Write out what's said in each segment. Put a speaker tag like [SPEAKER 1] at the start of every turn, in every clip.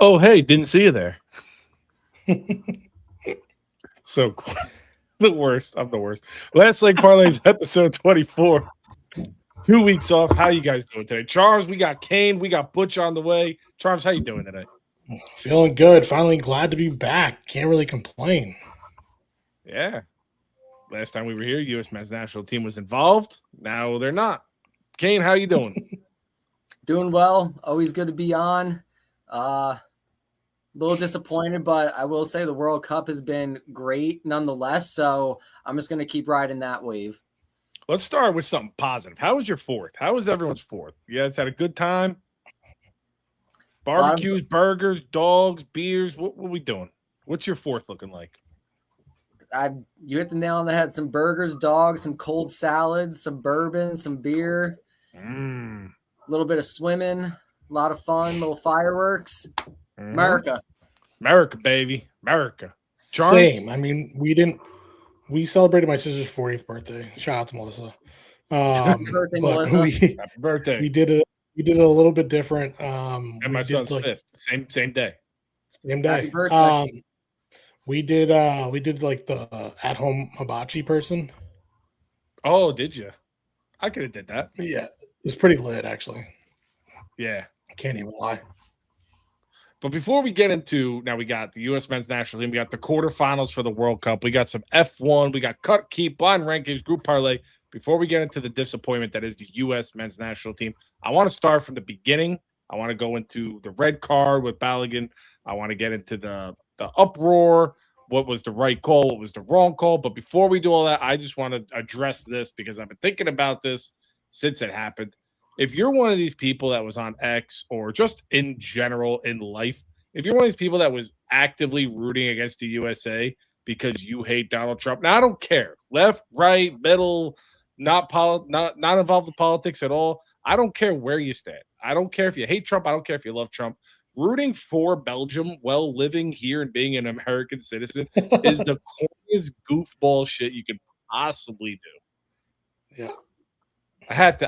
[SPEAKER 1] Oh, hey, didn't see you there. So cool. The worst. I'm the worst. Last Leg Parlays, episode 24. 2 weeks off. How you guys doing today? Charles, we got Kane. We got Butch on the way. Charles, how you doing today?
[SPEAKER 2] Feeling good. Finally glad to be back. Can't really complain.
[SPEAKER 1] Yeah. Last time we were here, U.S. men's national team was involved. Now they're not. Kane, how you doing?
[SPEAKER 3] Doing well. Always good to be on. A little disappointed, but I will say the World Cup has been great nonetheless. So I'm just going to keep riding that wave.
[SPEAKER 1] Let's start with something positive. How was your fourth? How was everyone's fourth? You guys had a good time? Barbecues, burgers, dogs, beers. What we doing? What's your fourth looking like?
[SPEAKER 3] You hit the nail on the head. Some burgers, dogs, some cold salads, some bourbon, some beer, a little bit of swimming, a lot of fun, little fireworks. America,
[SPEAKER 1] baby, America.
[SPEAKER 2] Charles? Same. I mean, we celebrated my sister's 40th birthday. Shout out to Melissa.
[SPEAKER 3] Happy birthday, Melissa.
[SPEAKER 1] Happy birthday.
[SPEAKER 2] We did it a little bit different.
[SPEAKER 1] And my son's 5th. Same day.
[SPEAKER 2] Same day.
[SPEAKER 3] Happy birthday.
[SPEAKER 2] We did like the at-home hibachi person.
[SPEAKER 1] Oh, did you? I could have did that.
[SPEAKER 2] Yeah, it was pretty lit actually.
[SPEAKER 1] Yeah,
[SPEAKER 2] I can't even lie.
[SPEAKER 1] But before we get into, now we got the U.S. men's national team, we got the quarterfinals for the World Cup, we got some F1, we got cut, keep, blind rankings, group parlay. Before we get into the disappointment that is the U.S. men's national team, I want to start from the beginning. I want to go into the red card with Balogun. I want to get into the uproar. What was the right call? What was the wrong call? But before we do all that, I just want to address this because I've been thinking about this since it happened. If you're one of these people that was on X or just in general in life, if you're one of these people that was actively rooting against the USA because you hate Donald Trump, now I don't care. Left, right, middle, not involved with politics at all. I don't care where you stand. I don't care if you hate Trump. I don't care if you love Trump. Rooting for Belgium while living here and being an American citizen is the corniest goofball shit you could possibly do.
[SPEAKER 2] Yeah.
[SPEAKER 1] I had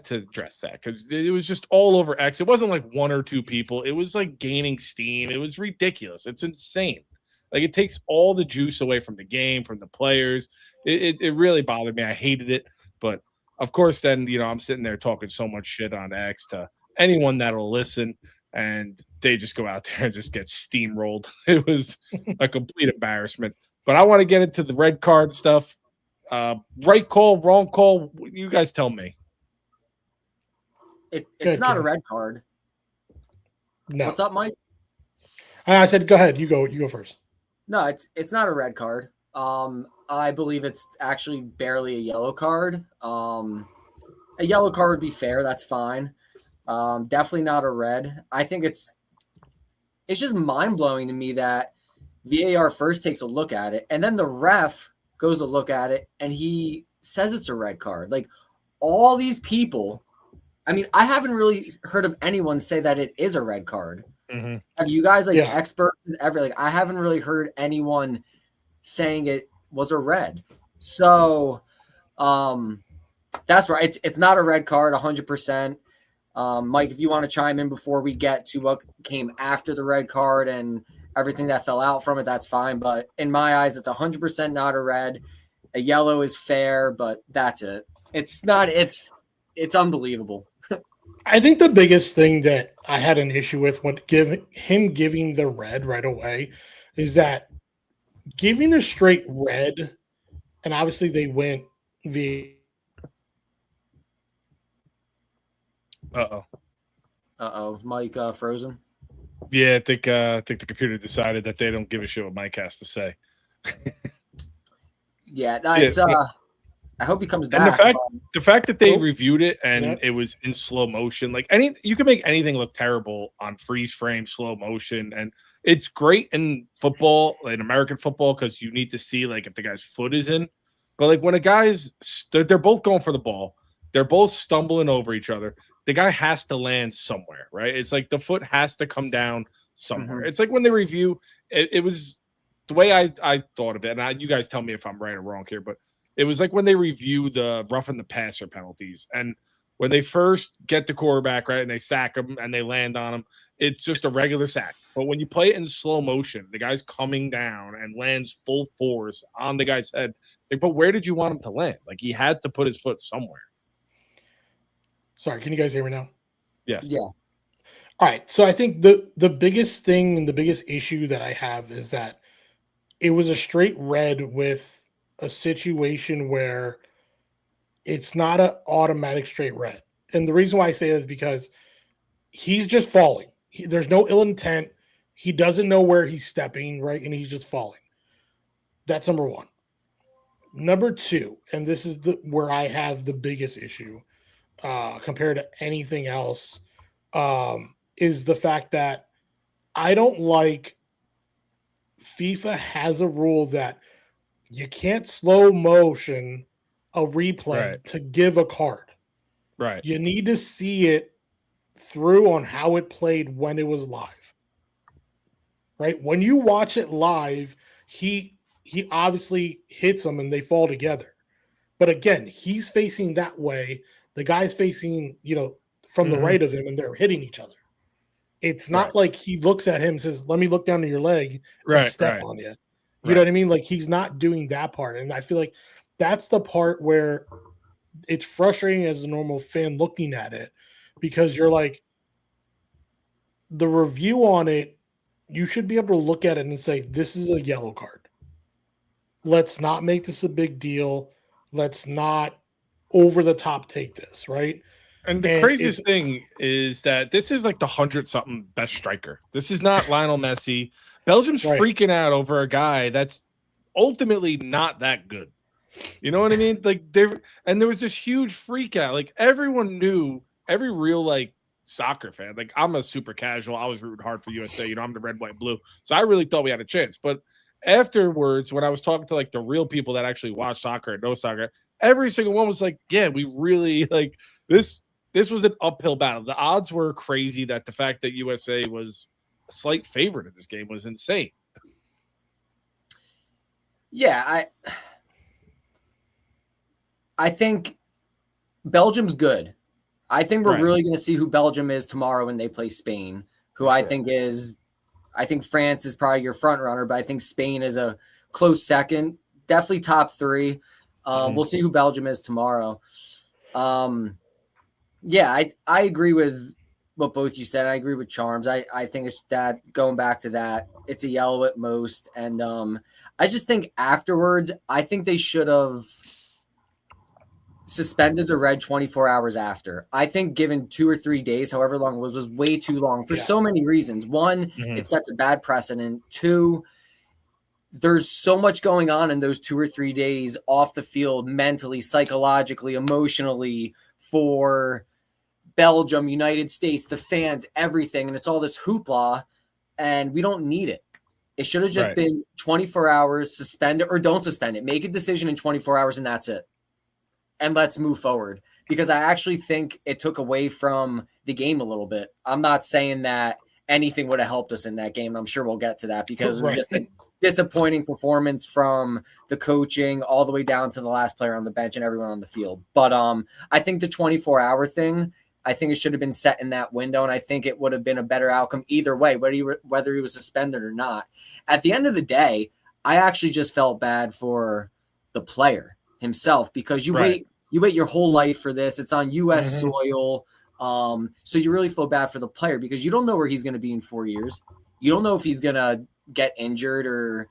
[SPEAKER 1] to address that because it was just all over X. It wasn't like one or two people. It was like gaining steam. It was ridiculous. It's insane. Like it takes all the juice away from the game, from the players. It really bothered me. I hated it. But of course, then, I'm sitting there talking so much shit on X to anyone that'll listen. And they just go out there and just get steamrolled. It was a complete embarrassment. But I want to get into the red card stuff. Right call, wrong call. You guys tell me.
[SPEAKER 3] It's not a red card.
[SPEAKER 2] No.
[SPEAKER 3] What's up, Mike?
[SPEAKER 2] I said, go ahead. You go first.
[SPEAKER 3] No, it's not a red card. I believe it's actually barely a yellow card. A yellow card would be fair. That's fine. Definitely not a red. I think it's just mind-blowing to me that VAR first takes a look at it, and then the ref goes to look at it, and he says it's a red card. Like, all these people, I mean, I haven't really heard of anyone say that it is a red card.
[SPEAKER 1] Mm-hmm.
[SPEAKER 3] Have you guys, experts and everything? I haven't really heard anyone saying it was a red. So, that's right. It's not a red card, 100%. Mike, if you want to chime in before we get to what came after the red card and everything that fell out from it, that's fine. But in my eyes, it's 100% not a red. A yellow is fair, but that's it. It's not. It's unbelievable.
[SPEAKER 2] I think the biggest thing that I had an issue with when giving the red right away is that giving a straight red, and obviously they went via.
[SPEAKER 3] Mike frozen.
[SPEAKER 1] Yeah, I think the computer decided that they don't give a shit what Mike has to say.
[SPEAKER 3] It's I hope he comes back.
[SPEAKER 1] And the fact that they reviewed it and it was in slow motion, like you can make anything look terrible on freeze frame, slow motion, and it's great in football, in American football, because you need to see like if the guy's foot is in. But like when a guy's, they're both going for the ball, they're both stumbling over each other. The guy has to land somewhere, right? It's like the foot has to come down somewhere. Mm-hmm. It's like when they review, it was the way I thought of it. And you guys tell me if I'm right or wrong here, but it was like when they review the roughing the passer penalties, and when they first get the quarterback right and they sack him and they land on him, it's just a regular sack. But when you play it in slow motion, the guy's coming down and lands full force on the guy's head. Like, but where did you want him to land? Like, he had to put his foot somewhere.
[SPEAKER 2] Sorry, can you guys hear me now?
[SPEAKER 1] Yes.
[SPEAKER 3] Yeah.
[SPEAKER 2] All right. So I think the biggest thing and the biggest issue that I have is that it was a straight red with a situation where it's not an automatic straight red. And the reason why I say that is because he's just falling. There's no ill intent. He doesn't know where he's stepping, right? And he's just falling. That's number one. Number two, and this is where I have the biggest issue compared to anything else, is the fact that I don't like FIFA has a rule that you can't slow motion a replay to give a card.
[SPEAKER 1] Right.
[SPEAKER 2] You need to see it through on how it played when it was live. Right? When you watch it live, he obviously hits them and they fall together. But again, he's facing that way. The guy's facing, from the right of him, and they're hitting each other. It's not like he looks at him and says, let me look down to your leg and step on you. You know what I mean? Like, he's not doing that part. And I feel like that's the part where it's frustrating as a normal fan looking at it, because you're like, the review on it, you should be able to look at it and say, this is a yellow card. Let's not make this a big deal. Let's not over the top take this, right?
[SPEAKER 1] And the craziest thing is that this is like the 100-something best striker. This is not Lionel Messi. Belgium's freaking out over a guy that's ultimately not that good. You know what I mean? Like, there was this huge freak out. Like, everyone knew, every real like soccer fan. Like, I'm a super casual. I was rooting hard for USA. I'm the red, white, blue. So I really thought we had a chance. But afterwards, when I was talking to like the real people that actually watch soccer and know soccer, every single one was like, yeah, we really like this. This was an uphill battle. The odds were crazy. That the fact that USA was a slight favorite in this game was insane.
[SPEAKER 3] Yeah, I think Belgium's good. I think we're really going to see who Belgium is tomorrow when they play Spain, who I think France is probably your front runner, but I think Spain is a close second, definitely top three. We'll see who Belgium is tomorrow. Yeah, I agree with what both you said. I agree with Charms. I think it's that, going back to that, it's a yellow at most. And I just think afterwards, I think they should have suspended the red 24 hours after. I think given 2 or 3 days, however long it was way too long for so many reasons. One, it sets a bad precedent. Two, there's so much going on in those 2 or 3 days off the field, mentally, psychologically, emotionally, for Belgium, United States, the fans, everything. And it's all this hoopla, and we don't need it. It should have just been 24 hours, suspend it or don't suspend it. Make a decision in 24 hours and that's it. And let's move forward, because I actually think it took away from the game a little bit. I'm not saying that anything would have helped us in that game. I'm sure we'll get to that, because it was just a disappointing performance from the coaching all the way down to the last player on the bench and everyone on the field. But I think the 24-hour thing, I think it should have been set in that window, and I think it would have been a better outcome either way, whether he was suspended or not. At the end of the day, I actually just felt bad for the player himself, because you wait your whole life for this. It's on U.S. soil. So you really feel bad for the player, because you don't know where he's going to be in 4 years. You don't know if he's going to get injured or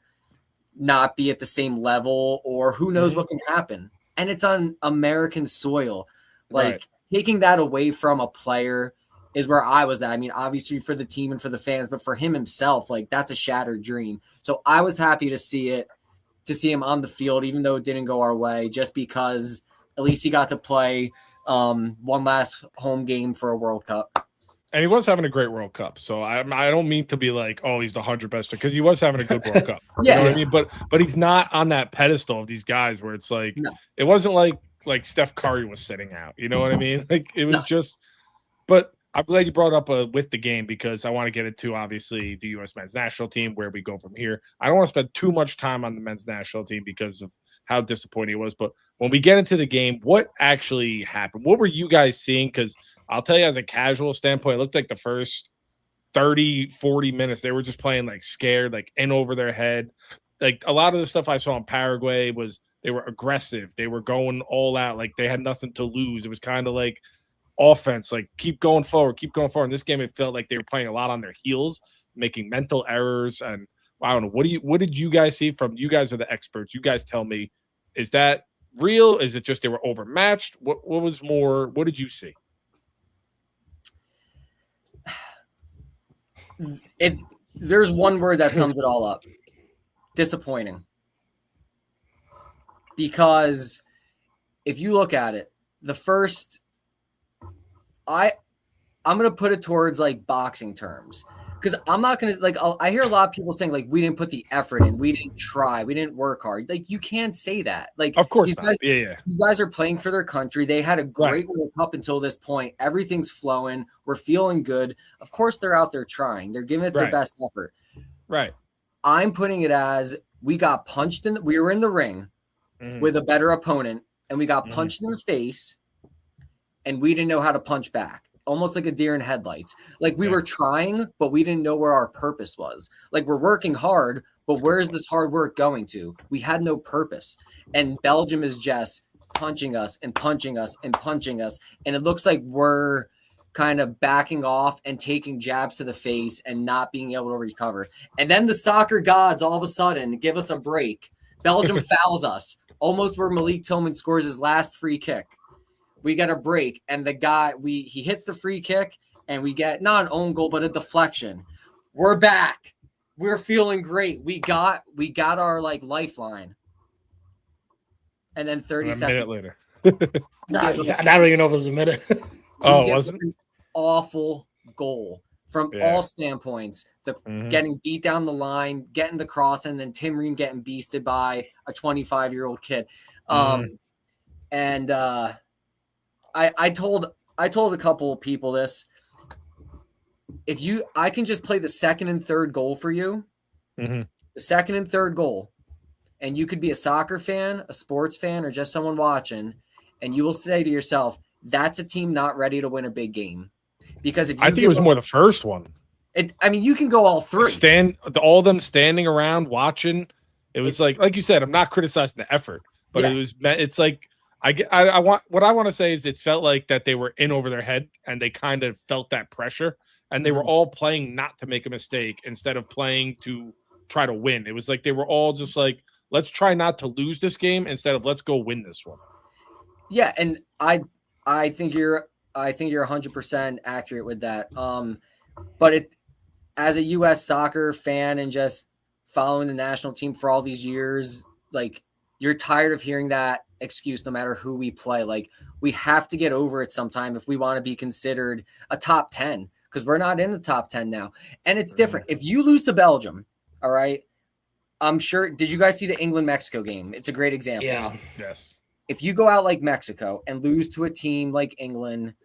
[SPEAKER 3] not be at the same level, or who knows what can happen. And it's on American soil. Like, taking that away from a player is where I was at. I mean, obviously for the team and for the fans, but for him himself, like, that's a shattered dream. So I was happy to see him on the field, even though it didn't go our way, just because at least he got to play one last home game for a World Cup.
[SPEAKER 1] And he was having a great World Cup. So I don't mean to be like, oh, he's the 100 best, because he was having a good World Cup. You know what I mean? But he's not on that pedestal of these guys where it's like, it wasn't like Steph Curry was sitting out. You know what I mean? Like, it was just, but I'm glad you brought up with the game because I want to get into obviously the U.S. men's national team, where we go from here. I don't want to spend too much time on the men's national team because of how disappointing it was. But when we get into the game, what actually happened? What were you guys seeing? Because I'll tell you, as a casual standpoint, it looked like the first 30, 40 minutes, they were just playing like scared, like in over their head. Like a lot of the stuff I saw in Paraguay was they were aggressive. They were going all out. Like they had nothing to lose. It was kind of like offense, like keep going forward, keep going forward. In this game, it felt like they were playing a lot on their heels, making mental errors. And I don't know, what did you guys see from you guys are the experts? You guys tell me, is that real? Is it just they were overmatched? What was more? What did you see?
[SPEAKER 3] There's one word that sums it all up. Disappointing. Because if you look at it, the first I'm going to put it towards like boxing terms, because I'm not going to like, I hear a lot of people saying like, we didn't put the effort in, we didn't try, we didn't work hard. Like you can't say that. Like,
[SPEAKER 1] of course
[SPEAKER 3] these
[SPEAKER 1] not.
[SPEAKER 3] Guys,
[SPEAKER 1] yeah.
[SPEAKER 3] These guys are playing for their country. They had a great World Cup until this point. Everything's flowing. We're feeling good. Of course they're out there trying. They're giving it their best effort.
[SPEAKER 1] Right.
[SPEAKER 3] I'm putting it as we got punched we were in the ring with a better opponent and we got punched in the face and we didn't know how to punch back. Almost like a deer in headlights. Like we were trying, but we didn't know where our purpose was. Like we're working hard, but where is this hard work going to? We had no purpose. And Belgium is just punching us and punching us and punching us. And it looks like we're kind of backing off and taking jabs to the face and not being able to recover. And then the soccer gods all of a sudden give us a break. Belgium fouls us almost where Malik Tillman scores his last free kick. We get a break, and the guy he hits the free kick, and we get not an own goal, but a deflection. We're back. We're feeling great. We got our like lifeline. And then 30 seconds
[SPEAKER 1] minute later.
[SPEAKER 2] I don't even know if it was a minute.
[SPEAKER 1] Oh, wasn't
[SPEAKER 3] an awful goal from all standpoints. The getting beat down the line, getting the cross, and then Tim Ream getting beasted by a 25-year-old kid. I told a couple of people this. I can just play the second and third goal for you, the second and third goal, and you could be a soccer fan, a sports fan, or just someone watching, and you will say to yourself, that's a team not ready to win a big game. Because if
[SPEAKER 1] I think it was more the first one.
[SPEAKER 3] You can go all three.
[SPEAKER 1] All of them standing around watching. It was like you said, I'm not criticizing the effort, but it's like, I want to say is it felt like that they were in over their head and they kind of felt that pressure and they were all playing not to make a mistake instead of playing to try to win. It was like they were all just like, let's try not to lose this game instead of let's go win this one.
[SPEAKER 3] Yeah, and I think you're 100% accurate with that. But as a U.S. soccer fan and just following the national team for all these years, like you're tired of hearing that excuse no matter who we play. Like we have to get over it sometime if we want to be considered a top 10, because we're not in the top 10 now. And it's different. If you lose to Belgium, all right, I'm sure, did you guys see the England-Mexico game? It's a great example.
[SPEAKER 2] Yeah.
[SPEAKER 1] Yes.
[SPEAKER 3] If you go out like Mexico and lose to a team like England,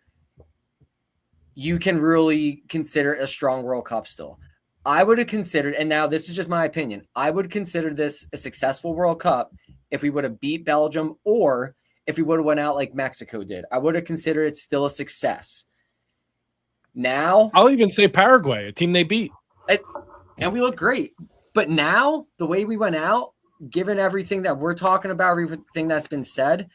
[SPEAKER 3] you can really consider a strong World Cup still. I would have considered, and now this is just my opinion, I would consider this a successful World Cup if we would have beat Belgium or if we would have went out like Mexico did. I would have considered it still a success. Now,
[SPEAKER 1] I'll even say Paraguay, a team they beat.
[SPEAKER 3] And we look great. But now, the way we went out, given everything that we're talking about, everything that's been said,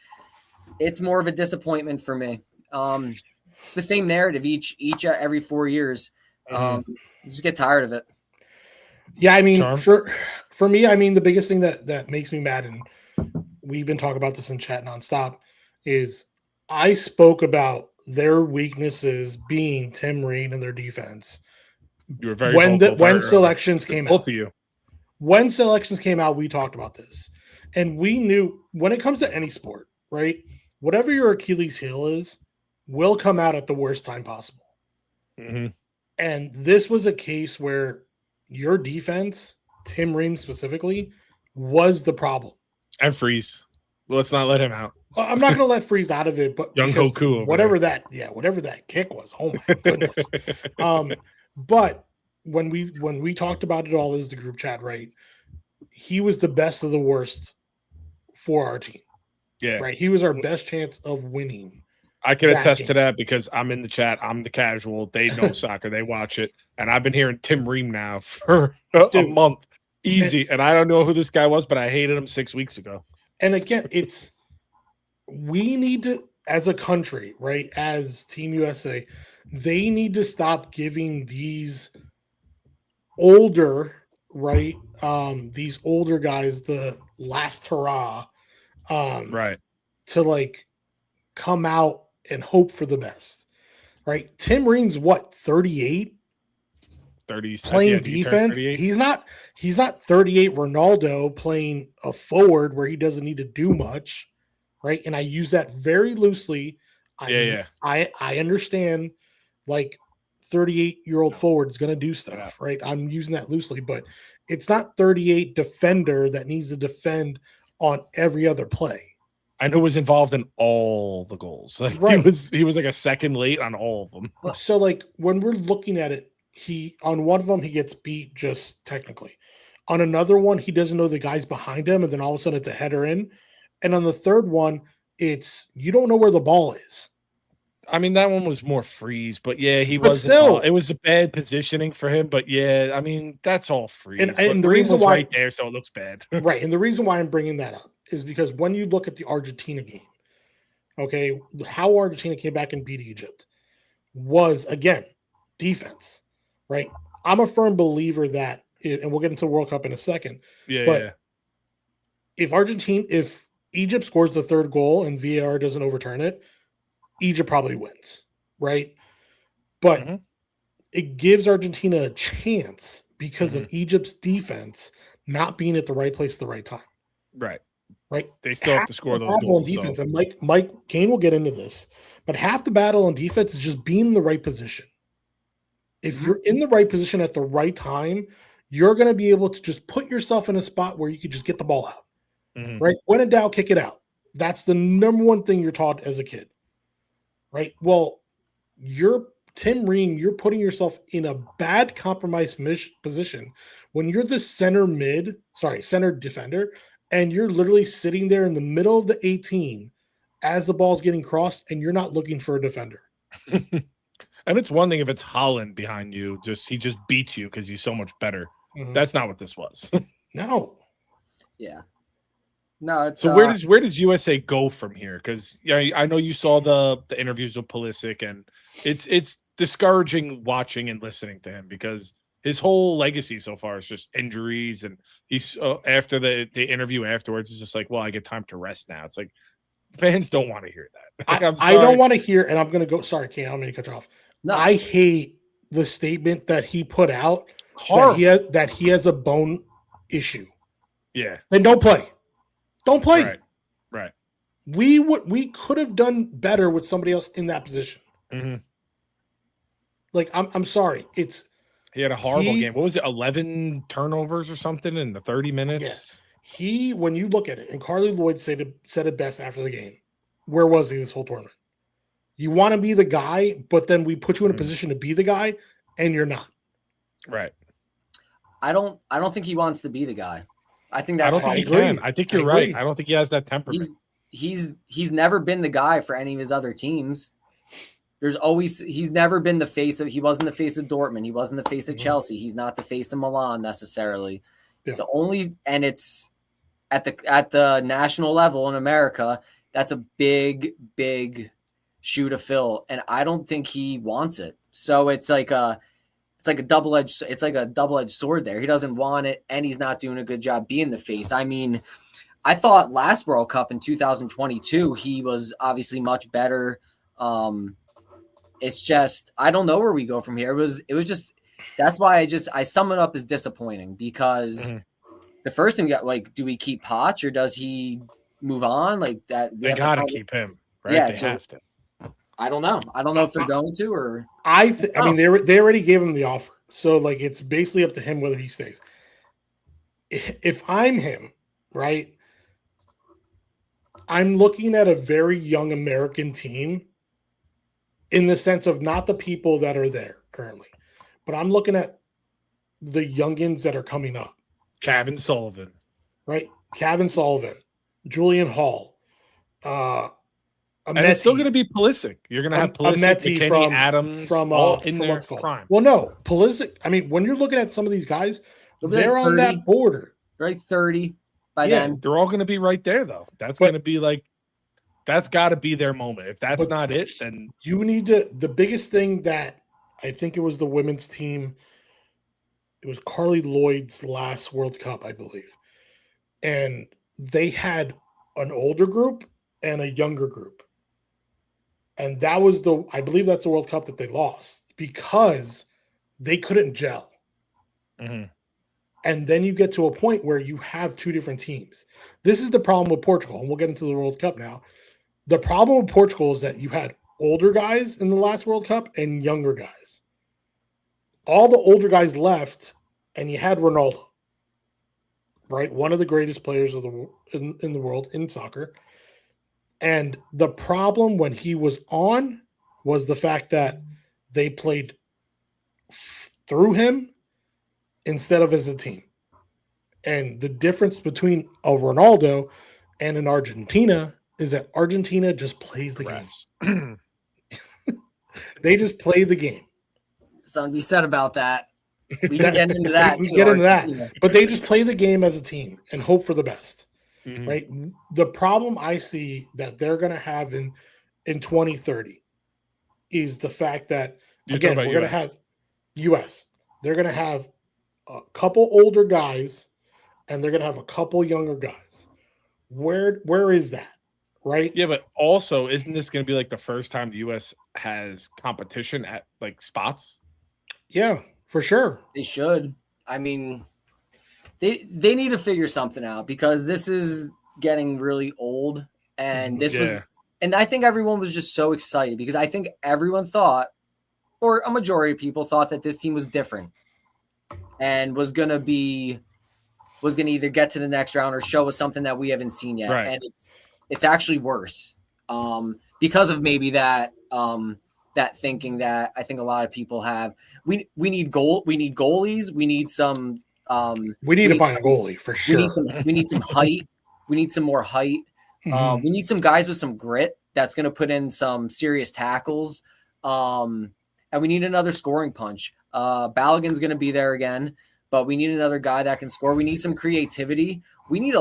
[SPEAKER 3] it's more of a disappointment for me. It's the same narrative each every 4 years. Just get tired of it.
[SPEAKER 2] Yeah, I mean, for me, I mean, the biggest thing that makes me mad, and we've been talking about this in chat nonstop, is I spoke about their weaknesses being Tim Ream and their defense.
[SPEAKER 1] You were very
[SPEAKER 2] when selections came out.
[SPEAKER 1] Both of you.
[SPEAKER 2] When selections came out, we talked about this. And we knew when it comes to any sport, right? Whatever your Achilles heel is, will come out at the worst time possible. And this was a case where your defense, Tim Ream specifically, was the problem.
[SPEAKER 1] And Freeze. Let's not let him out.
[SPEAKER 2] I'm not going to let Freeze out of it, but
[SPEAKER 1] Young
[SPEAKER 2] because
[SPEAKER 1] Hoku over
[SPEAKER 2] whatever that kick was, oh my goodness. But when we talked about it all as the group chat, right? He was the best of the worst for our team.
[SPEAKER 1] Yeah.
[SPEAKER 2] Right. He was our best chance of winning.
[SPEAKER 1] I can
[SPEAKER 2] that
[SPEAKER 1] attest
[SPEAKER 2] game.
[SPEAKER 1] to that because I'm in the chat. I'm the casual. They know soccer. They watch it. And I've been hearing Tim Ream now for a
[SPEAKER 2] Dude.
[SPEAKER 1] month. Easy. And I don't know who this guy was, but I hated him 6 weeks ago.
[SPEAKER 2] And again, we need to, as a country, right, as Team USA, they need to stop giving these older, right, these older guys the last hurrah,
[SPEAKER 1] Right.
[SPEAKER 2] to like come out and hope for the best, right? Tim Ream's what, 38?
[SPEAKER 1] 30
[SPEAKER 2] Playing defense. He's not 38 Ronaldo playing a forward where he doesn't need to do much, right? And I use that very loosely. I understand, like, 38-year-old forward is going to do stuff, right? I'm using that loosely, but it's not 38 defender that needs to defend on every other play.
[SPEAKER 1] And who was involved in all the goals. Like,
[SPEAKER 2] right.
[SPEAKER 1] He was like a second late on all of them.
[SPEAKER 2] So, like, when we're looking at it, he on one of them he gets beat just technically. On another one, he doesn't know the guy's behind him, and then all of a sudden it's a header in. And on the third one, it's you don't know where the ball is.
[SPEAKER 1] I mean, that one was more freeze, but yeah,
[SPEAKER 2] but
[SPEAKER 1] wasn't.
[SPEAKER 2] Still,
[SPEAKER 1] it was a bad positioning for him, but yeah, I mean, that's all freeze.
[SPEAKER 2] And the
[SPEAKER 1] Ream
[SPEAKER 2] reason
[SPEAKER 1] was
[SPEAKER 2] why
[SPEAKER 1] right there, so it looks bad.
[SPEAKER 2] Right, and the reason why I'm bringing that up is because when you look at the Argentina game, okay, how Argentina came back and beat Egypt was, again, defense, right? I'm a firm believer that, and we'll get into World Cup in a second. But if Egypt scores the third goal and VAR doesn't overturn it, Egypt probably wins, right? But it gives Argentina a chance because of Egypt's defense not being at the right place at the right time.
[SPEAKER 1] Right.
[SPEAKER 2] Right.
[SPEAKER 1] They still have to score those goals.
[SPEAKER 2] Defense, and Mike Kane will get into this, but half the battle on defense is just being in the right position. If you're in the right position at the right time, you're going to be able to just put yourself in a spot where you could just get the ball out. Right. When in doubt, kick it out. That's the number one thing you're taught as a kid. Right. Well, Tim Ream, you're putting yourself in a bad compromised position when you're the center defender, and you're literally sitting there in the middle of the 18 as the ball's getting crossed, and you're not looking for a defender.
[SPEAKER 1] And it's one thing if it's Haaland behind you, he just beats you because he's so much better. That's not what this was.
[SPEAKER 2] No.
[SPEAKER 3] Yeah. No, it's
[SPEAKER 1] so where does USA go from here? Because I know you saw the interviews with Pulisic, and it's discouraging watching and listening to him because his whole legacy so far is just injuries, and he's after the interview afterwards, it's just like, well, I get time to rest now. It's like fans don't want to hear that.
[SPEAKER 2] I don't want to hear, and I'm going to go. Sorry, Kane, I'm going to cut you off.
[SPEAKER 3] No.
[SPEAKER 2] I hate the statement that he put out that he has a bone issue.
[SPEAKER 1] Yeah,
[SPEAKER 2] then don't play. Don't play.
[SPEAKER 1] Right.
[SPEAKER 2] We could have done better with somebody else in that position. Like, I'm sorry.
[SPEAKER 1] He had a horrible game. What was it? 11 turnovers or something in the 30 minutes.
[SPEAKER 2] Yeah. When you look at it, and Carly Lloyd said it best after the game. Where was he this whole tournament? You want to be the guy, but then we put you in a position to be the guy, and you're not.
[SPEAKER 1] Right.
[SPEAKER 3] I don't think he wants to be the guy. I think that's.
[SPEAKER 1] I don't think he can. I think you're right. I don't think he has that temperament.
[SPEAKER 3] He's never been the guy for any of his other teams. He's never been the face of. He wasn't the face of Dortmund. He wasn't the face of Chelsea. He's not the face of Milan necessarily.
[SPEAKER 2] Yeah.
[SPEAKER 3] And it's at the national level in America. That's a big shoe to fill, and I don't think he wants it. So it's like a double-edged sword there. He doesn't want it, and he's not doing a good job being the face. I mean, I thought last World Cup in 2022, he was obviously much better. It's just I don't know where we go from here. It was just that's why I sum it up as disappointing because the first thing we got, like, do we keep Poch or does he move on? Like that,
[SPEAKER 1] they got to keep him, right?
[SPEAKER 3] Yeah,
[SPEAKER 1] they have to.
[SPEAKER 3] I don't know. I don't know if they're going to or.
[SPEAKER 2] I mean, they already gave him the offer, so like it's basically up to him whether he stays. If I'm him, right, I'm looking at a very young American team in the sense of not the people that are there currently, but I'm looking at the youngins that are coming up.
[SPEAKER 1] Kevin Sullivan.
[SPEAKER 2] Right? Kevin Sullivan, Julian Hall,
[SPEAKER 1] and it's still going to be Pulisic. You're going to have Pulisic, McKennie, Adams, all in their prime.
[SPEAKER 2] Well, no, Pulisic. I mean, when you're looking at some of these guys, they're on that border.
[SPEAKER 3] Right, 30 by then.
[SPEAKER 1] They're all going to be right there, though. That's going to be like, that's got to be their moment. If that's not it, then
[SPEAKER 2] you need to. The biggest thing that I think it was the women's team. It was Carly Lloyd's last World Cup, I believe, and they had an older group and a younger group. And that was I believe that's the World Cup that they lost because they couldn't gel.
[SPEAKER 1] Mm-hmm.
[SPEAKER 2] And then you get to a point where you have two different teams. This is the problem with Portugal, and we'll get into the World Cup now. The problem with Portugal is that you had older guys in the last World Cup and younger guys. All the older guys left, and you had Ronaldo, right? One of the greatest players of in the world in soccer. And the problem when he was on was the fact that they played through him instead of as a team. And the difference between a Ronaldo and an Argentina is that Argentina just plays the game. They just play the game.
[SPEAKER 3] Something to be said about that. We can get into that.
[SPEAKER 2] We get into that. But they just play the game as a team and hope for the best.
[SPEAKER 1] Mm-hmm.
[SPEAKER 2] Right? The problem I see that they're going to have in 2030 is the fact that, again, we're going to have U.S. They're going to have a couple older guys and they're going to have a couple younger guys. Where is that? Right?
[SPEAKER 1] Yeah, but also, isn't this going to be like the first time the U.S. has competition at like spots?
[SPEAKER 2] Yeah, for sure.
[SPEAKER 3] They should. I mean, they need to figure something out because this is getting really old. And this was, and I think everyone was just so excited because I think everyone thought, or a majority of people thought that this team was different and was going to either get to the next round or show us something that we haven't seen yet.
[SPEAKER 1] Right.
[SPEAKER 3] And it's actually worse because of maybe that that thinking that I think a lot of people have. We need goalies. We need some.
[SPEAKER 2] We need to find a goalie for sure.
[SPEAKER 3] We need some height. We need some more height.
[SPEAKER 2] Mm-hmm.
[SPEAKER 3] We need some guys with some grit that's going to put in some serious tackles. And we need another scoring punch. Balogun's going to be there again, but we need another guy that can score. We need some creativity. We need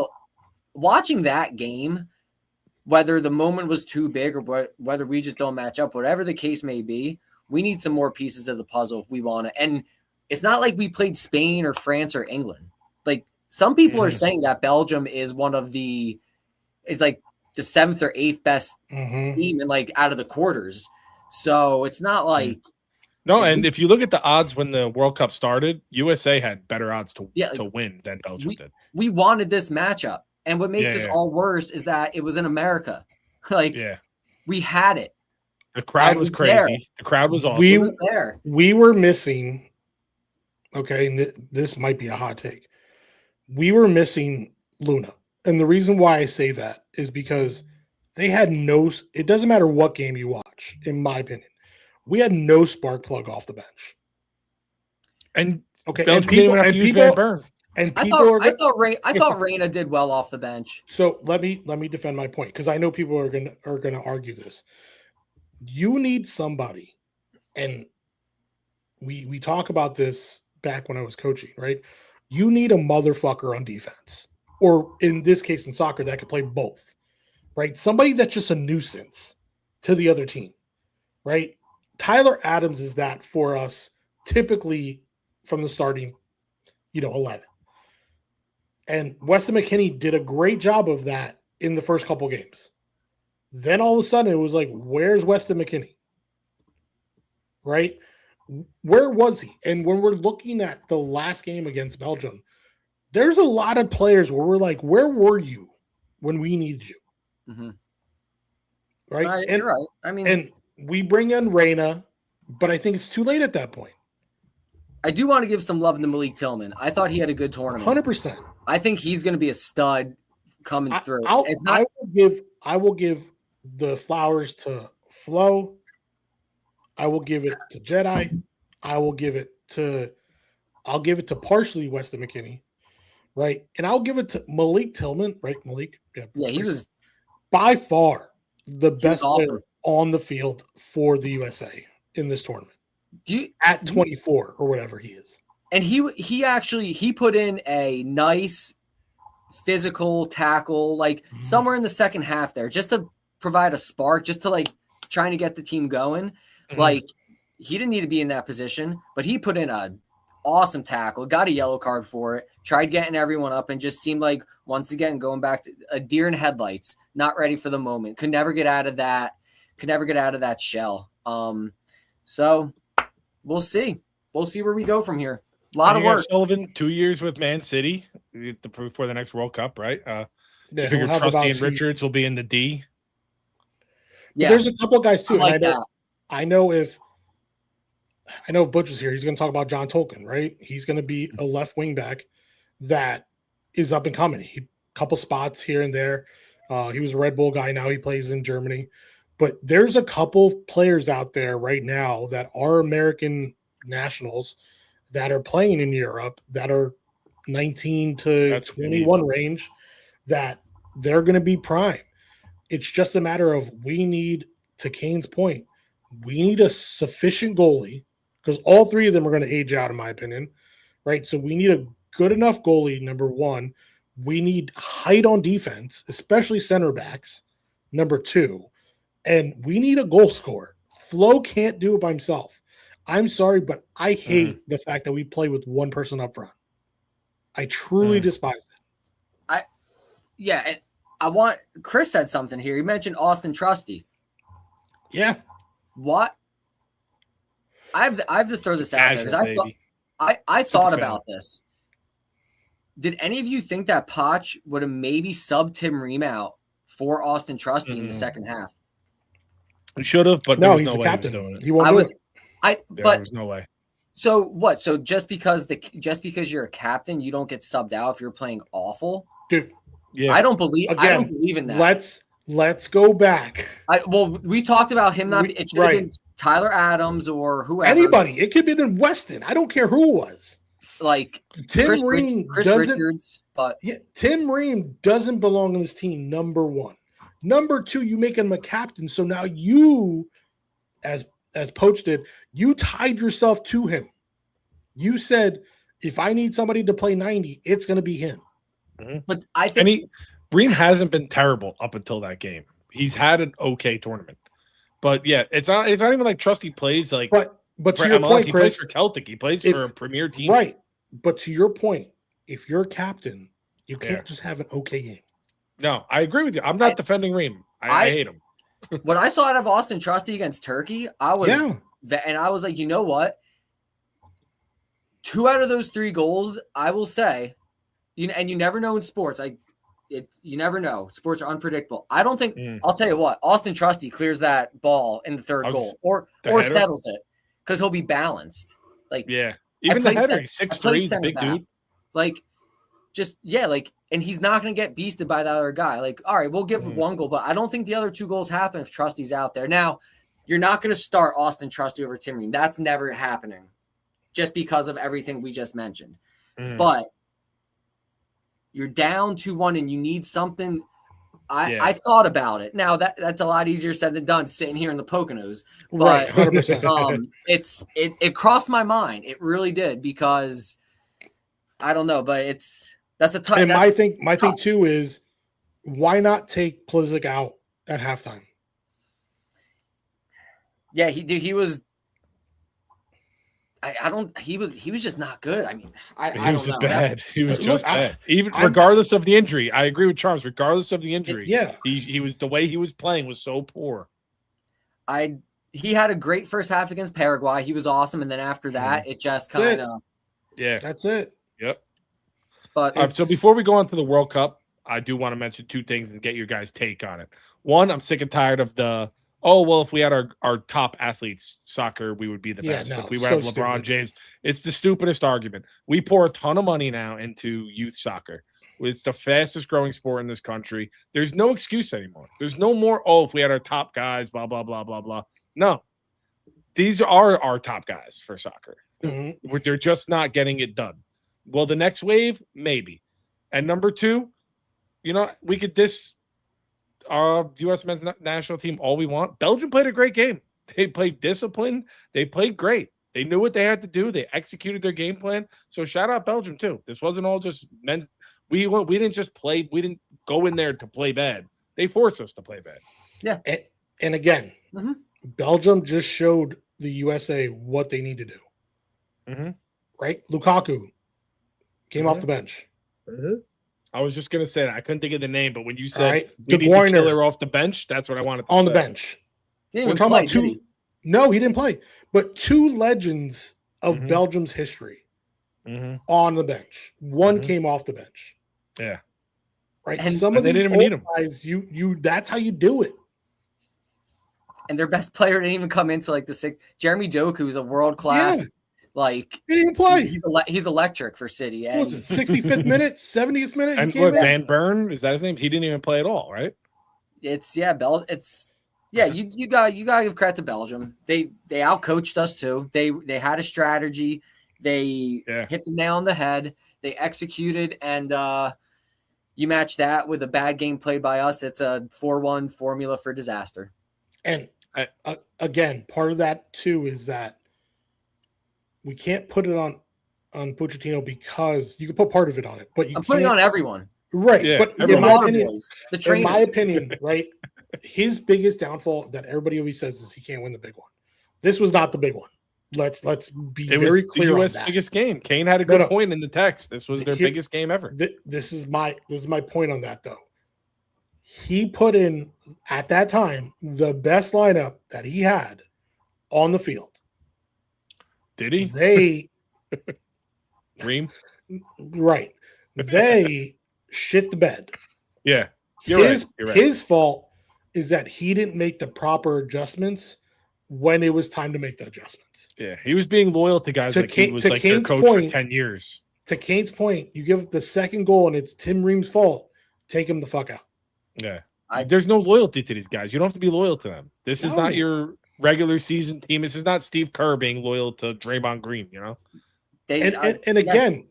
[SPEAKER 3] watching that game. Whether the moment was too big or whether we just don't match up, whatever the case may be, we need some more pieces of the puzzle if we want to. And it's not like we played Spain or France or England. Like some people are saying that Belgium is is like the 7th or 8th best team in like out of the quarters. So it's not like
[SPEAKER 1] no. And if you look at the odds when the World Cup started, USA had better odds to win than Belgium did.
[SPEAKER 3] We wanted this matchup. And what makes this all worse is that it was in America. We had it.
[SPEAKER 1] The crowd was crazy. There. The crowd was awesome.
[SPEAKER 3] We was there.
[SPEAKER 2] We were missing. Okay, and this might be a hot take. We were missing Luna, and the reason why I say that is because they had no. It doesn't matter what game you watch, in my opinion. We had no spark plug off the bench.
[SPEAKER 1] And
[SPEAKER 2] Belgium
[SPEAKER 1] didn't have to use Van Burn.
[SPEAKER 2] And people
[SPEAKER 3] I thought Reyna did well off the bench.
[SPEAKER 2] So let me defend my point because I know people are gonna argue this. You need somebody, and we talk about this back when I was coaching, right? You need a motherfucker on defense, or in this case in soccer that could play both, right? Somebody that's just a nuisance to the other team, right? Tyler Adams is that for us typically from the starting, 11. And Weston McKennie did a great job of that in the first couple games. Then all of a sudden it was like, where's Weston McKennie? Right? Where was he? And when we're looking at the last game against Belgium, there's a lot of players where we're like, where were you when we needed you?
[SPEAKER 3] Mm-hmm.
[SPEAKER 2] Right?
[SPEAKER 3] You're right. I mean,
[SPEAKER 2] and we bring in Reyna, but I think it's too late at that point.
[SPEAKER 3] I do want to give some love to Malik Tillman. I thought he had a good tournament.
[SPEAKER 2] 100%.
[SPEAKER 3] I think he's going to be a stud coming through.
[SPEAKER 2] I I will give the flowers to Flo. I will give it to Jedi. I'll give it to partially Weston McKinney, right? And I'll give it to Malik Tillman, right? Malik.
[SPEAKER 3] Yeah, he was
[SPEAKER 2] by far the best
[SPEAKER 3] awesome
[SPEAKER 2] player on the field for the USA in this tournament. At 24 or whatever he is.
[SPEAKER 3] And he put in a nice physical tackle, like somewhere in the second half there, just to provide a spark, just to like trying to get the team going. Like he didn't need to be in that position, but he put in a awesome tackle, got a yellow card for it, tried getting everyone up, and just seemed like once again going back to a deer in headlights, not ready for the moment. Could never get out of that shell. So we'll see. We'll see where we go from here. A lot of work.
[SPEAKER 1] Sullivan, 2 years with Man City before the next World Cup, right? I figure Trusty and Richards will be in the D.
[SPEAKER 2] Yeah, but there's a couple of guys too. I know if Butch is here, he's going to talk about John Tolkien, right? He's going to be a left wing back that is up and coming. He couple spots here and there. He was a Red Bull guy. Now he plays in Germany. But there's a couple of players out there right now that are American nationals that are playing in Europe that are 19 to 21 range that they're going to be prime. It's just a matter of we need, to Kane's point, we need a sufficient goalie because all three of them are going to age out, in my opinion, right? So we need a good enough goalie, number one. We need height on defense, especially center backs, number two. And we need a goal scorer. Flo can't do it by himself. I'm sorry, but I hate the fact that we play with one person up front. I truly despise it.
[SPEAKER 3] And Chris said something here. He mentioned Austin Trusty.
[SPEAKER 2] Yeah.
[SPEAKER 3] What? I have to throw this out there because I thought about this. Did any of you think that Poch would have maybe subbed Tim Ream out for Austin Trusty in the second half?
[SPEAKER 1] He should have, but
[SPEAKER 2] no, he's the captain. He won't do it.
[SPEAKER 1] There was no way.
[SPEAKER 3] So what? So just because you're a captain, you don't get subbed out if you're playing awful,
[SPEAKER 2] dude.
[SPEAKER 3] Yeah, I don't believe in that.
[SPEAKER 2] Let's go back.
[SPEAKER 3] We talked about him not. It should have been Tyler Adams or whoever.
[SPEAKER 2] Anybody. It could have been Weston. I don't care who it was.
[SPEAKER 3] Like
[SPEAKER 2] Tim Ream,
[SPEAKER 3] Chris Richards, but
[SPEAKER 2] Tim Ream doesn't belong in this team. Number one. Number two, you make him a captain. So now you, as Poach did, you tied yourself to him. You said, if I need somebody to play 90, it's going to be him.
[SPEAKER 3] But I think
[SPEAKER 1] Ream hasn't been terrible up until that game. He's had an okay tournament. But yeah, it's not even like Trusty plays like
[SPEAKER 2] but to your point,
[SPEAKER 1] he
[SPEAKER 2] Chris,
[SPEAKER 1] plays for Celtic. He plays for a premier team.
[SPEAKER 2] Right. But to your point, if you're a captain, you can't just have an okay game.
[SPEAKER 1] No, I agree with you. I'm not defending Ream. I hate him.
[SPEAKER 3] When I saw out of Austin Trusty against Turkey, I was like, you know what? 2 out of those 3 goals, I will say, and you never know in sports. You never know. Sports are unpredictable. I don't think. I'll tell you what. Austin Trusty clears that ball in the third goal, or settles it because he'll be balanced. Like
[SPEAKER 1] even the header, 6'3", big dude.
[SPEAKER 3] And he's not going to get beasted by the other guy. Like, all right, we'll give 1 goal, but I don't think the other 2 goals happen if Trusty's out there. Now, you're not going to start Austin Trusty over Tim Ream. That's never happening, just because of everything we just mentioned. But you're down 2-1 and you need something. I thought about it. Now that's a lot easier said than done sitting here in the Poconos. But
[SPEAKER 2] 100%.
[SPEAKER 3] It crossed my mind. It really did because I don't know, but that's a tough.
[SPEAKER 2] And my thing too is why not take Pulisic out at halftime?
[SPEAKER 3] Yeah, he was. He was just not good. I mean,
[SPEAKER 1] he was just bad. He was just bad. Regardless of the injury, I agree with Charles. Regardless of the injury, he was, the way he was playing was so poor.
[SPEAKER 3] He had a great first half against Paraguay. He was awesome, and then after that, it just kind of
[SPEAKER 2] that's it.
[SPEAKER 1] Yep.
[SPEAKER 3] But
[SPEAKER 1] so before we go on to the World Cup, I do want to mention 2 things and get your guys' take on it. One, I'm sick and tired of the if we had our top athletes, soccer, we would be the best. If we would have LeBron James, it's the stupidest argument. We pour a ton of money now into youth soccer. It's the fastest growing sport in this country. There's no excuse anymore. There's no more, oh, if we had our top guys, blah, blah, blah, blah, blah. No. These are our top guys for soccer.
[SPEAKER 2] Mm-hmm.
[SPEAKER 1] They're just not getting it done. Well, the next wave, maybe. And number two, we could diss our U.S. men's national team all we want. Belgium played a great game. They played disciplined. They played great. They knew what they had to do. They executed their game plan. So shout out Belgium too. This wasn't all just men's. We didn't just play. We didn't go in there to play bad. They forced us to play bad.
[SPEAKER 3] Yeah.
[SPEAKER 2] And again, Belgium just showed the USA what they need to do.
[SPEAKER 1] Mm-hmm.
[SPEAKER 2] Right? Lukaku came off the bench.
[SPEAKER 1] Mm-hmm. I was just going to say that. I couldn't think of the name, but when you said
[SPEAKER 2] we
[SPEAKER 1] need to kill her off the bench, that's what I wanted to
[SPEAKER 2] on
[SPEAKER 1] say.
[SPEAKER 2] The bench.
[SPEAKER 3] We're talking about
[SPEAKER 2] two. No, he didn't play. But two legends of Belgium's history on the bench. One came off the bench.
[SPEAKER 1] Yeah.
[SPEAKER 2] Right. And some of these old guys, you that's how you do it.
[SPEAKER 3] And their best player didn't even come into like the sixth. Jeremy Doku is a world class. Like
[SPEAKER 2] he didn't even play.
[SPEAKER 3] He's electric for City. And
[SPEAKER 2] what was it, 65th minute, 70th minute?
[SPEAKER 1] And what, Van Bern, is that his name? He didn't even play at all, right?
[SPEAKER 3] You got to give credit to Belgium. They outcoached us too. They had a strategy. They hit the nail on the head. They executed, and you match that with a bad game played by us. It's a 4-1 formula for disaster.
[SPEAKER 2] And again, part of that too is that we can't put it on Pochettino because you can put part of it on it, but I'm
[SPEAKER 3] putting it on everyone.
[SPEAKER 2] Right. Yeah, but in my opinion, right, his biggest downfall that everybody always says is he can't win the big one. This was not the big one. Let's be very clear on that.
[SPEAKER 1] Biggest game. Kane had a good point in the text. This was their biggest game ever.
[SPEAKER 2] This is my point on that though. He put in at that time the best lineup that he had on the field.
[SPEAKER 1] Did he?
[SPEAKER 2] They
[SPEAKER 1] Ream?
[SPEAKER 2] Right. They shit the bed.
[SPEAKER 1] Yeah. You're right.
[SPEAKER 2] His fault is that he didn't make the proper adjustments when it was time to make the adjustments.
[SPEAKER 1] Yeah. He was being loyal to guys like he was like their coach for 10 years.
[SPEAKER 2] To Kane's point, you give up the second goal and it's Tim Ream's fault. Take him the fuck out.
[SPEAKER 1] Yeah. There's no loyalty to these guys. You don't have to be loyal to them. This is not your regular season team. This is not Steve Kerr being loyal to Draymond Green,
[SPEAKER 2] And again,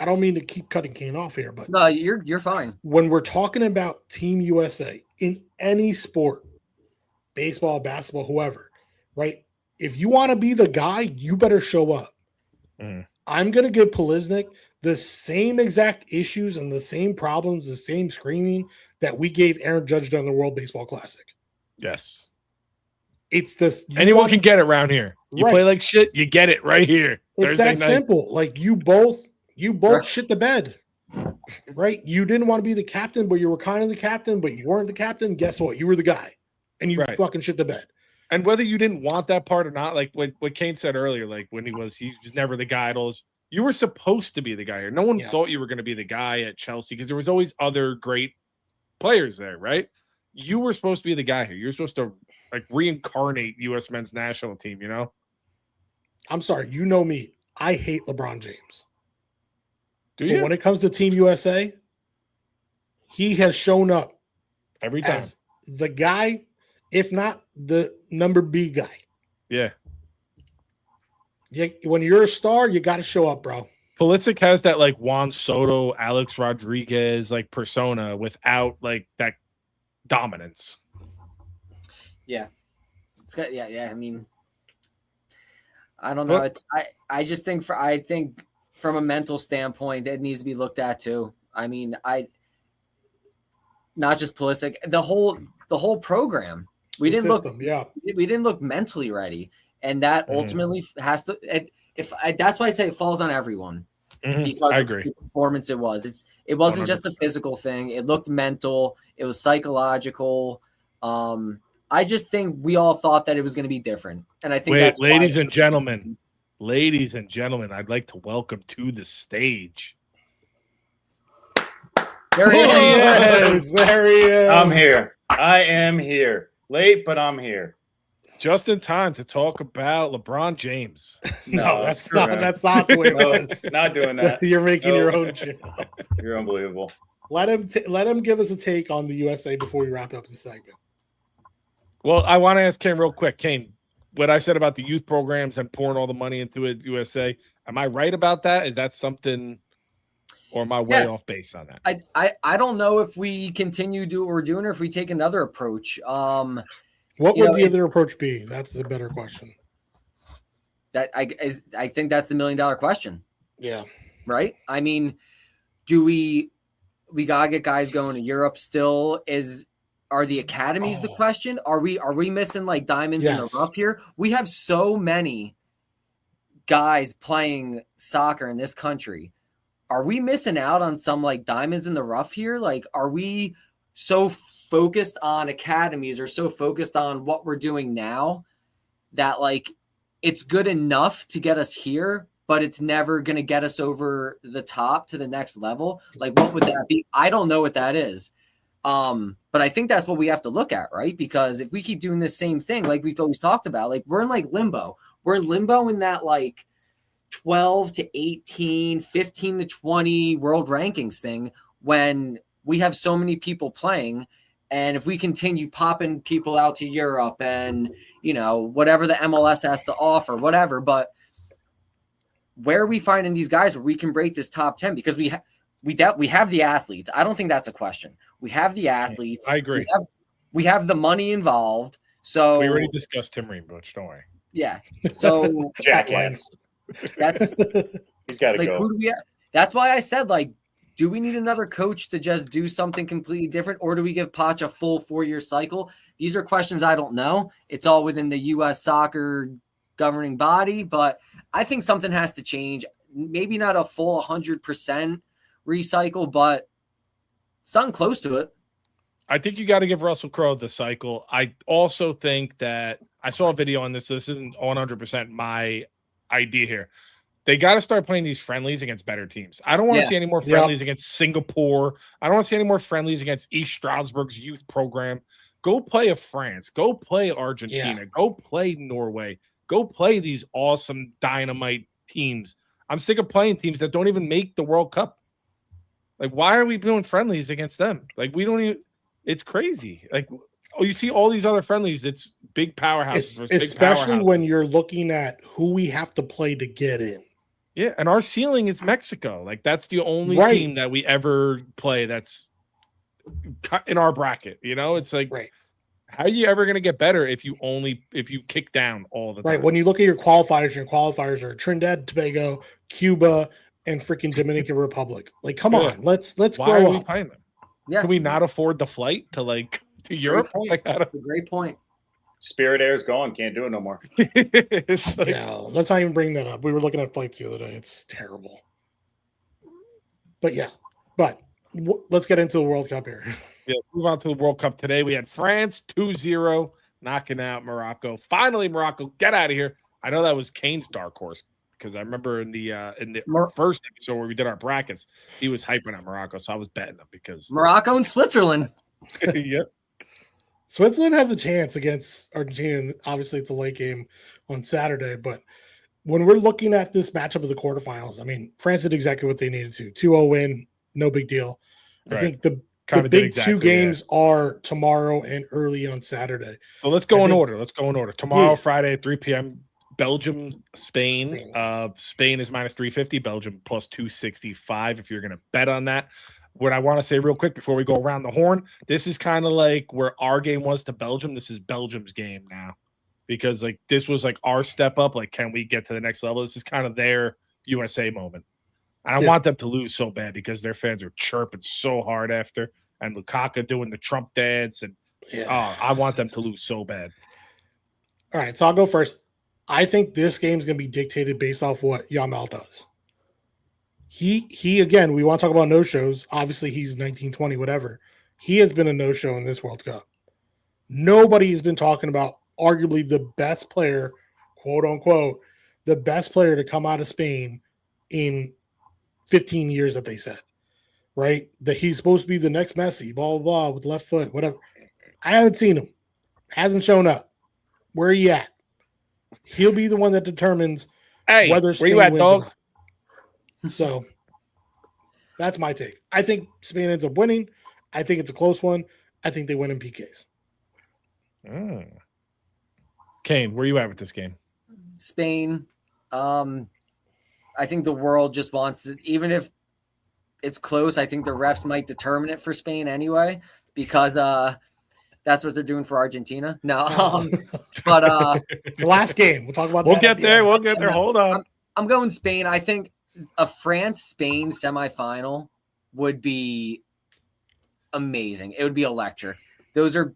[SPEAKER 2] I don't mean to keep cutting Kane off here, but
[SPEAKER 3] no, you're fine.
[SPEAKER 2] When we're talking about Team USA in any sport, baseball, basketball, whoever, right? If you want to be the guy, you better show up. I'm going to give Pulisic the same exact issues and the same problems, the same screaming that we gave Aaron Judge during the World Baseball Classic.
[SPEAKER 1] Yes.
[SPEAKER 2] It's this.
[SPEAKER 1] Anyone can get it around here. You play like shit, you get it right here.
[SPEAKER 2] It's Thursday that night. Simple. Like you both shit the bed, right? You didn't want to be the captain, but you were kind of the captain, but you weren't the captain. Guess what? You were the guy, and you fucking shit the bed.
[SPEAKER 1] And whether you didn't want that part or not, like what Kane said earlier, like when he was never the guy at all. You were supposed to be the guy here. No one thought you were going to be the guy at Chelsea because there was always other great players there, right? You were supposed to be the guy here. You're supposed to like reincarnate U.S. men's national team,
[SPEAKER 2] I'm sorry. You know me. I hate LeBron James.
[SPEAKER 1] Do you?
[SPEAKER 2] But when it comes to Team USA, he has shown up
[SPEAKER 1] every time
[SPEAKER 2] as the guy, if not the number B guy.
[SPEAKER 1] Yeah.
[SPEAKER 2] When you're a star, you got to show up, bro.
[SPEAKER 1] Pulisic has that like Juan Soto, Alex Rodriguez like persona without like that dominance.
[SPEAKER 3] Yeah. It's got I mean, I don't know. I just think from a mental standpoint, it needs to be looked at too. I mean, not just Pulisic, the whole program. We didn't look mentally ready, and that ultimately has to. That's why I say it falls on everyone because of the performance it was. It wasn't 100%. Just a physical thing. It looked mental. It was psychological. I just think we all thought that it was going to be different, and I think that's
[SPEAKER 1] ladies and gentlemen, I'd like to welcome to the stage.
[SPEAKER 3] There he is.
[SPEAKER 2] There he is.
[SPEAKER 4] I'm here. I am here. Late, but I'm here.
[SPEAKER 1] Just in time to talk about LeBron James.
[SPEAKER 2] No, that's not the way it was.
[SPEAKER 4] Not doing that.
[SPEAKER 2] You're making your own shit.
[SPEAKER 4] You're unbelievable.
[SPEAKER 2] Let him give us a take on the USA before we wrap up the segment.
[SPEAKER 1] Well, I want to ask Kane real quick. Kane, what I said about the youth programs and pouring all the money into it, USA, am I right about that? Is that something, or am I way off base on that?
[SPEAKER 3] I don't know if we continue do what we're doing or if we take another approach.
[SPEAKER 2] What would the other approach be? That's a better question.
[SPEAKER 3] I think that's the $1 million question.
[SPEAKER 2] Yeah.
[SPEAKER 3] Right? I mean, do we gotta get guys going to Europe still? Are the academies the question? Are we missing like diamonds in the rough here? We have so many guys playing soccer in this country. Are we missing out on some like diamonds in the rough here? Like, are we so focused on academies or so focused on what we're doing now that like it's good enough to get us here, but it's never going to get us over the top to the next level? Like, what would that be? I don't know what that is. But I think that's what we have to look at, right? Because if we keep doing the same thing, like we've always talked about, like we're in like limbo. We're in limbo in that like 12 to 18, 15 to 20 world rankings thing when we have so many people playing. And if we continue popping people out to Europe and, you know, whatever the MLS has to offer, whatever, but where are we finding these guys where we can break this top 10? Because we have the athletes. I don't think that's a question. We have the athletes.
[SPEAKER 1] I agree.
[SPEAKER 3] We have the money involved. So
[SPEAKER 1] we already discussed Tim Reambridge. Don't worry.
[SPEAKER 3] Yeah. So
[SPEAKER 4] jackass.
[SPEAKER 3] That's
[SPEAKER 4] he's got to
[SPEAKER 3] like,
[SPEAKER 4] go.
[SPEAKER 3] Who do we have? That's why I said, like, do we need another coach to just do something completely different, or do we give Poch a full 4-year cycle? These are questions I don't know. It's all within the U.S. soccer governing body, but I think something has to change. Maybe not a full 100% recycle, but something close to it.
[SPEAKER 1] I think you got to give Russell Crowe the cycle. I also think that I saw a video on this. So this isn't 100% my idea here. They got to start playing these friendlies against better teams. I don't want to see any more friendlies against Singapore. I don't want to see any more friendlies against East Stroudsburg's youth program. Go play a France. Go play Argentina. Go play Norway. Go play these awesome dynamite teams. I'm sick of playing teams that don't even make the World Cup. Like, why are we doing friendlies against them? Like, we don't even – it's crazy. Like, you see all these other friendlies, it's big powerhouses.
[SPEAKER 2] Especially when you're looking at who we have to play to get in.
[SPEAKER 1] Yeah, and our ceiling is Mexico. Like, that's the only team that we ever play that's in our bracket. You know, it's like, how are you ever going to get better if you kick down all the time?
[SPEAKER 2] Right. When you look at your qualifiers are Trinidad, Tobago, Cuba, and freaking Dominican Republic. Like, come on, let's
[SPEAKER 1] Why
[SPEAKER 2] grow
[SPEAKER 1] are we
[SPEAKER 2] up.
[SPEAKER 1] playing them?
[SPEAKER 3] Yeah.
[SPEAKER 1] Can we not afford the flight to Europe?
[SPEAKER 3] Great point. Great point.
[SPEAKER 4] Spirit Air's gone. Can't do it no more.
[SPEAKER 1] It's like,
[SPEAKER 2] yeah, let's not even bring that up. We were looking at flights the other day. It's terrible. But let's get into the World Cup here.
[SPEAKER 1] Yeah, move on to the World Cup today. We had France 2-0 knocking out Morocco. Finally, Morocco, get out of here. I know that was Kane's dark horse because I remember in the first episode where we did our brackets, he was hyping on Morocco, so I was betting them because
[SPEAKER 3] Morocco and Switzerland.
[SPEAKER 1] Yep.
[SPEAKER 2] Switzerland has a chance against Argentina, and obviously it's a late game on Saturday. But when we're looking at this matchup of the quarterfinals, I mean, France did exactly what they needed to. 2-0 win, no big deal. I think the big two games are tomorrow and early on Saturday.
[SPEAKER 1] So let's go in order. Tomorrow, Friday at 3 p.m., Belgium, Spain. Spain is minus 350, Belgium plus 265 if you're going to bet on that. What I want to say real quick before we go around the horn, this is kind of like where our game was to Belgium. This is Belgium's game now because this was our step up. Like, can we get to the next level? This is kind of their USA moment. And I want them to lose so bad because their fans are chirping so hard after, and Lukaku doing the Trump dance. And I want them to lose so bad.
[SPEAKER 2] All right, so I'll go first. I think this game is going to be dictated based off what Yamal does. He again, we want to talk about no-shows. Obviously, he's 19, 20, whatever. He has been a no-show in this World Cup. Nobody has been talking about arguably the best player, quote unquote, the best player to come out of Spain in 15 years that they said, right? That he's supposed to be the next Messi, blah, blah, blah, with left foot, whatever. I haven't seen him. Hasn't shown up. Where are you at? He'll be the one that determines whether Spain
[SPEAKER 1] where you at,
[SPEAKER 2] wins
[SPEAKER 1] dog?
[SPEAKER 2] or not. So That's my take. I think Spain ends up winning. I think it's a close one. I think they win in PKs.
[SPEAKER 1] Kane, where you at with this game?
[SPEAKER 3] Spain. I think the world just wants it, even if it's close. I think the refs might determine it for Spain anyway, because that's what they're doing for Argentina. No, but
[SPEAKER 2] It's the last game. We'll talk about
[SPEAKER 1] we'll
[SPEAKER 2] that.
[SPEAKER 1] get there. We'll get there. Hold on.
[SPEAKER 3] I'm going Spain. I think a France-Spain semifinal would be amazing. It would be electric. Those are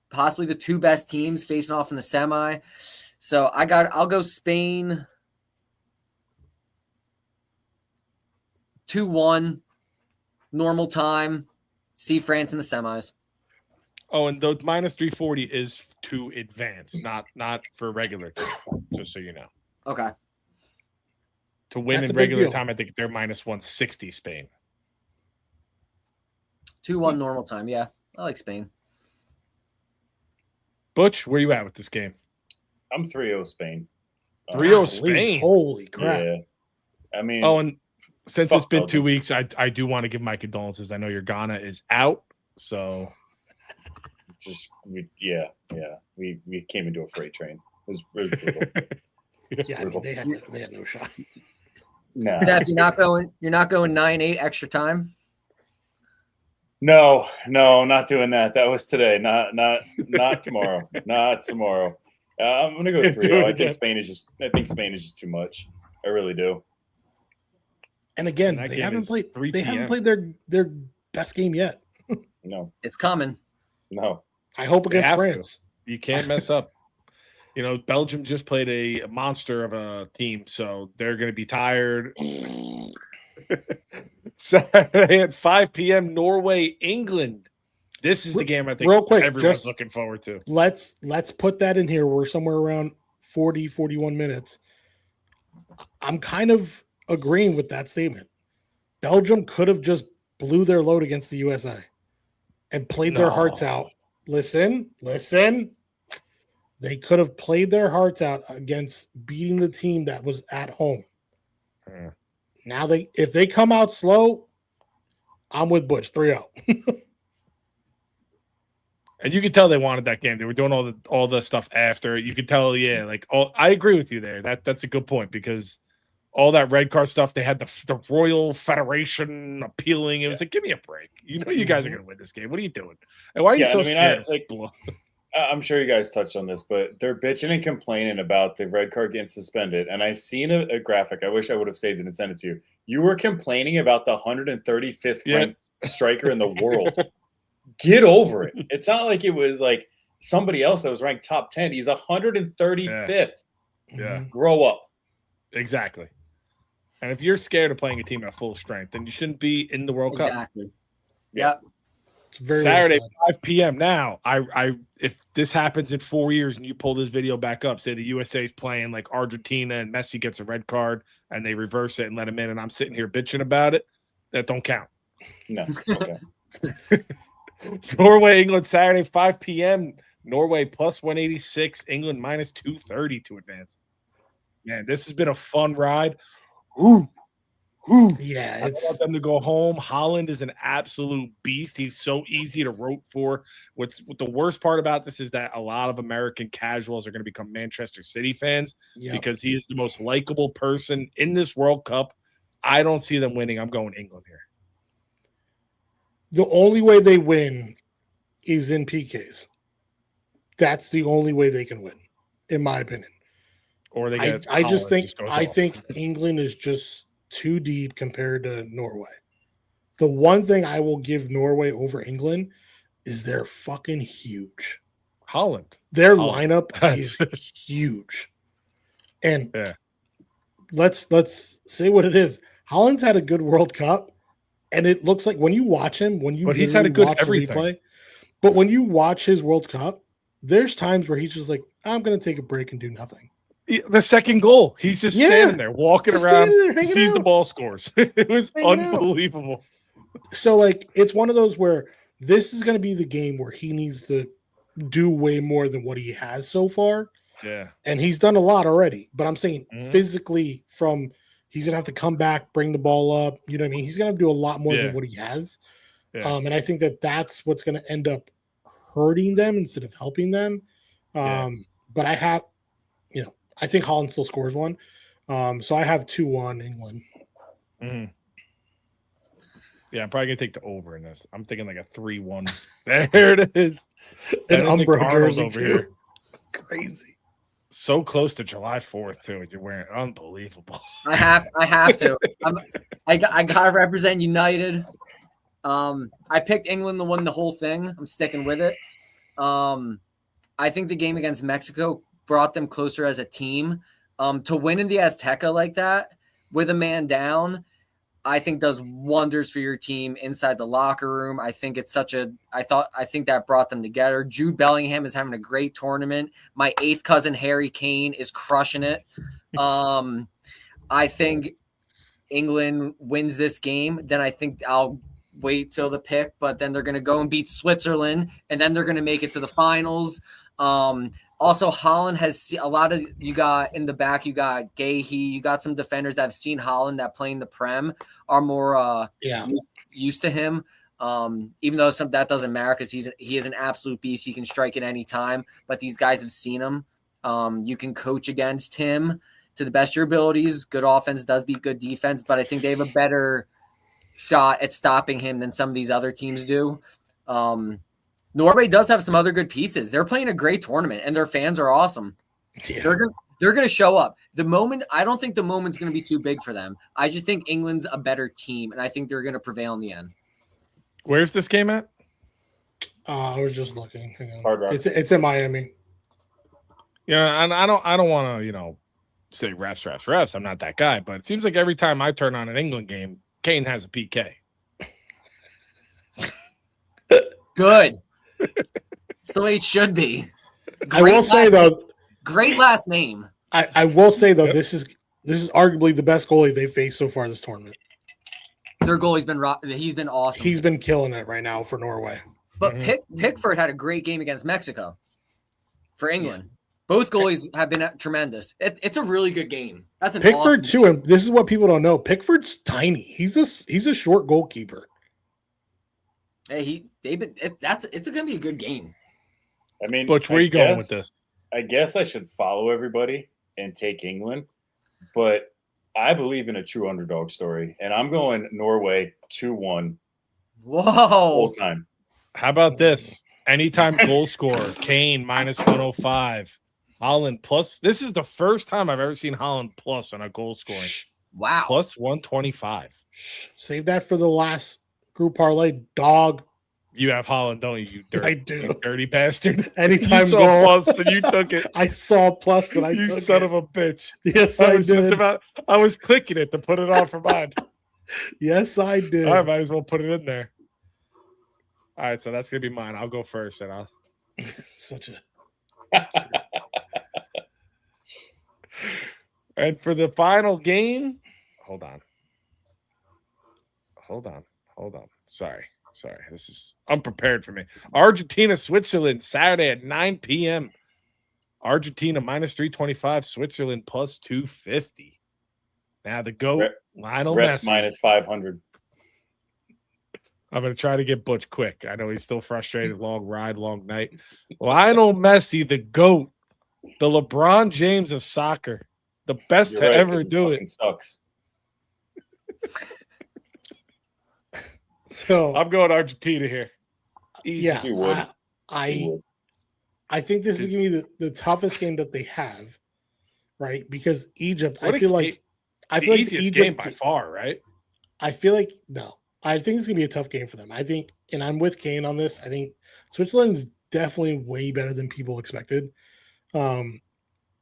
[SPEAKER 3] possibly the two best teams facing off in the semi. So I'll go Spain 2-1, normal time, see France in the semis.
[SPEAKER 1] Oh, and the minus 340 is to advance, not for regular time, just so you know.
[SPEAKER 3] Okay.
[SPEAKER 1] To win
[SPEAKER 2] That's
[SPEAKER 1] in
[SPEAKER 2] a big
[SPEAKER 1] regular
[SPEAKER 2] deal.
[SPEAKER 1] time, I think they're minus 160 Spain.
[SPEAKER 3] 2-1 normal time. Yeah, I like Spain.
[SPEAKER 1] Butch, where you at with this game?
[SPEAKER 4] I'm 3-0 Spain.
[SPEAKER 1] 3-0 Spain.
[SPEAKER 2] Holy crap.
[SPEAKER 4] Yeah. I mean,
[SPEAKER 1] Oh, and since
[SPEAKER 4] Fuck
[SPEAKER 1] it's been
[SPEAKER 4] Belgium.
[SPEAKER 1] 2 weeks, I do want to give my condolences. I know your Ghana is out, so
[SPEAKER 4] we came into a freight train. It was brutal.
[SPEAKER 2] Yeah, I mean, they had no shot.
[SPEAKER 4] No.
[SPEAKER 3] Seth, you're not going 9-8 extra time.
[SPEAKER 4] No, not doing that. That was today. Not tomorrow. Not tomorrow. I'm gonna go
[SPEAKER 1] Do it
[SPEAKER 4] 3-0. I
[SPEAKER 1] again.
[SPEAKER 4] think Spain is just too much. I really do.
[SPEAKER 2] And again,
[SPEAKER 1] And that
[SPEAKER 2] they
[SPEAKER 1] game
[SPEAKER 2] haven't
[SPEAKER 1] is
[SPEAKER 2] played.
[SPEAKER 1] 3
[SPEAKER 2] They haven't
[SPEAKER 1] p.m.
[SPEAKER 2] played their best game yet.
[SPEAKER 4] No.
[SPEAKER 3] It's coming.
[SPEAKER 4] No.
[SPEAKER 2] I hope
[SPEAKER 1] They
[SPEAKER 2] against
[SPEAKER 1] have to.
[SPEAKER 2] France.
[SPEAKER 1] You can't mess up. Belgium just played a monster of a team, so they're going to be tired. Saturday at 5 p.m., Norway, England. This is the game I think
[SPEAKER 2] Real quick,
[SPEAKER 1] everyone's
[SPEAKER 2] just-
[SPEAKER 1] looking forward to.
[SPEAKER 2] Let's put that in here. We're somewhere around 40, 41 minutes. I'm kind of agreeing with that statement. Belgium could have just blew their load against the USA and played their hearts
[SPEAKER 1] No.
[SPEAKER 2] out. Listen. They could have played their hearts out against beating the team that was at home.
[SPEAKER 1] Yeah.
[SPEAKER 2] Now if they come out slow, I'm with Butch 3-0.
[SPEAKER 1] And you could tell they wanted that game. They were doing all the stuff after. You could tell, I agree with you there. That's a good point, because all that red card stuff, they had the Royal Federation appealing. It was like, give me a break. You guys are going to win this game. What are you doing? And why are you so scared?
[SPEAKER 4] I'm sure you guys touched on this, but they're bitching and complaining about the red card getting suspended. And I seen a graphic. I wish I would have saved it and sent it to you. You were complaining about the 135th ranked striker in the world. Get over it. It's not like it was like somebody else that was ranked top 10. He's 135th.
[SPEAKER 1] Yeah.
[SPEAKER 4] Grow up.
[SPEAKER 1] Exactly. And if you're scared of playing a team at full strength, then you shouldn't be in the World Cup.
[SPEAKER 3] Exactly. Yep.
[SPEAKER 2] It's very
[SPEAKER 1] Saturday,
[SPEAKER 2] well
[SPEAKER 1] 5 p.m. Now, if this happens in 4 years and you pull this video back up, say the USA is playing like Argentina and Messi gets a red card and they reverse it and let him in, and I'm sitting here bitching about it, that don't count.
[SPEAKER 4] No. Okay.
[SPEAKER 1] Norway, England, Saturday, 5 p.m. Norway plus 186, England minus 230 to advance. Man, this has been a fun ride. Ooh.
[SPEAKER 2] Yeah,
[SPEAKER 1] I want them to go home. Haaland is an absolute beast. He's so easy to root for. What the worst part about this is that a lot of American casuals are going to become Manchester City fans because he is the most likable person in this World Cup. I don't see them winning. I'm going England here.
[SPEAKER 2] The only way they win is in PKs. That's the only way they can win, in my opinion.
[SPEAKER 1] Or they get
[SPEAKER 2] I just think
[SPEAKER 1] off.
[SPEAKER 2] England is just too deep compared to Norway. The one thing I will give Norway over England is they're fucking huge.
[SPEAKER 1] Haaland.
[SPEAKER 2] Their lineup is huge. And let's say what it is. Haaland's had a good World Cup, and it looks like when you watch him,
[SPEAKER 1] but he's had a good
[SPEAKER 2] watch
[SPEAKER 1] everything.
[SPEAKER 2] replay, but when you watch his World Cup, there's times where he's just like, I'm going to take a break and do nothing.
[SPEAKER 1] The second goal, he's just standing there, walking around,
[SPEAKER 2] there,
[SPEAKER 1] sees the ball, scores. It was unbelievable.
[SPEAKER 2] So, it's one of those where this is going to be the game where he needs to do way more than what he has so far.
[SPEAKER 1] Yeah.
[SPEAKER 2] And he's done a lot already. But I'm saying physically, from He's gonna have to come back, bring the ball up. You know what I mean? He's gonna have to do a lot more
[SPEAKER 1] Yeah.
[SPEAKER 2] than what he has.
[SPEAKER 1] Yeah.
[SPEAKER 2] And I think that's what's gonna end up hurting them instead of helping them.
[SPEAKER 1] Yeah.
[SPEAKER 2] But I have, I think Holland still scores one. So I have 2-1 England.
[SPEAKER 1] Mhm. Yeah, I'm probably gonna take the over in this. I'm thinking like a 3-1. There it is.
[SPEAKER 2] An
[SPEAKER 1] Benedict
[SPEAKER 2] Umbro
[SPEAKER 1] Arnold
[SPEAKER 2] jersey
[SPEAKER 1] over
[SPEAKER 2] too.
[SPEAKER 1] here.
[SPEAKER 2] Crazy.
[SPEAKER 1] So close to July 4th too. You're wearing unbelievable.
[SPEAKER 3] I have to. I gotta represent United. I picked England to win the whole thing. I'm sticking with it. I think the game against Mexico brought them closer as a team. To win in the Azteca like that with a man down, I think does wonders for your team inside the locker room. I think it's I think that brought them together. Jude Bellingham is having a great tournament. My 8th cousin, Harry Kane, is crushing it. I think England wins this game. Then I think I'll wait till the pick, but then they're going to go and beat Switzerland, and then they're going to make it to the finals. Also, Haaland has a lot of, you got in the back, you got Gahey, you got some defenders that have seen Haaland that play in the Prem are more used to him. Even though that doesn't matter because he is an absolute beast. He can strike at any time, but these guys have seen him. You can coach against him to the best of your abilities. Good offense does beat good defense, but I think they have a better shot at stopping him than some of these other teams do. Norway does have some other good pieces. They're playing a great tournament, and their fans are awesome.
[SPEAKER 2] Yeah.
[SPEAKER 3] They're going to show up. I don't think the moment's going to be too big for them. I just think England's a better team, and I think they're going to prevail in the end.
[SPEAKER 1] Where's this game at?
[SPEAKER 2] I was just looking. Hang on.
[SPEAKER 4] Hard Rock.
[SPEAKER 2] It's in Miami.
[SPEAKER 1] Yeah, and I don't want to, say refs. I'm not that guy, but it seems like every time I turn on an England game, Kane has a PK.
[SPEAKER 3] Good. It's the way it should be.
[SPEAKER 2] I will say though,
[SPEAKER 3] great last name.
[SPEAKER 2] I will say though, this is arguably the best goalie they've faced so far this tournament.
[SPEAKER 3] Their goalie's been awesome.
[SPEAKER 2] He's been killing it right now for Norway.
[SPEAKER 3] But Pickford had a great game against Mexico for England. Yeah. Both goalies have been tremendous. It's a really good game. That's an
[SPEAKER 2] Pickford
[SPEAKER 3] awesome
[SPEAKER 2] too, and this is what people don't know. Pickford's tiny. He's a short goalkeeper.
[SPEAKER 3] Hey, it's going to be a good game.
[SPEAKER 4] I mean,
[SPEAKER 1] Butch, where are you going with this?
[SPEAKER 4] I guess I should follow everybody and take England, but I believe in a true underdog story, and I'm going Norway 2-1.
[SPEAKER 3] Whoa!
[SPEAKER 4] Whole time.
[SPEAKER 1] How about this? Anytime goal scorer, Kane -105, Haaland plus. This is the first time I've ever seen Haaland plus on a goal scoring.
[SPEAKER 3] Wow,
[SPEAKER 1] plus 125.
[SPEAKER 2] Save that for the last group parlay, dog.
[SPEAKER 1] You have Haaland, don't you? You dirty,
[SPEAKER 2] I do.
[SPEAKER 1] you dirty bastard.
[SPEAKER 2] Anytime
[SPEAKER 1] you saw
[SPEAKER 2] goal.
[SPEAKER 1] plus and you took it.
[SPEAKER 2] I saw plus and I
[SPEAKER 1] you
[SPEAKER 2] took
[SPEAKER 1] son
[SPEAKER 2] it.
[SPEAKER 1] of a bitch.
[SPEAKER 2] Yes,
[SPEAKER 1] I
[SPEAKER 2] I
[SPEAKER 1] was
[SPEAKER 2] did.
[SPEAKER 1] I was clicking it to put it on for mine.
[SPEAKER 2] Yes, I did.
[SPEAKER 1] I might as well put it in there. All right, so that's gonna be mine. I'll go first, and I'll
[SPEAKER 2] such a.
[SPEAKER 1] And for the final game, hold on. Sorry. This is unprepared for me. Argentina, Switzerland, Saturday at 9 p.m. Argentina -325, Switzerland +250. Now the GOAT, Lionel
[SPEAKER 4] Rest
[SPEAKER 1] Messi.
[SPEAKER 4] -500.
[SPEAKER 1] I'm going to try to get Butch quick. I know he's still frustrated. Long ride, long night. Lionel Messi, the GOAT, the LeBron James of soccer, the best
[SPEAKER 4] You're
[SPEAKER 1] to
[SPEAKER 4] right,
[SPEAKER 1] ever do it.
[SPEAKER 4] Sucks.
[SPEAKER 2] So
[SPEAKER 1] I'm going Argentina here. Easy.
[SPEAKER 2] Yeah, I think this is going to be the toughest game that they have, right? Because Egypt, I feel like
[SPEAKER 1] easiest
[SPEAKER 2] Egypt
[SPEAKER 1] game by far, right?
[SPEAKER 2] I feel like no. I think it's going to be a tough game for them. I think, and I'm with Kane on this. I think Switzerland is definitely way better than people expected.
[SPEAKER 1] No,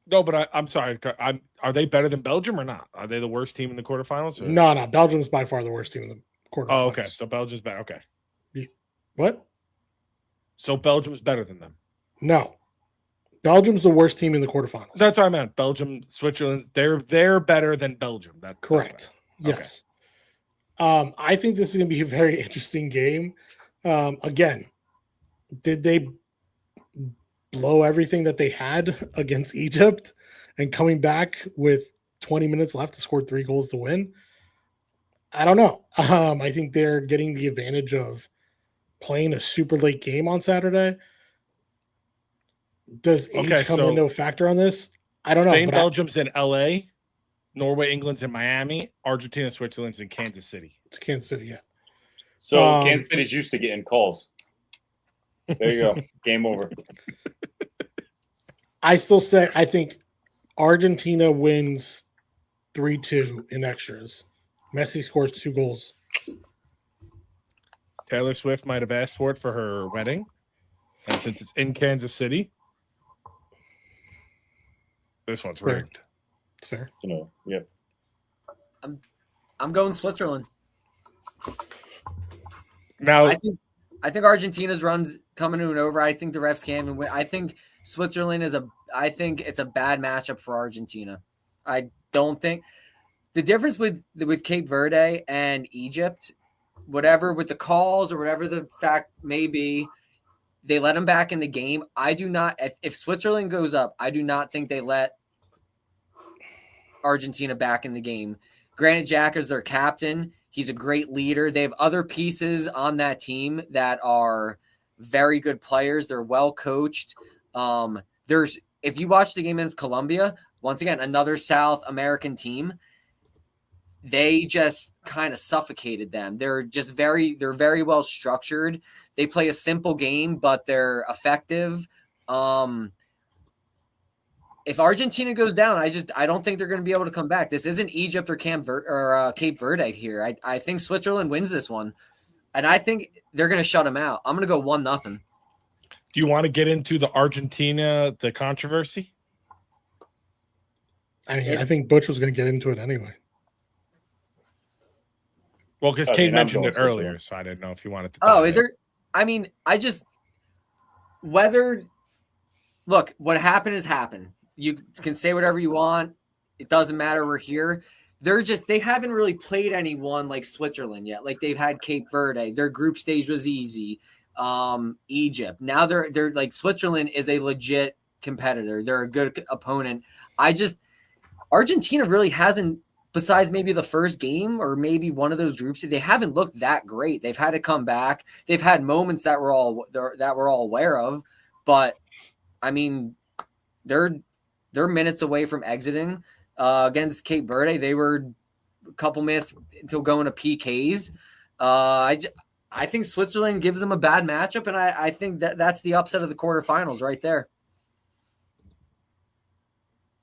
[SPEAKER 1] but I'm sorry. Are they better than Belgium or not? Are they the worst team in the quarterfinals? Or?
[SPEAKER 2] No. Belgium's by far the worst team in the quarterfinals.
[SPEAKER 1] Oh, okay. So Belgium's better. Okay.
[SPEAKER 2] What?
[SPEAKER 1] So Belgium's better than them?
[SPEAKER 2] No. Belgium's the worst team in the quarterfinals.
[SPEAKER 1] That's what I meant. Belgium, Switzerland, they're better than Belgium. That's
[SPEAKER 2] correct. Yes. I think this is going to be a very interesting game. Again, did they blow everything that they had against Egypt and coming back with 20 minutes left to score 3 goals to win. I don't know. I think they're getting the advantage of playing a super late game on Saturday. Does age come into a factor on this? I don't know.
[SPEAKER 1] Spain, Belgium's in LA. Norway, England's in Miami. Argentina, Switzerland's in Kansas City.
[SPEAKER 2] It's Kansas City, yeah.
[SPEAKER 4] So Kansas City's used to getting calls. There you go. Game over.
[SPEAKER 2] I still say I think Argentina wins 3-2 in extras. Messi scores 2 goals.
[SPEAKER 1] Taylor Swift might have asked for it for her wedding. And since it's in Kansas City, this one's rigged.
[SPEAKER 2] It's fair.
[SPEAKER 4] No, yep.
[SPEAKER 3] I'm going Switzerland.
[SPEAKER 1] Now,
[SPEAKER 3] I think Argentina's run's coming to an over. I think the refs can win. I think Switzerland I think it's a bad matchup for Argentina. I don't think the difference with Cape Verde and Egypt, whatever with the calls or whatever the fact may be, they let them back in the game. I do not. If Switzerland goes up, I do not think they let Argentina back in the game. Granit Xhaka is their captain. He's a great leader. They have other pieces on that team that are very good players. They're well coached. If you watch the game against Colombia, once again, another South American team, they just kind of suffocated them. They're very well structured. They play a simple game, but they're effective. If Argentina goes down, I don't think they're going to be able to come back. This isn't Egypt or Cape Verde here. I think Switzerland wins this one, and I think they're going to shut them out. I'm going to go 1-0.
[SPEAKER 1] Do you want to get into the controversy?
[SPEAKER 2] I think Butch was going to get into it anyway.
[SPEAKER 1] Well, because Kane mentioned it earlier, so I didn't know if you wanted to.
[SPEAKER 3] Look, what happened is happened. You can say whatever you want. It doesn't matter. We're here. They haven't really played anyone like Switzerland yet. Like they've had Cape Verde. Their group stage was easy. Egypt. Now they're like Switzerland is a legit competitor. They're a good opponent. Argentina really hasn't, besides maybe the first game or maybe one of those groups, they haven't looked that great. They've had to come back. They've had moments that we're all aware of, but I mean, they're minutes away from exiting against Cape Verde. They were a couple minutes until going to PKs. I think Switzerland gives them a bad matchup, and I think that's the upset of the quarterfinals right there.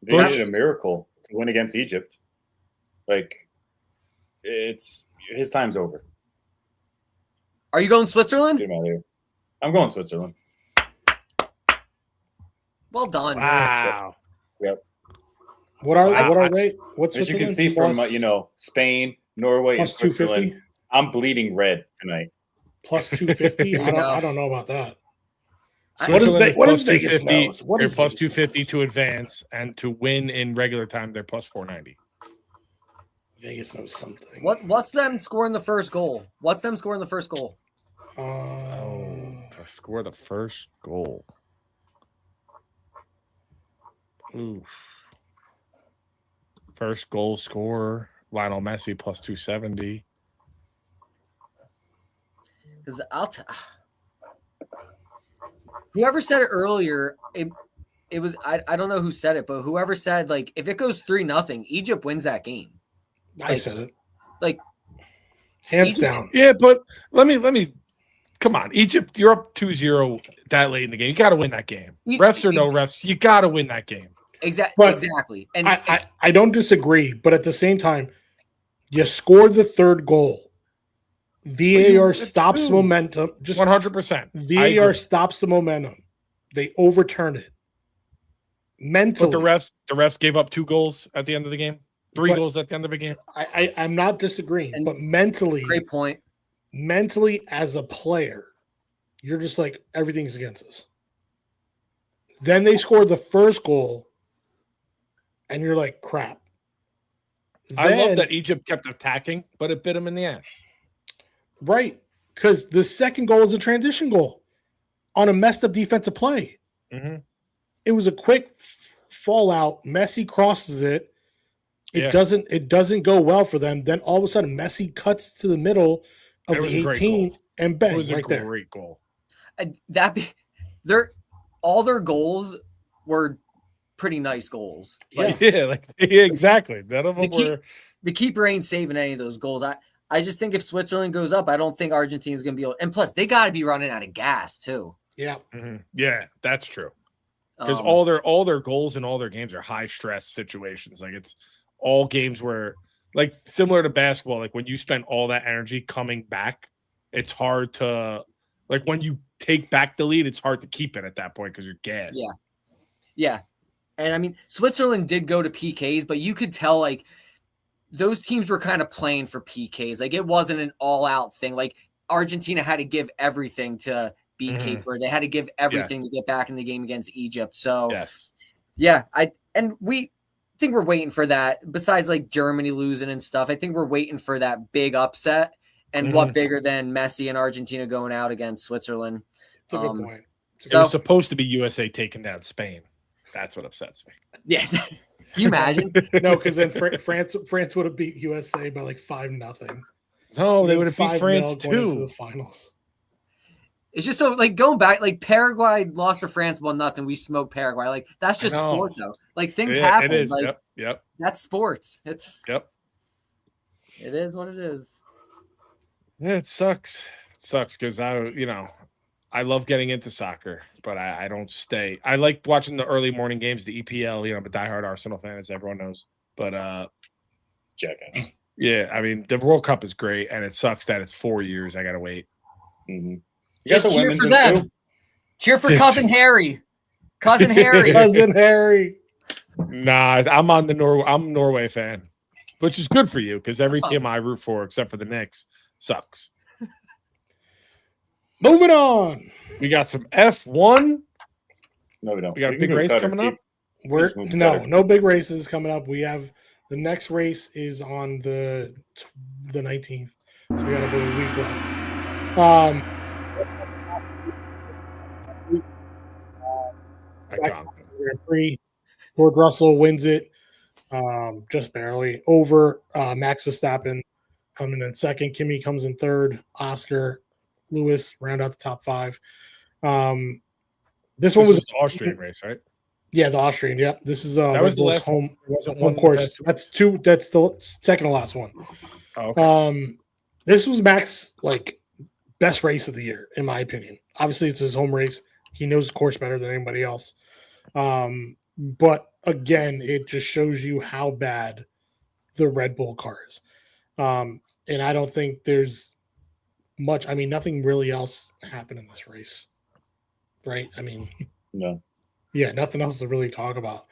[SPEAKER 4] They needed a miracle to win against Egypt. Like, his time's over.
[SPEAKER 3] Are you going Switzerland?
[SPEAKER 4] I'm going Switzerland.
[SPEAKER 3] Well done.
[SPEAKER 1] Wow.
[SPEAKER 4] Yep.
[SPEAKER 2] What are they? What's
[SPEAKER 4] as you can see from Spain, Norway,
[SPEAKER 2] plus
[SPEAKER 4] and Switzerland?
[SPEAKER 2] 250.
[SPEAKER 4] I'm bleeding red tonight.
[SPEAKER 2] Plus 250. I don't know about that.
[SPEAKER 1] What is Vegas? They're plus 250 to advance, and to win in regular time, they're plus 490.
[SPEAKER 2] Vegas knows something.
[SPEAKER 3] What's them scoring the first goal?
[SPEAKER 1] To score the first goal. Oof. First goal scorer, Lionel Messi plus 270.
[SPEAKER 3] Because whoever said it earlier, it was I don't know who said it, but whoever said like if it goes 3-0, Egypt wins that game.
[SPEAKER 2] I said it.
[SPEAKER 3] Like
[SPEAKER 2] hands down.
[SPEAKER 1] Yeah, but let me come on. Egypt, you're up 2-0 that late in the game. You got to win that game. Refs or no refs, you got to win that game.
[SPEAKER 3] Exactly. And
[SPEAKER 2] I don't disagree, but at the same time, you scored the third goal. VAR stops momentum. Just
[SPEAKER 1] 100%.
[SPEAKER 2] VAR stops the momentum. They overturn it. Mentally.
[SPEAKER 1] But the refs gave up 2 goals at the end of the game. 3 goals at the end of the game.
[SPEAKER 2] I'm not disagreeing, but mentally,
[SPEAKER 3] great point.
[SPEAKER 2] Mentally, as a player, you're just like everything's against us. Then they scored the first goal, and you're like, crap.
[SPEAKER 1] I love that Egypt kept attacking, but it bit them in the ass.
[SPEAKER 2] Right, because the second goal is a transition goal on a messed up defensive play.
[SPEAKER 1] Mm-hmm.
[SPEAKER 2] It was a quick fallout. Messi crosses it. it doesn't go well for them. Then all of a sudden, Messi cuts to the middle of
[SPEAKER 1] It was
[SPEAKER 2] the
[SPEAKER 1] a great
[SPEAKER 2] 18
[SPEAKER 1] goal.
[SPEAKER 2] and
[SPEAKER 1] It
[SPEAKER 2] bang,
[SPEAKER 1] was a
[SPEAKER 2] right there.
[SPEAKER 1] great goal.
[SPEAKER 3] All their goals were pretty nice goals. Like,
[SPEAKER 1] Yeah, exactly. None of them were.
[SPEAKER 3] The keeper ain't saving any of those goals. I just think if Switzerland goes up, I don't think Argentina's going to be able. And plus, they got to be running out of gas too.
[SPEAKER 2] Yeah.
[SPEAKER 1] Mm-hmm. Yeah, that's true. Because all their goals and all their games are high stress situations. Like it's all games where, like similar to basketball, like when you spend all that energy coming back, it's hard to, like when you take back the lead, it's hard to keep it at that point because you're gassed.
[SPEAKER 3] Yeah. And I mean, Switzerland did go to PKs, but you could tell like those teams were kind of playing for PKs. Like it wasn't an all-out thing. Like Argentina had to give everything to beat Cape Verde. They had to give everything to get back in the game against Egypt. So yeah, we think we're waiting for that. Besides like Germany losing and stuff, I think we're waiting for that big upset. And what bigger than Messi and Argentina going out against Switzerland?
[SPEAKER 2] That's a good point.
[SPEAKER 1] It was supposed to be USA taking down Spain. That's what upsets me.
[SPEAKER 3] Yeah. Can you imagine?
[SPEAKER 2] No, because then France would have beat USA by like 5-0.
[SPEAKER 1] No, they would have beat France too.
[SPEAKER 2] Into the finals.
[SPEAKER 3] It's just so like going back, like Paraguay lost to France 1-0. We smoked Paraguay. Like that's just sport though. Like things happen.
[SPEAKER 1] It is.
[SPEAKER 3] Like,
[SPEAKER 1] yep.
[SPEAKER 3] That's sports. It is what it is.
[SPEAKER 1] Yeah, it sucks. It sucks because I love getting into soccer, but I don't stay. I like watching the early morning games, the EPL. I'm a diehard Arsenal fan, as everyone knows. But yeah, I mean the World Cup is great, and it sucks that it's 4 years. I gotta wait.
[SPEAKER 4] Mm-hmm.
[SPEAKER 3] Just cheer for them. Too? Cheer for cousin Harry. Cousin Harry.
[SPEAKER 2] Cousin Harry.
[SPEAKER 1] Nah, I'm Norway fan, which is good for you because every team I root for, except for the Knicks, sucks.
[SPEAKER 2] Moving on.
[SPEAKER 1] We got some F1.
[SPEAKER 4] No, we don't.
[SPEAKER 1] We got a big race coming up.
[SPEAKER 2] No big races coming up. We have the next race is on the 19th, so we got about a week left. George Russell wins it, just barely over Max Verstappen coming in second. Kimi comes in third. Oscar, Lewis round out the top five. This one was
[SPEAKER 1] the Austrian race, right?
[SPEAKER 2] Yeah, the Austrian. Yep. This is
[SPEAKER 1] that was the last
[SPEAKER 2] home course. That's the second to last one.
[SPEAKER 1] Oh, okay.
[SPEAKER 2] This was Max best race of the year, in my opinion. Obviously, it's his home race. He knows the course better than anybody else. But again, it just shows you how bad the Red Bull car is. And I don't think there's much. I mean, nothing really else happened in this race, right? I mean,
[SPEAKER 4] no.
[SPEAKER 2] Yeah, nothing else to really talk about.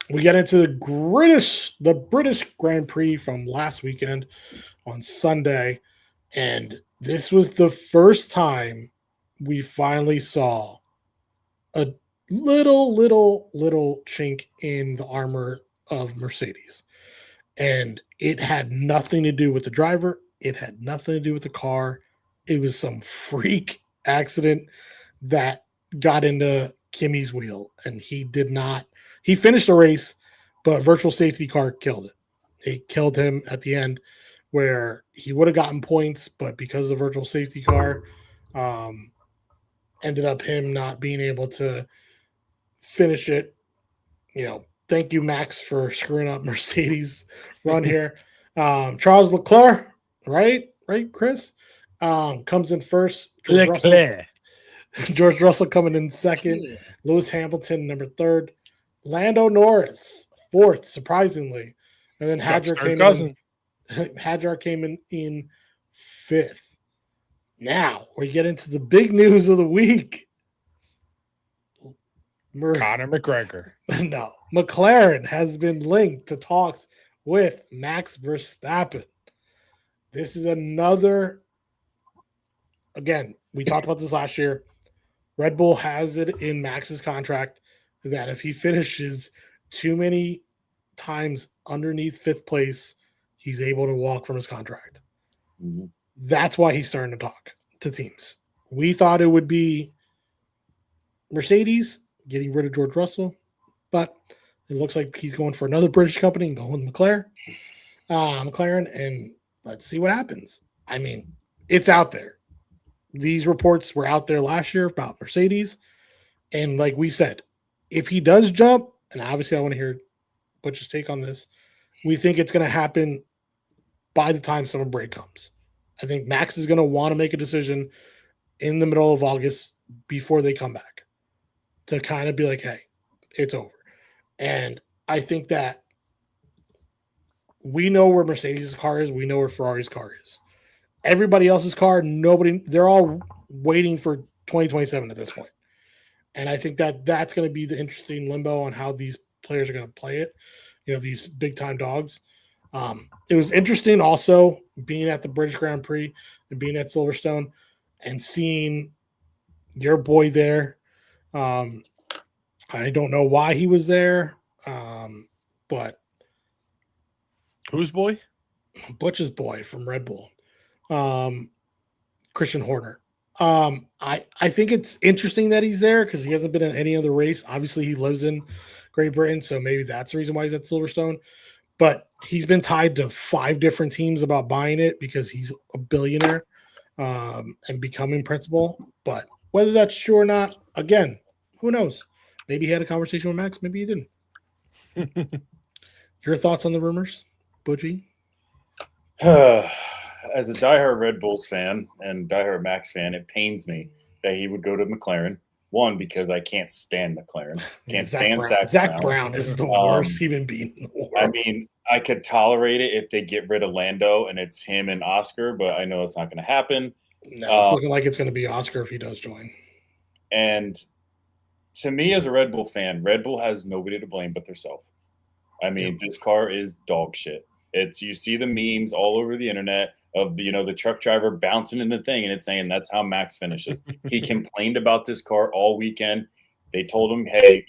[SPEAKER 2] We get into the British Grand Prix from last weekend on Sunday, and this was the first time we finally saw a little chink in the armor of Mercedes. And it had nothing to do with the driver. It had nothing to do with the car. It was some freak accident that got into Kimi's wheel, and he finished the race, but virtual safety car killed it. It killed him at the end, where he would have gotten points, but because of the virtual safety car, ended up him not being able to finish it. Thank you, Max, for screwing up Mercedes run here. Charles Leclerc, right, Chris, comes in first. George Russell coming in second. Lewis Hamilton, number third. Lando Norris, fourth, surprisingly. And then Hadjar came in fifth. Now, we get into the big news of the week.
[SPEAKER 1] Conor McGregor.
[SPEAKER 2] No. McLaren has been linked to talks with Max Verstappen. This is another, again, we talked about this last year. Red Bull has it in Max's contract that if he finishes too many times underneath fifth place, he's able to walk from his contract.
[SPEAKER 4] Mm-hmm.
[SPEAKER 2] That's why he's starting to talk to teams. We thought it would be Mercedes getting rid of George Russell, but It looks like he's going for another British company and going with McLaren, and let's see what happens. I mean, it's out there. These reports were out there last year about Mercedes, and like we said, if he does jump, and obviously I want to hear Butch's take on this, we think it's going to happen by the time summer break comes. I think Max is going to want to make a decision in the middle of August before they come back to kind of be like, hey, it's over. And I think that we know where Mercedes' car is. We know where Ferrari's car is. Everybody else's car, they're all waiting for 2027 at this point. And I think that that's going to be the interesting limbo on how these players are going to play it. These big time dogs. It was interesting also being at the British Grand Prix and being at Silverstone and seeing your boy there. I don't know why he was there, but
[SPEAKER 1] whose boy?
[SPEAKER 2] Butch's boy from Red Bull, Christian Horner. I think it's interesting that he's there because he hasn't been in any other race. Obviously, he lives in Great Britain, so maybe that's the reason why he's at Silverstone. But he's been tied to 5 different teams about buying it because he's a billionaire and becoming principal. But whether that's true or not, again, who knows? Maybe he had a conversation with Max. Maybe he didn't. Your thoughts on the rumors, Butchie?
[SPEAKER 4] As a diehard Red Bulls fan and diehard Max fan, it pains me that he would go to McLaren. One, because I can't stand McLaren. Can't stand
[SPEAKER 2] Zach Brown is the worst human being in the world.
[SPEAKER 4] I mean, I could tolerate it if they get rid of Lando and it's him and Oscar, but I know it's not going to happen.
[SPEAKER 2] No, it's looking like it's going to be Oscar if he does join.
[SPEAKER 4] And to me, as a Red Bull fan, Red Bull has nobody to blame but themselves. I mean, This car is dog shit. You see the memes all over the internet of the truck driver bouncing in the thing, and it's saying that's how Max finishes. He complained about this car all weekend. They told him, hey,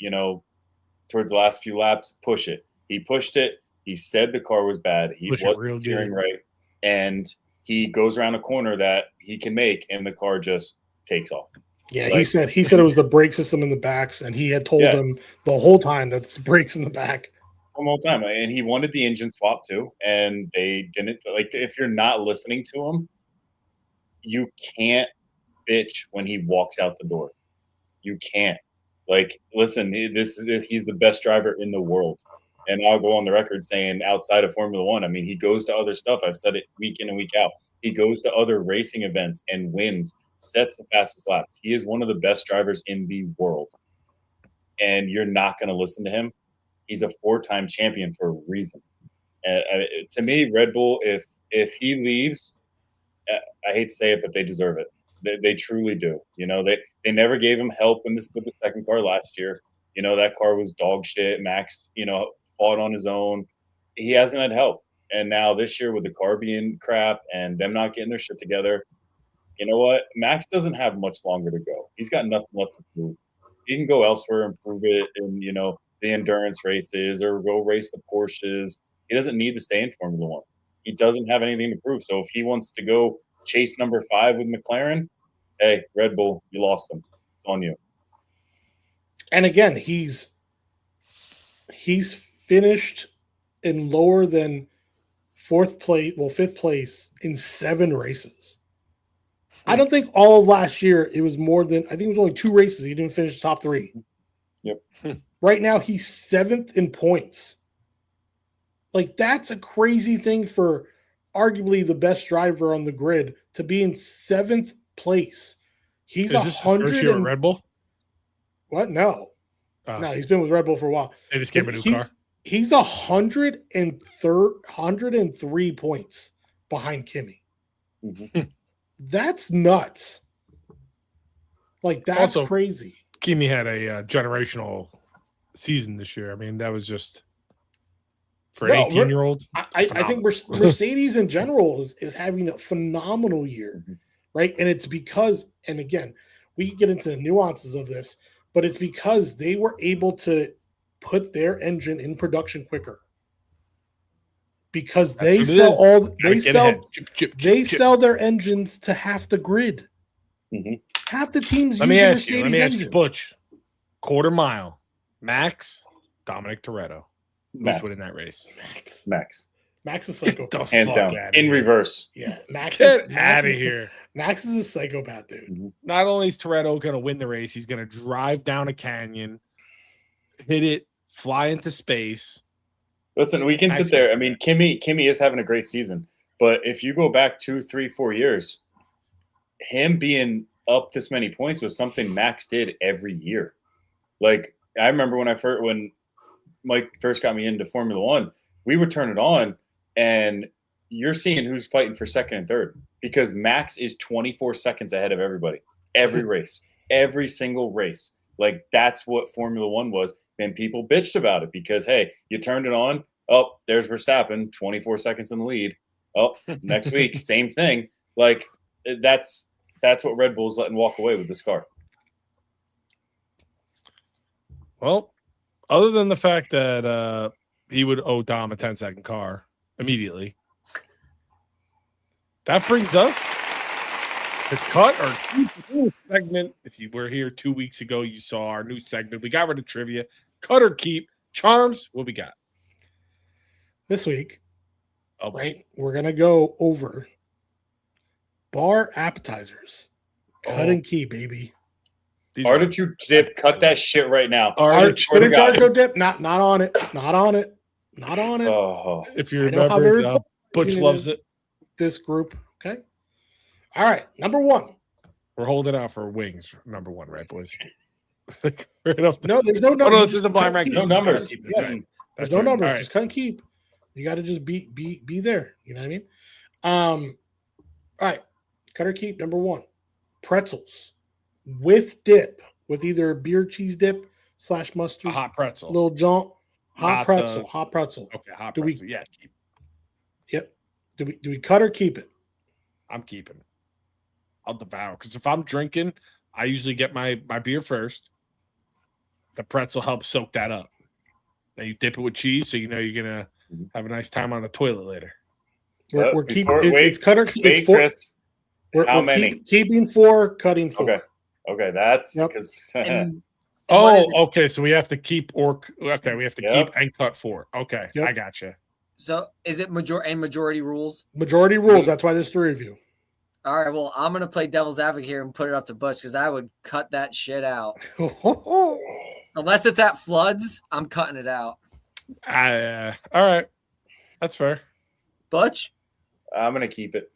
[SPEAKER 4] towards the last few laps, push it. He pushed it. He said the car was bad. He wasn't steering right, and he goes around a corner that he can make, and the car just takes off.
[SPEAKER 2] Yeah, he said it was the brake system in the backs, and he had told them the whole time that it's brakes in the back.
[SPEAKER 4] The whole time, and he wanted the engine swap too, and they didn't. Like, if you're not listening to him, you can't bitch when he walks out the door. You can't. Like, listen, he's the best driver in the world, and I'll go on the record saying outside of Formula One, I mean, he goes to other stuff. I've said it week in and week out. He goes to other racing events and wins, sets the fastest laps. He is one of the best drivers in the world, and you're not going to listen to him. He's a 4-time champion for a reason. To me, Red Bull, if he leaves, I hate to say it, but they deserve it. They truly do. They never gave him help with the second car last year. That car was dog shit. Max, fought on his own. He hasn't had help. And now this year with the car being crap and them not getting their shit together, you know what? Max doesn't have much longer to go. He's got nothing left to prove. He can go elsewhere and prove it in, the endurance races or go race the Porsches. He doesn't need to stay in Formula One. He doesn't have anything to prove. So if he wants to go chase number 5 with McLaren, hey, Red Bull, you lost him. It's on you.
[SPEAKER 2] And again, he's finished in lower than 5th place in 7 races. I don't think all of last year it was more than, I think it was only 2 races he didn't finish top 3.
[SPEAKER 4] Yep.
[SPEAKER 2] Right now he's 7th in points. Like, that's a crazy thing for arguably the best driver on the grid to be in 7th place. He's 100
[SPEAKER 1] year at Red Bull.
[SPEAKER 2] What? No, no, he's been with Red Bull for a while.
[SPEAKER 1] They just gave him a new car.
[SPEAKER 2] He's 103 points behind Kimi.
[SPEAKER 4] Mm-hmm.
[SPEAKER 2] That's nuts. Like, that's
[SPEAKER 1] also
[SPEAKER 2] crazy.
[SPEAKER 1] Kimi had a generational season this year. I mean, that was just for an 18-year-old.
[SPEAKER 2] I think Mercedes in general is having a phenomenal year, right? And it's because, and again, we can get into the nuances of this, but it's because they were able to put their engine in production quicker. Because they sell their engines to half the grid.
[SPEAKER 4] Mm-hmm.
[SPEAKER 2] Half the teams
[SPEAKER 1] Let
[SPEAKER 2] use
[SPEAKER 1] me
[SPEAKER 2] a
[SPEAKER 1] ask
[SPEAKER 2] Mercedes
[SPEAKER 1] you,
[SPEAKER 2] engine.
[SPEAKER 1] Butch, quarter mile, Max Dominic Toretto. Who's
[SPEAKER 4] Max.
[SPEAKER 1] winning that race?
[SPEAKER 4] Max.
[SPEAKER 2] Max is psychopath.
[SPEAKER 1] The
[SPEAKER 4] Hands
[SPEAKER 1] fuck
[SPEAKER 4] down.
[SPEAKER 1] outta
[SPEAKER 4] In
[SPEAKER 1] here.
[SPEAKER 4] reverse.
[SPEAKER 2] Yeah, Max
[SPEAKER 1] Get
[SPEAKER 2] is
[SPEAKER 1] out of here.
[SPEAKER 2] Max is a psychopath, dude.
[SPEAKER 1] Not only is Toretto going to win the race, he's going to drive down a canyon, hit it, fly into space.
[SPEAKER 4] Listen, we can
[SPEAKER 1] Max
[SPEAKER 4] sit there. I
[SPEAKER 1] gonna
[SPEAKER 4] mean, Kimmy is having a great season, but if you go back 2, 3, 4 years, him being up this many points was something Max did every year. Like I remember when Mike first got me into Formula One, we would turn it on, and you're seeing who's fighting for second and third because Max is 24 seconds ahead of everybody. Every race, every single race. Like that's what Formula One was. And people bitched about it because, hey, you turned it on. Oh, there's Verstappen, 24 seconds in the lead. Oh, next week, same thing. Like that's what Red Bull's letting walk away with this car.
[SPEAKER 1] Well, other than the fact that he would owe Dom a 10-second car immediately, that brings us to cut or keep segment. If you were here 2 weeks ago, you saw our new segment. We got rid of trivia. Cut or keep. Charms, what we got?
[SPEAKER 2] This week,
[SPEAKER 1] Oh,
[SPEAKER 2] right, we're going to go over bar appetizers. Cut and keep, baby.
[SPEAKER 1] These
[SPEAKER 4] Artichoke dip, cut that shit right now.
[SPEAKER 2] Spinach artichoke dip, not on it. Not on it. Not on it.
[SPEAKER 4] Oh,
[SPEAKER 1] if you
[SPEAKER 2] I know how
[SPEAKER 1] remember,
[SPEAKER 2] very
[SPEAKER 1] Butch
[SPEAKER 2] it
[SPEAKER 1] loves
[SPEAKER 2] is.
[SPEAKER 1] it.
[SPEAKER 2] This group, okay? All right, number one.
[SPEAKER 1] We're holding out for wings. Number one, right, boys? Right up there.
[SPEAKER 2] No, there's no numbers.
[SPEAKER 1] Oh, no, this is a blind rank.
[SPEAKER 4] no numbers.
[SPEAKER 1] That's right.
[SPEAKER 2] There's
[SPEAKER 1] That's
[SPEAKER 2] no
[SPEAKER 1] right.
[SPEAKER 2] numbers.
[SPEAKER 1] All right.
[SPEAKER 2] Just cut and keep. You got to just be there. You know what I mean? All right. Cut or keep. Number one. Pretzels with dip, with either beer cheese dip / mustard,
[SPEAKER 1] A hot pretzel.
[SPEAKER 2] little jaunt, hot
[SPEAKER 1] Not
[SPEAKER 2] pretzel,
[SPEAKER 1] the-
[SPEAKER 2] hot pretzel.
[SPEAKER 1] Okay, hot
[SPEAKER 2] Do we-
[SPEAKER 1] pretzel. Yeah, keep.
[SPEAKER 2] Yep. Do we cut or keep it?
[SPEAKER 1] I'm keeping. I'll devour because if I'm drinking, I usually get my beer first. The pretzel helps soak that up. Then you dip it with cheese, so you know you're gonna have a nice time on the toilet later.
[SPEAKER 2] We're keeping
[SPEAKER 4] before- wait,
[SPEAKER 2] it's cut or keep.
[SPEAKER 4] Wait,
[SPEAKER 2] It's four.
[SPEAKER 4] Chris. How many?
[SPEAKER 2] Keeping 4, cutting 4.
[SPEAKER 4] Okay, that's
[SPEAKER 2] Yep.
[SPEAKER 4] because
[SPEAKER 3] And what is it?
[SPEAKER 1] Okay. So we have to keep we have to
[SPEAKER 4] Yep.
[SPEAKER 1] keep and cut 4. Okay,
[SPEAKER 2] Yep.
[SPEAKER 1] I gotcha.
[SPEAKER 3] So is it majority rules?
[SPEAKER 2] Majority rules. That's why there's 3 of you.
[SPEAKER 3] All right, well, I'm gonna play devil's advocate here and put it up to Butch because I would cut that shit out. Unless it's at floods, I'm cutting it out.
[SPEAKER 1] All right, that's fair.
[SPEAKER 3] Butch,
[SPEAKER 4] I'm gonna keep it.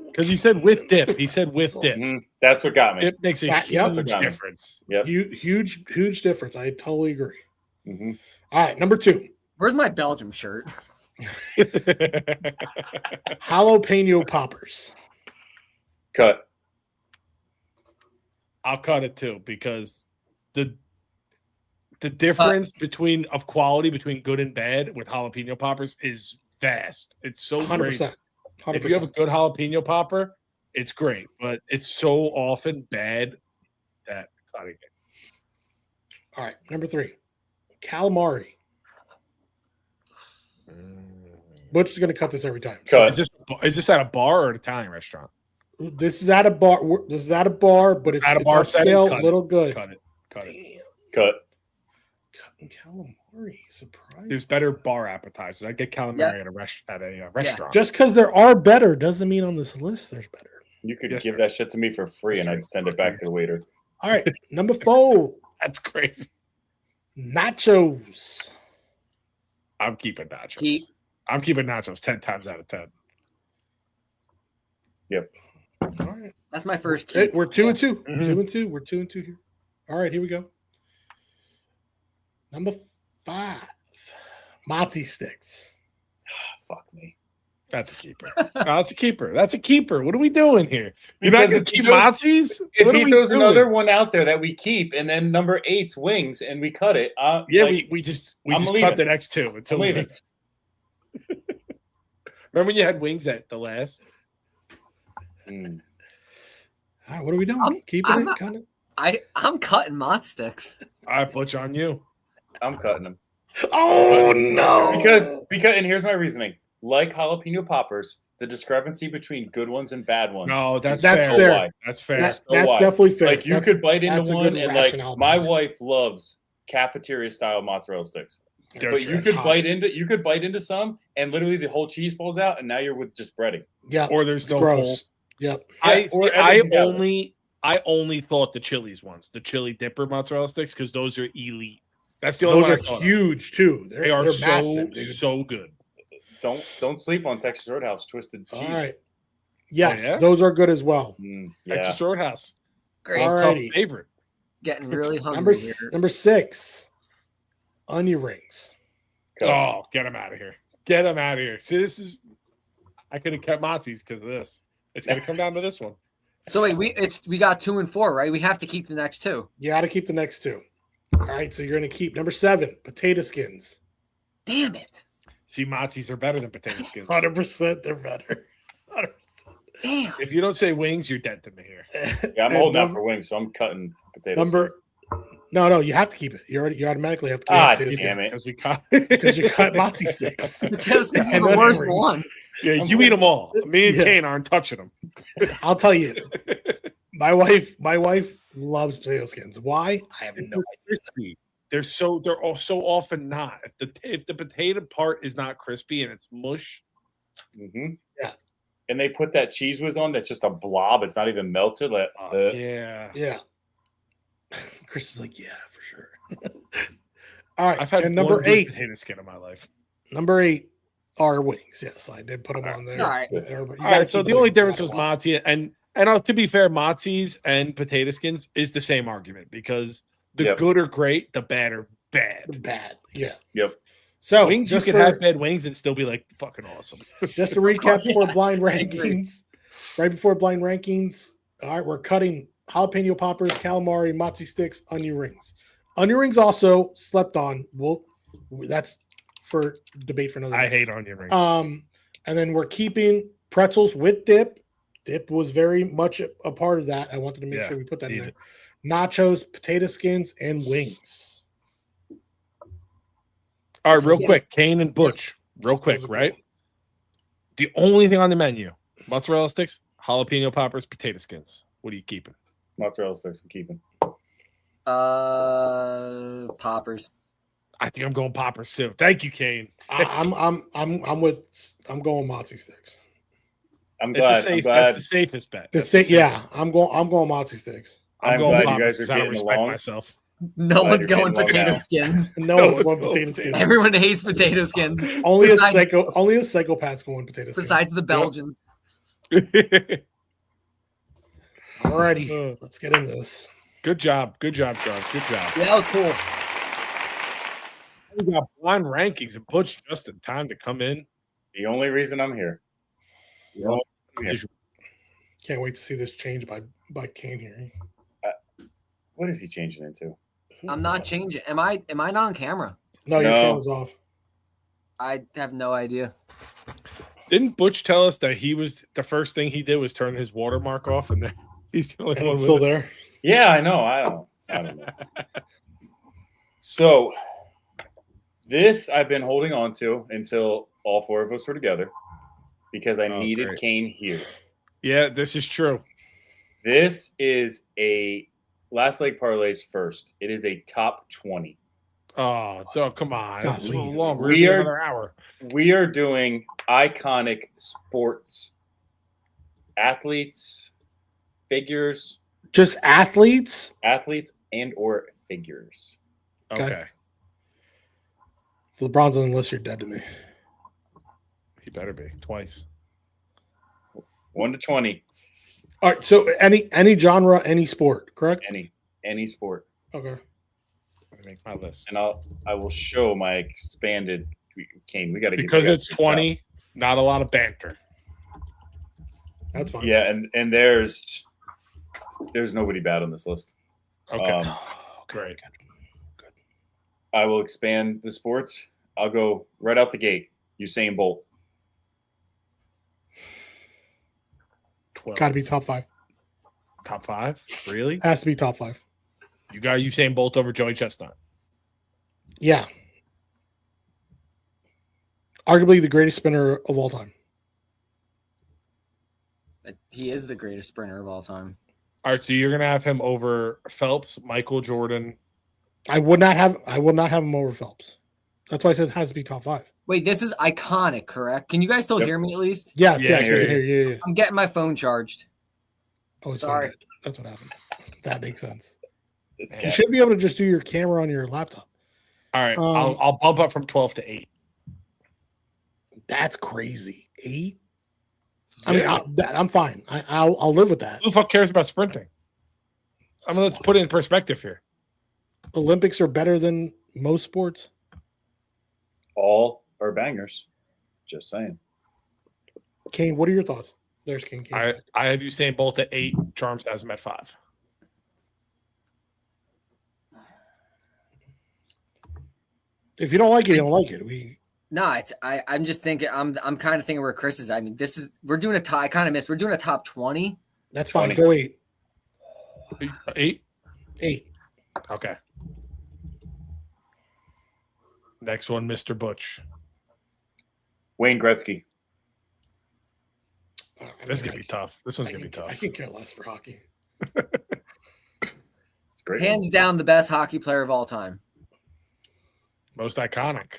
[SPEAKER 1] Because he said with dip. He said with dip.
[SPEAKER 4] Mhm. That's what got me.
[SPEAKER 1] Dip makes a
[SPEAKER 2] Yep.
[SPEAKER 1] huge
[SPEAKER 4] Got me.
[SPEAKER 1] difference.
[SPEAKER 4] Yep.
[SPEAKER 2] Huge difference. I totally agree.
[SPEAKER 4] hmm
[SPEAKER 2] All right, number 2.
[SPEAKER 3] where's my Belgium shirt?
[SPEAKER 2] Jalapeno poppers.
[SPEAKER 4] Cut.
[SPEAKER 1] I'll cut it too because the difference between quality between good and bad with jalapeno poppers is vast. It's so
[SPEAKER 2] 100%.
[SPEAKER 1] great. If you have a good jalapeno popper, it's great, but it's so often bad that cutting it.
[SPEAKER 2] All right, number 3. Calamari. Butch is going to cut this every time.
[SPEAKER 4] Cut.
[SPEAKER 1] Is this at a bar or an Italian restaurant?
[SPEAKER 2] This is at a bar. This is at a bar, but it's
[SPEAKER 1] At a bar setting,
[SPEAKER 2] upscale,
[SPEAKER 1] cut it.
[SPEAKER 2] little good.
[SPEAKER 1] Cut it. Cut it.
[SPEAKER 2] Damn,
[SPEAKER 4] Cut.
[SPEAKER 2] cutting calamari. Surprise.
[SPEAKER 1] There's better bar appetizers. I get calamari at a restaurant.
[SPEAKER 2] Just because there are better doesn't mean on this list there's better.
[SPEAKER 4] You could
[SPEAKER 1] Yes,
[SPEAKER 4] give
[SPEAKER 1] sir.
[SPEAKER 4] that shit to me for free,
[SPEAKER 1] Yes,
[SPEAKER 4] and
[SPEAKER 1] sir.
[SPEAKER 4] I'd send it back to the waiter.
[SPEAKER 2] All right, number 4.
[SPEAKER 1] That's crazy.
[SPEAKER 2] Nachos.
[SPEAKER 1] I'm keeping nachos.
[SPEAKER 3] Keep.
[SPEAKER 1] I'm keeping nachos 10 times out of 10.
[SPEAKER 2] All right.
[SPEAKER 3] That's my first
[SPEAKER 2] Hey,
[SPEAKER 3] keep.
[SPEAKER 2] we're 2 and 2.
[SPEAKER 1] Mhm.
[SPEAKER 2] 2 and 2. We're 2 and 2 here. All right, here we go. Number 5. Mozzie sticks.
[SPEAKER 4] Fuck me.
[SPEAKER 1] That's a keeper. That's a keeper. That's a keeper. What are we doing here? You're not
[SPEAKER 4] Because
[SPEAKER 1] going
[SPEAKER 4] if
[SPEAKER 1] to
[SPEAKER 4] he
[SPEAKER 1] keep
[SPEAKER 4] throws-
[SPEAKER 1] Mozzies?
[SPEAKER 4] If
[SPEAKER 1] What are
[SPEAKER 4] he
[SPEAKER 1] we
[SPEAKER 4] throws
[SPEAKER 1] doing?
[SPEAKER 4] another one out there that we keep, and then number 8's wings, and we cut it,
[SPEAKER 1] Yeah,
[SPEAKER 4] like,
[SPEAKER 1] we just
[SPEAKER 4] I'm
[SPEAKER 1] cut
[SPEAKER 4] leaving.
[SPEAKER 1] the next 2 until
[SPEAKER 4] I'm
[SPEAKER 1] we
[SPEAKER 4] leaving.
[SPEAKER 1] Remember when you had wings at the last?
[SPEAKER 4] Mm.
[SPEAKER 2] All right, what are we doing?
[SPEAKER 3] I'm
[SPEAKER 2] Keeping it
[SPEAKER 3] not-
[SPEAKER 2] kind of.
[SPEAKER 3] I'm cutting Mott sticks.
[SPEAKER 1] I Butch on you.
[SPEAKER 4] I'm cutting them
[SPEAKER 2] Oh no!
[SPEAKER 4] because and here's my reasoning. Like jalapeno poppers, the discrepancy between good ones and bad ones.
[SPEAKER 1] No, that's
[SPEAKER 2] That's
[SPEAKER 1] fair.
[SPEAKER 2] fair.
[SPEAKER 1] That's fair.
[SPEAKER 2] That's
[SPEAKER 4] So why?
[SPEAKER 2] definitely fair.
[SPEAKER 4] Like you
[SPEAKER 2] That's-
[SPEAKER 4] could bite
[SPEAKER 2] that's
[SPEAKER 4] into
[SPEAKER 2] a
[SPEAKER 4] one,
[SPEAKER 2] good
[SPEAKER 4] and like
[SPEAKER 2] rationale
[SPEAKER 4] my
[SPEAKER 2] behind it.
[SPEAKER 4] wife loves cafeteria style mozzarella sticks.
[SPEAKER 1] They're
[SPEAKER 4] But you
[SPEAKER 1] good.
[SPEAKER 4] could bite into some, and literally the whole cheese falls out, and now you're with just breading.
[SPEAKER 2] Yeah,
[SPEAKER 1] Or there's
[SPEAKER 2] it's
[SPEAKER 1] no
[SPEAKER 2] gross.
[SPEAKER 1] hole.
[SPEAKER 2] Yep.
[SPEAKER 1] I
[SPEAKER 4] everything's
[SPEAKER 1] only thought the Chili's ones, the chili dipper mozzarella sticks, because those are elite. That's the only
[SPEAKER 2] Those
[SPEAKER 1] one I
[SPEAKER 2] are
[SPEAKER 1] thought of.
[SPEAKER 2] huge too.
[SPEAKER 1] They are
[SPEAKER 2] they're
[SPEAKER 1] so
[SPEAKER 2] massive, dude.
[SPEAKER 1] so good.
[SPEAKER 4] Don't sleep on Texas Roadhouse twisted cheese.
[SPEAKER 2] All right. Yes,
[SPEAKER 1] yeah?
[SPEAKER 2] those are good as well.
[SPEAKER 4] Yeah.
[SPEAKER 1] Texas Roadhouse.
[SPEAKER 3] Great.
[SPEAKER 2] All
[SPEAKER 1] Tough
[SPEAKER 2] righty.
[SPEAKER 1] favorite.
[SPEAKER 3] Getting really hungry here.
[SPEAKER 2] Number 6, onion rings.
[SPEAKER 4] Cut.
[SPEAKER 1] Oh, get him out of here. Get him out of here. See, I could have kept Mozzies because of this. It's going to come down to this one.
[SPEAKER 3] So wait, we got 2 and 4, right? We have to keep the next 2.
[SPEAKER 2] You got to keep the next 2. All right, so you're going to keep number 7, potato skins.
[SPEAKER 3] Damn it.
[SPEAKER 1] See, Mozzies are better than potato skins.
[SPEAKER 2] 100% they're better. 100%.
[SPEAKER 3] Damn.
[SPEAKER 1] If you don't say wings, you're dead to me here.
[SPEAKER 4] Yeah, I'm holding out for wings, so I'm cutting potatoes.
[SPEAKER 2] No, you have to keep it. You automatically have to keep
[SPEAKER 4] Ah,
[SPEAKER 2] potato
[SPEAKER 4] damn
[SPEAKER 2] skins
[SPEAKER 4] it.
[SPEAKER 2] because you cut mozzie sticks.
[SPEAKER 3] Because this is
[SPEAKER 2] And
[SPEAKER 3] the
[SPEAKER 2] onion
[SPEAKER 3] worst
[SPEAKER 2] rings.
[SPEAKER 3] one.
[SPEAKER 1] Yeah, you eat them all. Me and
[SPEAKER 2] Yeah.
[SPEAKER 1] Kane aren't touching them.
[SPEAKER 2] I'll tell you, my wife loves potato skins. Why? I have no idea.
[SPEAKER 1] Crispy. They're all so often not. If the potato part is not crispy and it's mush,
[SPEAKER 2] Yeah.
[SPEAKER 4] And they put that cheese whiz on that's just a blob. It's not even melted. Like,
[SPEAKER 1] yeah.
[SPEAKER 2] Yeah. Chris is like, yeah, for sure. All right.
[SPEAKER 1] I've had
[SPEAKER 2] and number
[SPEAKER 1] one good
[SPEAKER 2] 8.
[SPEAKER 1] potato skin in my life.
[SPEAKER 2] Number 8 are wings. Yes, I did put them on there.
[SPEAKER 3] All right.
[SPEAKER 2] All
[SPEAKER 1] All right, so the only difference was Mozzie and to be fair, Mozzies and potato skins is the same argument because the good are great, the bad are bad.
[SPEAKER 2] Bad. Yeah.
[SPEAKER 4] Yep.
[SPEAKER 2] So
[SPEAKER 1] Wings, you
[SPEAKER 2] just
[SPEAKER 1] could have bad wings and still be like fucking awesome.
[SPEAKER 2] just to recap before blind
[SPEAKER 3] I agree.
[SPEAKER 2] rankings. Right before blind rankings. All right, we're cutting jalapeno poppers, calamari, mozzie sticks, onion rings. Onion rings also slept on. That's for debate for another
[SPEAKER 1] I
[SPEAKER 2] day.
[SPEAKER 1] hate onion rings.
[SPEAKER 2] And then we're keeping pretzels with dip. Dip was very much a part of that. I wanted to make sure we put that in there. Nachos, potato skins, and wings.
[SPEAKER 1] All right, real quick, Kane and Butch, real quick, right? The only thing on the menu: mozzarella sticks, jalapeno poppers, potato skins. What are you keeping?
[SPEAKER 4] Mozzarella sticks I'm keeping.
[SPEAKER 3] Poppers.
[SPEAKER 1] I think I'm going poppers too. Thank you, Kane.
[SPEAKER 2] I'm going mozzie sticks.
[SPEAKER 4] I'm
[SPEAKER 1] It's
[SPEAKER 4] glad.
[SPEAKER 1] a safe.
[SPEAKER 4] I'm glad.
[SPEAKER 1] That's the safest bet.
[SPEAKER 2] I'm going mozzie sticks.
[SPEAKER 1] I'm
[SPEAKER 4] I'm
[SPEAKER 1] going
[SPEAKER 4] glad you
[SPEAKER 1] poppers
[SPEAKER 4] guys are
[SPEAKER 1] because I don't
[SPEAKER 4] getting
[SPEAKER 1] respect
[SPEAKER 4] along.
[SPEAKER 1] myself.
[SPEAKER 3] No
[SPEAKER 4] Glad
[SPEAKER 3] one's
[SPEAKER 4] you're
[SPEAKER 3] going
[SPEAKER 4] getting along
[SPEAKER 3] potato
[SPEAKER 4] now.
[SPEAKER 3] skins.
[SPEAKER 2] No
[SPEAKER 1] No,
[SPEAKER 2] one's
[SPEAKER 1] it's
[SPEAKER 2] going
[SPEAKER 1] both
[SPEAKER 2] potato skins.
[SPEAKER 3] Everyone hates potato skins.
[SPEAKER 2] Only a
[SPEAKER 3] besides,
[SPEAKER 2] psychopath's going potato skins.
[SPEAKER 3] besides the Belgians.
[SPEAKER 2] Alrighty, let's get into this.
[SPEAKER 1] Good job, Charles. Good job.
[SPEAKER 3] Yeah, that was cool.
[SPEAKER 1] We got blind rankings and Butch just in time to come in.
[SPEAKER 4] The only reason I'm here. The only reason I'm here.
[SPEAKER 2] Can't wait to see this change by Kane here.
[SPEAKER 4] What is he changing into?
[SPEAKER 3] I'm not changing. Am I not on camera?
[SPEAKER 2] No, your
[SPEAKER 4] No.
[SPEAKER 2] camera's off.
[SPEAKER 3] I have no idea.
[SPEAKER 1] Didn't Butch tell us that he was the first thing he did was turn his watermark off, and then he's the only
[SPEAKER 2] And
[SPEAKER 1] one
[SPEAKER 2] it's
[SPEAKER 1] with
[SPEAKER 2] still
[SPEAKER 1] it?
[SPEAKER 2] there.
[SPEAKER 4] Yeah, I know. I don't know. So this I've been holding on to until all 4 of us were together because I needed
[SPEAKER 1] great.
[SPEAKER 4] Kane here.
[SPEAKER 1] Yeah, this is true.
[SPEAKER 4] This is a Last Leg Parlays first. It is a top 20.
[SPEAKER 1] Oh, come on. This is
[SPEAKER 2] Golly,
[SPEAKER 1] long. We're
[SPEAKER 4] we
[SPEAKER 1] here
[SPEAKER 4] are-
[SPEAKER 1] another hour.
[SPEAKER 4] We are doing iconic sports, athletes, figures,
[SPEAKER 2] Just athletes.
[SPEAKER 4] and or figures.
[SPEAKER 2] Okay.
[SPEAKER 1] Okay.
[SPEAKER 2] If LeBron's on the list, you're dead to me.
[SPEAKER 1] He better be twice.
[SPEAKER 4] 1 to 20,
[SPEAKER 2] All right. So any genre, any sport, correct?
[SPEAKER 4] any sport.
[SPEAKER 2] Okay.
[SPEAKER 1] Let me make my list.
[SPEAKER 4] And I will show my expanded Kane. We got to
[SPEAKER 1] Because it's 20, not a lot of banter.
[SPEAKER 2] That's fine.
[SPEAKER 4] Yeah, and there's nobody bad on this list.
[SPEAKER 1] Okay. Great.
[SPEAKER 4] I will expand the sports. I'll go right out the gate. Usain Bolt.
[SPEAKER 1] 12.
[SPEAKER 2] Got to be top 5.
[SPEAKER 1] Top 5? Really?
[SPEAKER 2] Has to be top 5.
[SPEAKER 1] You got Usain Bolt over Joey Chestnut.
[SPEAKER 2] Yeah. Arguably the greatest sprinter of all time.
[SPEAKER 3] He is the greatest sprinter of all time.
[SPEAKER 1] All right, so you're going to have him over Phelps, Michael Jordan,
[SPEAKER 2] I will not have him over Phelps. That's why I said it has to be top 5.
[SPEAKER 3] Wait, this is iconic, correct? Can you guys still
[SPEAKER 4] Yep.
[SPEAKER 3] hear me at least?
[SPEAKER 2] Yes,
[SPEAKER 1] Yeah,
[SPEAKER 2] yes, we can hear you. Yeah.
[SPEAKER 3] I'm getting my phone charged.
[SPEAKER 2] Oh, it's
[SPEAKER 3] Sorry.
[SPEAKER 2] sorry. That's what happened. That makes sense.
[SPEAKER 4] This
[SPEAKER 2] You
[SPEAKER 4] guy.
[SPEAKER 2] should be able to just do your camera on your laptop.
[SPEAKER 1] All right, I'll bump up from 12 to 8.
[SPEAKER 2] That's crazy. 8.
[SPEAKER 1] Yeah.
[SPEAKER 2] I mean, I'm fine. I'll live with that.
[SPEAKER 1] Who the fuck cares about sprinting? I mean, let's put it in perspective here.
[SPEAKER 2] Olympics are better than most sports.
[SPEAKER 4] All are bangers. Just saying.
[SPEAKER 2] Kane, what are your thoughts? There's Kane.
[SPEAKER 1] I have Usain Bolt at 8. Charms has him at 5.
[SPEAKER 2] If you don't like it, you don't like it.
[SPEAKER 3] No, I'm just thinking. I'm kind of thinking where Chris is. I mean, we're doing a top. I kind of missed. We're doing a top 20.
[SPEAKER 2] That's fine.
[SPEAKER 4] 20.
[SPEAKER 2] Go 8.
[SPEAKER 1] 8?
[SPEAKER 2] 8.
[SPEAKER 1] Okay. Next one, Mr. Butch.
[SPEAKER 4] Wayne Gretzky.
[SPEAKER 1] This is going to be tough. This one's going to be
[SPEAKER 2] I
[SPEAKER 1] tough.
[SPEAKER 2] can care less for hockey.
[SPEAKER 4] It's great.
[SPEAKER 3] Hands down, the best hockey player of all time.
[SPEAKER 1] Most iconic.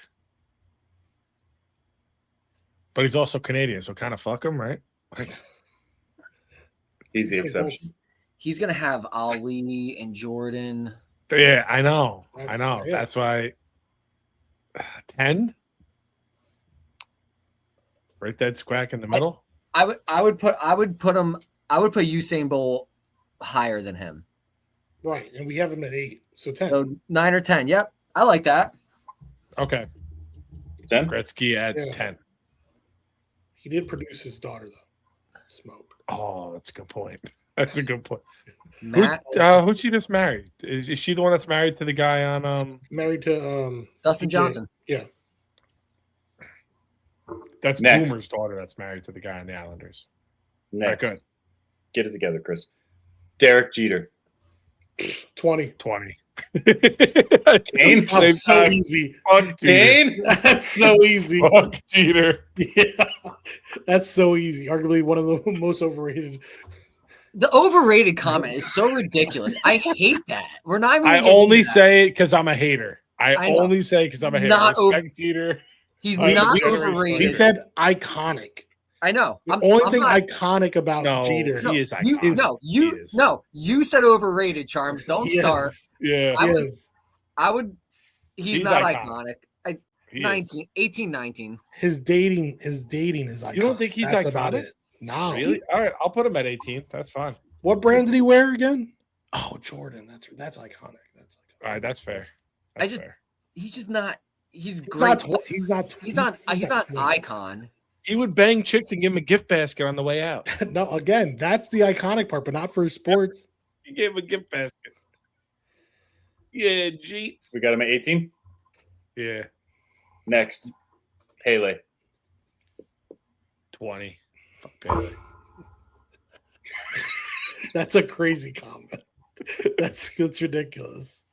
[SPEAKER 1] But he's also Canadian, so kind of fuck him, right?
[SPEAKER 4] He's the exception.
[SPEAKER 3] He's gonna have Ali and Jordan.
[SPEAKER 1] Yeah, I know.
[SPEAKER 2] That's-
[SPEAKER 1] I know.
[SPEAKER 2] yeah.
[SPEAKER 1] That's why 10? Right dead squack in the middle?
[SPEAKER 3] I would put Usain Bolt higher than him.
[SPEAKER 2] Right, and we have him at 8, so 10.
[SPEAKER 3] So 9 or 10. Yep, I like that.
[SPEAKER 1] Okay.
[SPEAKER 4] 10?
[SPEAKER 1] Gretzky at
[SPEAKER 2] Yeah.
[SPEAKER 1] 10.
[SPEAKER 2] He did produce his daughter though. Smoke.
[SPEAKER 1] Oh, that's a good point. That's a good point.
[SPEAKER 3] Matt,
[SPEAKER 1] Who's she just married? Is she the one that's married to the guy on
[SPEAKER 2] Married to
[SPEAKER 3] Dustin Johnson.
[SPEAKER 2] Yeah.
[SPEAKER 1] that's
[SPEAKER 4] Next.
[SPEAKER 1] Boomer's daughter that's married to the guy on the Islanders.
[SPEAKER 4] Next.
[SPEAKER 1] Good.
[SPEAKER 4] Get it together, Chris. Derek Jeter.
[SPEAKER 2] 20.
[SPEAKER 1] 20.
[SPEAKER 4] Kane?
[SPEAKER 1] Same
[SPEAKER 2] That's so
[SPEAKER 1] time.
[SPEAKER 2] easy.
[SPEAKER 1] Fuck Jeter.
[SPEAKER 4] Kane?
[SPEAKER 2] That's so easy.
[SPEAKER 1] Fuck Jeter.
[SPEAKER 2] Yeah. That's so easy. Arguably one of the most overrated.
[SPEAKER 3] The overrated comment is so ridiculous. I hate that. We're not even.
[SPEAKER 1] I
[SPEAKER 3] gonna get
[SPEAKER 1] only
[SPEAKER 3] into that.
[SPEAKER 1] say it because I'm a hater.
[SPEAKER 3] I know.
[SPEAKER 1] only say because I'm a hater.
[SPEAKER 3] Not
[SPEAKER 1] Respect Jeter.
[SPEAKER 3] He's
[SPEAKER 1] I
[SPEAKER 3] not
[SPEAKER 1] agree.
[SPEAKER 3] overrated.
[SPEAKER 2] He said iconic.
[SPEAKER 3] I know.
[SPEAKER 2] The
[SPEAKER 3] I'm
[SPEAKER 2] only thing
[SPEAKER 3] not,
[SPEAKER 2] iconic about
[SPEAKER 1] No,
[SPEAKER 2] Jeter.
[SPEAKER 1] he is
[SPEAKER 3] you,
[SPEAKER 1] iconic.
[SPEAKER 3] no,
[SPEAKER 1] He
[SPEAKER 3] you
[SPEAKER 1] is.
[SPEAKER 3] no, you said overrated. Charms, don't
[SPEAKER 2] He
[SPEAKER 3] start.
[SPEAKER 2] is.
[SPEAKER 1] Yeah.
[SPEAKER 3] I
[SPEAKER 2] He
[SPEAKER 3] was-
[SPEAKER 2] is.
[SPEAKER 3] I would. He's
[SPEAKER 1] He's
[SPEAKER 3] not
[SPEAKER 1] iconic.
[SPEAKER 3] iconic.
[SPEAKER 1] He is.
[SPEAKER 3] 19, 18, 19.
[SPEAKER 2] His dating is iconic.
[SPEAKER 1] You don't think he's
[SPEAKER 2] That's about
[SPEAKER 1] iconic?
[SPEAKER 2] it. No.
[SPEAKER 1] Really? All right. I'll put him at 18. That's fine.
[SPEAKER 2] What brand did he wear again? Oh, Jordan. That's iconic. That's iconic.
[SPEAKER 1] All right. That's fair.
[SPEAKER 3] I
[SPEAKER 1] That's
[SPEAKER 3] just-
[SPEAKER 1] fair.
[SPEAKER 3] He's just not. He's
[SPEAKER 2] He's
[SPEAKER 3] great.
[SPEAKER 2] not. He's not.
[SPEAKER 3] He's not an icon.
[SPEAKER 1] He would bang chicks and give him a gift basket on the way out.
[SPEAKER 2] No, again, that's the iconic part, but not for sports.
[SPEAKER 1] He gave him a gift basket. Yeah, Jeets.
[SPEAKER 4] We got him at 18.
[SPEAKER 1] Yeah,
[SPEAKER 4] Next. Pele.
[SPEAKER 1] 20. Fuck Pele.
[SPEAKER 2] That's a crazy comment. That's ridiculous.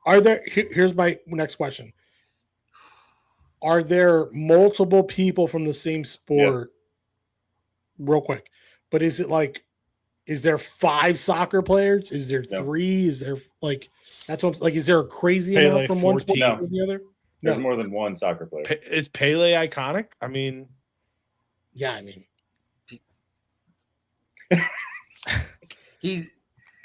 [SPEAKER 2] Are there? Here's my next question. Are there multiple people from the same sport? Real quick, but is it like? Is there 5 soccer players? Is there
[SPEAKER 4] No.
[SPEAKER 2] 3? Is there like? That's what. Like, is there a crazy
[SPEAKER 1] Pele,
[SPEAKER 2] amount from one
[SPEAKER 1] 14.
[SPEAKER 2] sport to the other?
[SPEAKER 4] There's
[SPEAKER 2] No.
[SPEAKER 4] more than one soccer player.
[SPEAKER 1] Is Pele iconic? I mean,
[SPEAKER 2] Yeah, I mean,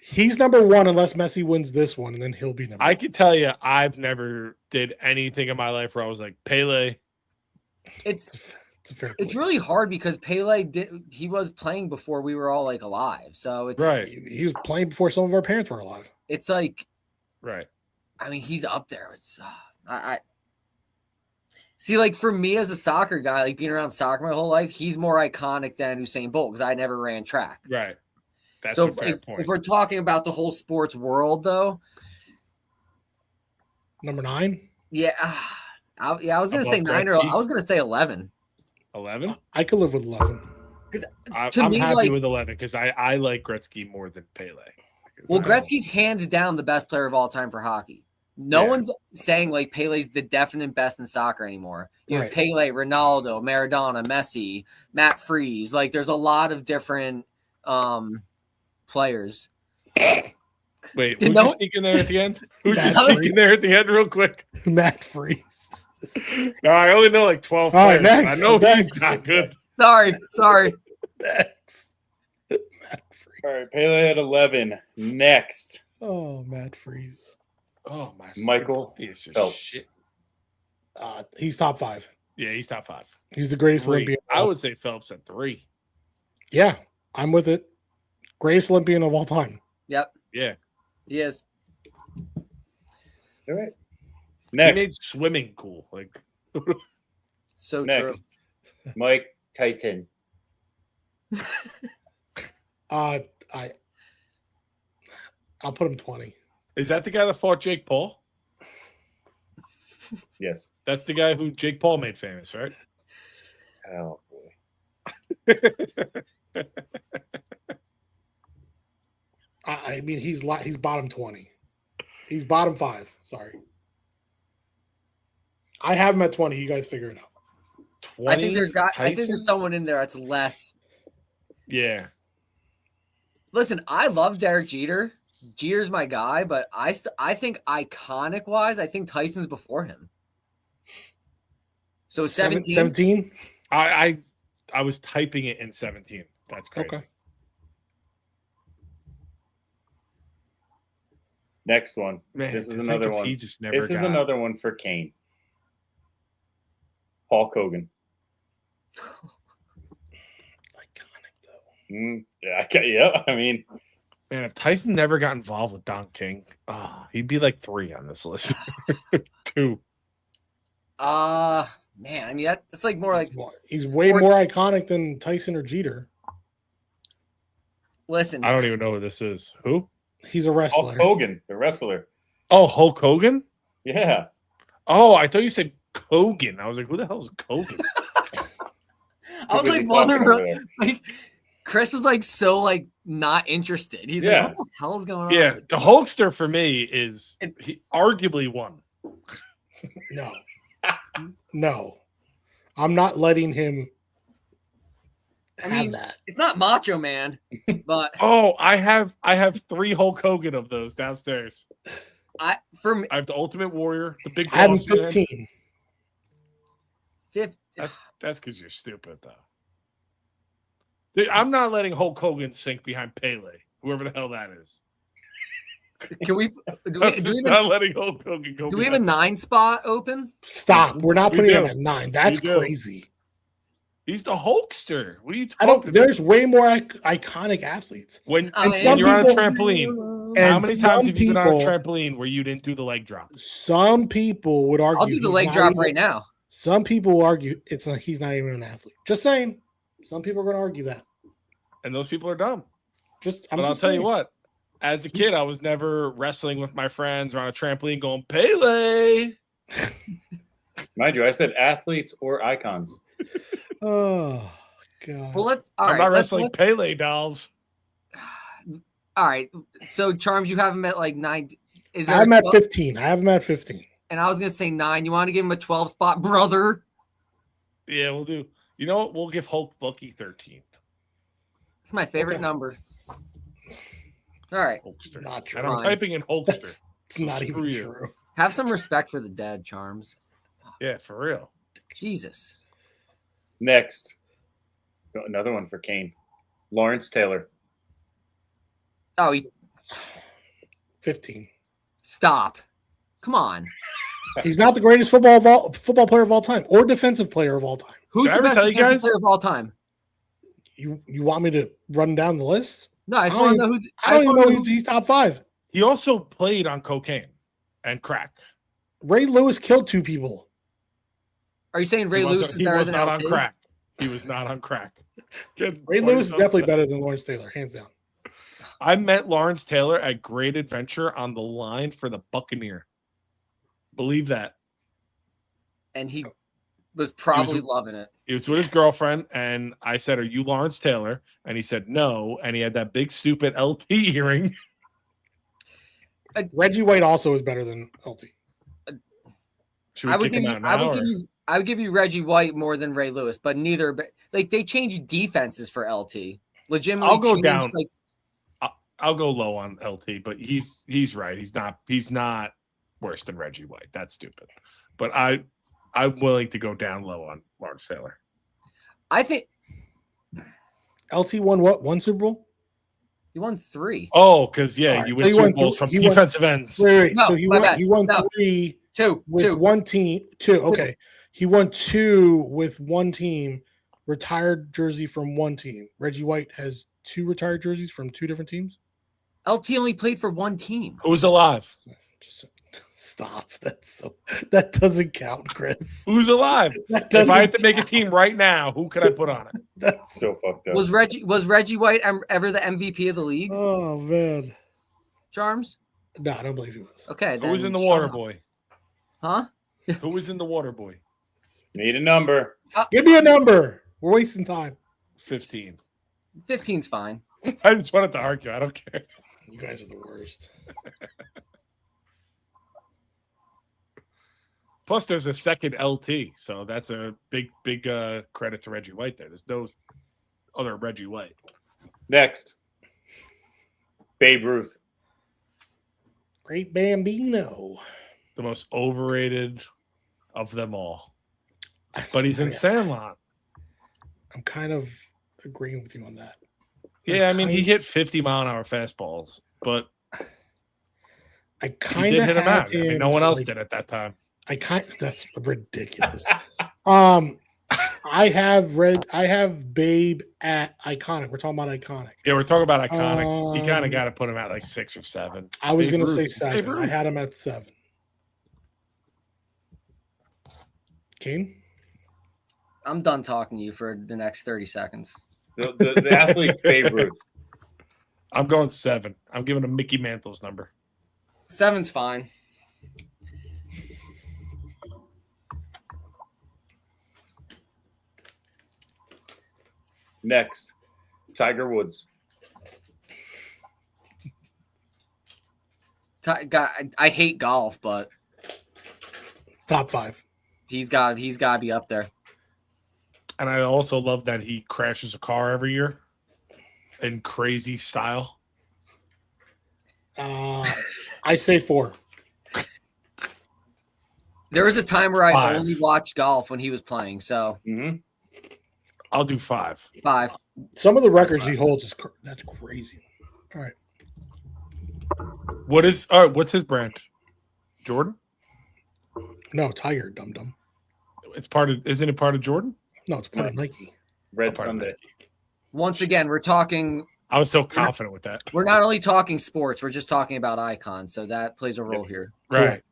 [SPEAKER 2] he's number 1 unless Messi wins this one, and then he'll be number.
[SPEAKER 1] I
[SPEAKER 2] 1.
[SPEAKER 1] can tell you, I've never did anything in my life where I was like, Pele.
[SPEAKER 3] It's
[SPEAKER 2] It's a fair.
[SPEAKER 3] it's
[SPEAKER 2] point.
[SPEAKER 3] really hard because Pele he was playing before we were all like alive. So it's
[SPEAKER 1] Right.
[SPEAKER 2] He was playing before some of our parents were alive.
[SPEAKER 3] It's like,
[SPEAKER 1] Right.
[SPEAKER 3] I mean, he's up there. It's I see, like for me as a soccer guy, like being around soccer my whole life, he's more iconic than Usain Bolt because I never ran track.
[SPEAKER 1] Right. That's
[SPEAKER 3] So
[SPEAKER 1] a fair point.
[SPEAKER 3] if we're talking about the whole sports world, though,
[SPEAKER 2] Number 9.
[SPEAKER 3] yeah, I was gonna
[SPEAKER 1] Above
[SPEAKER 3] say 9 or
[SPEAKER 1] Gretzky?
[SPEAKER 3] I was gonna say 11.
[SPEAKER 1] 11?
[SPEAKER 2] I could live with 11.
[SPEAKER 3] To
[SPEAKER 1] I'm
[SPEAKER 3] me,
[SPEAKER 1] happy
[SPEAKER 3] like-
[SPEAKER 1] with 11 because I like Gretzky more than Pele.
[SPEAKER 3] Well,
[SPEAKER 1] I-
[SPEAKER 3] Gretzky's hands down the best player of all time for hockey. No
[SPEAKER 1] Yeah.
[SPEAKER 3] one's saying like Pele's the definite best in soccer anymore. You have
[SPEAKER 2] Right.
[SPEAKER 3] Pele, Ronaldo, Maradona, Messi, Matt Freese. Like there's a lot of different players.
[SPEAKER 1] Wait,
[SPEAKER 3] Did
[SPEAKER 1] who's
[SPEAKER 3] no-
[SPEAKER 1] you sneaking there at the end? Who's you
[SPEAKER 2] Matt
[SPEAKER 1] sneaking
[SPEAKER 2] Freese.
[SPEAKER 1] there at the end real quick?
[SPEAKER 2] Matt Freeze.
[SPEAKER 1] No, I only know like 12
[SPEAKER 2] All right,
[SPEAKER 1] players.
[SPEAKER 2] next,
[SPEAKER 1] I know
[SPEAKER 2] next.
[SPEAKER 1] he's not good.
[SPEAKER 3] Sorry.
[SPEAKER 2] Next. Matt Freeze.
[SPEAKER 4] All right, Pele at 11. Next,
[SPEAKER 2] Oh, Matt Freeze.
[SPEAKER 1] Oh my
[SPEAKER 4] Michael
[SPEAKER 1] piece of
[SPEAKER 4] Phelps.
[SPEAKER 1] shit.
[SPEAKER 2] He's top 5.
[SPEAKER 1] Yeah, he's top 5.
[SPEAKER 2] He's the greatest
[SPEAKER 1] 3.
[SPEAKER 2] Olympian.
[SPEAKER 1] I would say Phelps at 3.
[SPEAKER 2] Yeah, I'm with it. Greatest Olympian of all time.
[SPEAKER 3] Yep.
[SPEAKER 1] Yeah.
[SPEAKER 3] He is.
[SPEAKER 4] All right.
[SPEAKER 1] He made
[SPEAKER 4] Next,
[SPEAKER 1] swimming cool. Like
[SPEAKER 3] So true.
[SPEAKER 4] next, Mike Tyson.
[SPEAKER 2] I'll put him 20.
[SPEAKER 1] is that the guy that fought Jake Paul?
[SPEAKER 4] Yes.
[SPEAKER 1] That's the guy who Jake Paul made famous, right?
[SPEAKER 4] Oh boy.
[SPEAKER 2] I mean, he's bottom 20. He's bottom 5. Sorry. I have him at 20. You guys figure it out.
[SPEAKER 1] 20,
[SPEAKER 3] I think there's
[SPEAKER 1] Tyson?
[SPEAKER 3] someone in there that's less.
[SPEAKER 1] Yeah.
[SPEAKER 3] Listen, I love Derek Jeter. Jeter's my guy, but I think iconic wise, I think Tyson's before him. So 17.
[SPEAKER 2] 17?
[SPEAKER 1] I was typing it in 17. That's crazy.
[SPEAKER 2] Okay.
[SPEAKER 4] Next one.
[SPEAKER 1] Man,
[SPEAKER 4] This is
[SPEAKER 1] to think
[SPEAKER 4] another
[SPEAKER 1] if
[SPEAKER 4] one.
[SPEAKER 1] He just never
[SPEAKER 4] This is
[SPEAKER 1] got-
[SPEAKER 4] another one for Kane. Hulk Hogan.
[SPEAKER 2] Iconic, though.
[SPEAKER 4] Yeah, I mean,
[SPEAKER 1] Man, if Tyson never got involved with Don King, he'd be like 3 on this list. 2.
[SPEAKER 3] Man, I mean that's like more like
[SPEAKER 2] He's way more iconic than Tyson or Jeter.
[SPEAKER 3] listen.
[SPEAKER 1] I don't even know who this is. Who?
[SPEAKER 2] He's a wrestler.
[SPEAKER 4] Hulk Hogan, the wrestler.
[SPEAKER 1] Oh, Hulk Hogan?
[SPEAKER 4] Yeah.
[SPEAKER 1] Oh, I thought you said Kogan. I was like, who the hell is Kogan?
[SPEAKER 3] I was like
[SPEAKER 4] Talking
[SPEAKER 3] wondering,
[SPEAKER 4] over there.
[SPEAKER 3] like Chris was like so like not interested. He's
[SPEAKER 4] Yeah.
[SPEAKER 3] like, what the hell is going on?
[SPEAKER 1] Yeah, the Hulkster for me is he arguably won.
[SPEAKER 2] No. No. I'm not letting him have
[SPEAKER 3] mean,
[SPEAKER 2] that.
[SPEAKER 3] It's not Macho Man, but
[SPEAKER 1] Oh, I have 3 Hulk Hogan of those downstairs.
[SPEAKER 3] for me,
[SPEAKER 1] I have the Ultimate Warrior, the Big
[SPEAKER 2] I have him
[SPEAKER 1] Boss Man.
[SPEAKER 2] 15.
[SPEAKER 1] That's because you're stupid, though. Dude, I'm not letting Hulk Hogan sink behind Pele, whoever the hell that is.
[SPEAKER 3] can we
[SPEAKER 1] I'm just not letting Hulk Hogan go.
[SPEAKER 3] do we have a 9 spot open?
[SPEAKER 2] Stop. We're not
[SPEAKER 1] We
[SPEAKER 2] putting him
[SPEAKER 1] do.
[SPEAKER 2] at 9. That's
[SPEAKER 1] We do.
[SPEAKER 2] crazy.
[SPEAKER 1] He's the Hulkster. What are you
[SPEAKER 2] I
[SPEAKER 1] talking
[SPEAKER 2] don't. There's way more iconic athletes.
[SPEAKER 1] When,
[SPEAKER 3] And
[SPEAKER 1] when
[SPEAKER 2] some
[SPEAKER 1] you're on a
[SPEAKER 2] people-
[SPEAKER 1] trampoline,
[SPEAKER 2] And
[SPEAKER 1] how many times
[SPEAKER 2] some
[SPEAKER 1] have you been on a
[SPEAKER 2] people-
[SPEAKER 1] trampoline where you didn't do the leg drop?
[SPEAKER 2] Some people would argue.
[SPEAKER 3] I'll do the
[SPEAKER 2] he's
[SPEAKER 3] leg
[SPEAKER 2] not
[SPEAKER 3] drop
[SPEAKER 2] even-
[SPEAKER 3] right now.
[SPEAKER 2] Some people will argue he's not even an athlete. Just saying. Some people are going to argue that.
[SPEAKER 1] And those people are dumb.
[SPEAKER 2] I'm
[SPEAKER 1] But I'll
[SPEAKER 2] just
[SPEAKER 1] tell you
[SPEAKER 2] saying.
[SPEAKER 1] what, as a kid, I was never wrestling with my friends or on a trampoline going, Pele.
[SPEAKER 4] Mind you, I said athletes or icons.
[SPEAKER 2] Oh God.
[SPEAKER 3] Well,
[SPEAKER 1] I'm not wrestling Pele dolls.
[SPEAKER 3] All right. So Charms, you have him at like 9. Is
[SPEAKER 2] I
[SPEAKER 3] there
[SPEAKER 2] have him
[SPEAKER 3] a
[SPEAKER 2] at
[SPEAKER 3] 12?
[SPEAKER 2] 15. I have him at 15.
[SPEAKER 3] And I was gonna say 9. You want to give him a 12 spot, brother?
[SPEAKER 1] Yeah, we'll do. You know what? We'll give Hulk Lucky 13.
[SPEAKER 3] It's my favorite
[SPEAKER 2] Okay.
[SPEAKER 3] number. All right.
[SPEAKER 1] Hulkster.
[SPEAKER 2] Not true.
[SPEAKER 1] And I'm
[SPEAKER 3] Fine.
[SPEAKER 1] typing in Hulkster.
[SPEAKER 2] It's
[SPEAKER 1] So
[SPEAKER 2] not
[SPEAKER 1] screw
[SPEAKER 2] even
[SPEAKER 1] you.
[SPEAKER 2] true.
[SPEAKER 3] Have some respect for the dead, Charms.
[SPEAKER 1] Yeah, for real.
[SPEAKER 3] Jesus.
[SPEAKER 4] Next, another one for Kane. Lawrence Taylor.
[SPEAKER 3] Oh,
[SPEAKER 2] 15.
[SPEAKER 3] stop. Come on.
[SPEAKER 2] He's not the greatest football player of all time or defensive player of all time.
[SPEAKER 3] Who's
[SPEAKER 1] Did I
[SPEAKER 3] the
[SPEAKER 1] ever
[SPEAKER 3] best
[SPEAKER 1] tell you
[SPEAKER 3] defensive
[SPEAKER 1] guys?
[SPEAKER 3] player of all time?
[SPEAKER 2] You want me to run down the list?
[SPEAKER 3] No, I just
[SPEAKER 2] I
[SPEAKER 3] want to
[SPEAKER 2] don't
[SPEAKER 3] know who.
[SPEAKER 2] I don't even know
[SPEAKER 3] who.
[SPEAKER 2] if he's top 5.
[SPEAKER 1] He also played on cocaine and crack.
[SPEAKER 2] Ray Lewis killed 2 people.
[SPEAKER 3] Are you saying Ray
[SPEAKER 1] He
[SPEAKER 3] Lewis
[SPEAKER 1] wasn't-
[SPEAKER 3] is
[SPEAKER 1] he
[SPEAKER 3] better
[SPEAKER 1] was
[SPEAKER 3] than
[SPEAKER 1] not on
[SPEAKER 3] LT?
[SPEAKER 1] crack. He was not on crack. Get
[SPEAKER 2] Ray
[SPEAKER 1] 20
[SPEAKER 2] Lewis is definitely
[SPEAKER 1] upset.
[SPEAKER 2] better than Lawrence Taylor, hands down.
[SPEAKER 1] I met Lawrence Taylor at Great Adventure on the line for the Buccaneer. Believe that.
[SPEAKER 3] And he was probably
[SPEAKER 1] was-
[SPEAKER 3] loving it.
[SPEAKER 1] He was with his girlfriend, and I said, "Are you Lawrence Taylor?" And he said, "No." And he had that big stupid LT earring.
[SPEAKER 2] Reggie White also is better than LT.
[SPEAKER 1] Should we
[SPEAKER 3] I would
[SPEAKER 1] kick
[SPEAKER 3] give
[SPEAKER 1] him
[SPEAKER 3] you.
[SPEAKER 1] out
[SPEAKER 3] I
[SPEAKER 1] now?
[SPEAKER 3] would give
[SPEAKER 1] or-
[SPEAKER 3] you. I would give you Reggie White more than Ray Lewis, but neither. Like they changed defenses for LT. Legitimately,
[SPEAKER 1] I'll go
[SPEAKER 3] changed,
[SPEAKER 1] down.
[SPEAKER 3] Like
[SPEAKER 1] I'll go low on LT, but he's right. He's not worse than Reggie White. That's stupid. But I'm willing to go down low on Lawrence Taylor.
[SPEAKER 3] I think
[SPEAKER 2] LT won what? One Super Bowl?
[SPEAKER 3] he won 3.
[SPEAKER 1] Oh, because
[SPEAKER 2] All right,
[SPEAKER 1] you
[SPEAKER 2] so
[SPEAKER 1] win
[SPEAKER 2] he
[SPEAKER 1] Super
[SPEAKER 2] won
[SPEAKER 1] Bowls
[SPEAKER 2] three-
[SPEAKER 1] from
[SPEAKER 2] he won-
[SPEAKER 1] defensive ends.
[SPEAKER 2] Wait.
[SPEAKER 3] No,
[SPEAKER 2] So he
[SPEAKER 3] my
[SPEAKER 2] won.
[SPEAKER 3] bad.
[SPEAKER 2] He won
[SPEAKER 3] No.
[SPEAKER 2] 3
[SPEAKER 3] Two.
[SPEAKER 2] with one team. 2. Okay, he won 2 with one team. Retired jersey from one team. Reggie White has 2 retired jerseys from 2 different teams.
[SPEAKER 3] LT only played for one team.
[SPEAKER 1] Who's alive?
[SPEAKER 2] Just stop. That doesn't count, Chris.
[SPEAKER 1] Who's alive?
[SPEAKER 2] That
[SPEAKER 1] If
[SPEAKER 2] doesn't
[SPEAKER 1] I had to make a
[SPEAKER 2] count.
[SPEAKER 1] team right now, who could I put on it?
[SPEAKER 2] That's
[SPEAKER 4] So fucked up.
[SPEAKER 3] Was Reggie White ever the MVP of the league?
[SPEAKER 2] oh man.
[SPEAKER 3] Charms?
[SPEAKER 2] No, I don't believe he was.
[SPEAKER 3] Okay.
[SPEAKER 1] Who was
[SPEAKER 3] then
[SPEAKER 1] in the
[SPEAKER 3] shut
[SPEAKER 1] Water
[SPEAKER 3] up.
[SPEAKER 1] Boy?
[SPEAKER 3] Huh?
[SPEAKER 1] Who was in the Water Boy?
[SPEAKER 4] Need a number.
[SPEAKER 2] Give me a number. We're wasting time.
[SPEAKER 1] 15.
[SPEAKER 3] 15's fine.
[SPEAKER 1] I just wanted to argue. I don't care.
[SPEAKER 2] You guys are the worst.
[SPEAKER 1] Plus, there's a second LT, so that's a big credit to Reggie White there. There's no other Reggie White.
[SPEAKER 4] Next. Babe Ruth.
[SPEAKER 2] Great Bambino.
[SPEAKER 1] The most overrated of them all. But he's in Sandlot.
[SPEAKER 2] I'm kind of agreeing with you on that.
[SPEAKER 1] Yeah, I mean, he hit 50-mile-an-hour fastballs, but
[SPEAKER 2] I
[SPEAKER 1] he
[SPEAKER 2] kind
[SPEAKER 1] did
[SPEAKER 2] of
[SPEAKER 1] hit him out. I
[SPEAKER 2] him.
[SPEAKER 1] mean, no one else
[SPEAKER 2] like-
[SPEAKER 1] did at that time.
[SPEAKER 2] That's ridiculous. I have Babe at iconic. We're talking about iconic.
[SPEAKER 1] Yeah, we're talking about iconic. You kind of
[SPEAKER 2] Um,
[SPEAKER 1] got to put him at like 6 or 7.
[SPEAKER 2] I was
[SPEAKER 1] Babe
[SPEAKER 2] going to say
[SPEAKER 1] Ruth.
[SPEAKER 2] 7.
[SPEAKER 1] Babe
[SPEAKER 2] I
[SPEAKER 1] Ruth.
[SPEAKER 2] had him at 7. Kane?
[SPEAKER 3] I'm done talking to you for the next 30 seconds.
[SPEAKER 4] The athlete's Babe Ruth.
[SPEAKER 1] I'm going 7. I'm giving him Mickey Mantle's number.
[SPEAKER 3] 7's fine.
[SPEAKER 4] Next. Tiger Woods.
[SPEAKER 3] I hate golf, but
[SPEAKER 2] Top 5.
[SPEAKER 3] he's got to be up there.
[SPEAKER 1] And I also love that he crashes a car every year in crazy style.
[SPEAKER 2] I say 4.
[SPEAKER 3] There was a time where I
[SPEAKER 1] 5.
[SPEAKER 3] only watched golf when he was playing, so
[SPEAKER 4] Mm-hmm.
[SPEAKER 1] I'll do 5.
[SPEAKER 3] 5.
[SPEAKER 2] Some of the records he holds that's crazy. All right.
[SPEAKER 1] What's his brand? Jordan?
[SPEAKER 2] No, Tiger, dum dum.
[SPEAKER 1] Isn't it part of Jordan?
[SPEAKER 2] No, it's part of Nike.
[SPEAKER 4] Red
[SPEAKER 1] Part of
[SPEAKER 4] Sunday.
[SPEAKER 3] Once again, we're talking.
[SPEAKER 1] I was so confident with that.
[SPEAKER 3] We're not only talking sports; we're just talking about icons, so that plays a role here.
[SPEAKER 1] Right.
[SPEAKER 2] Correct.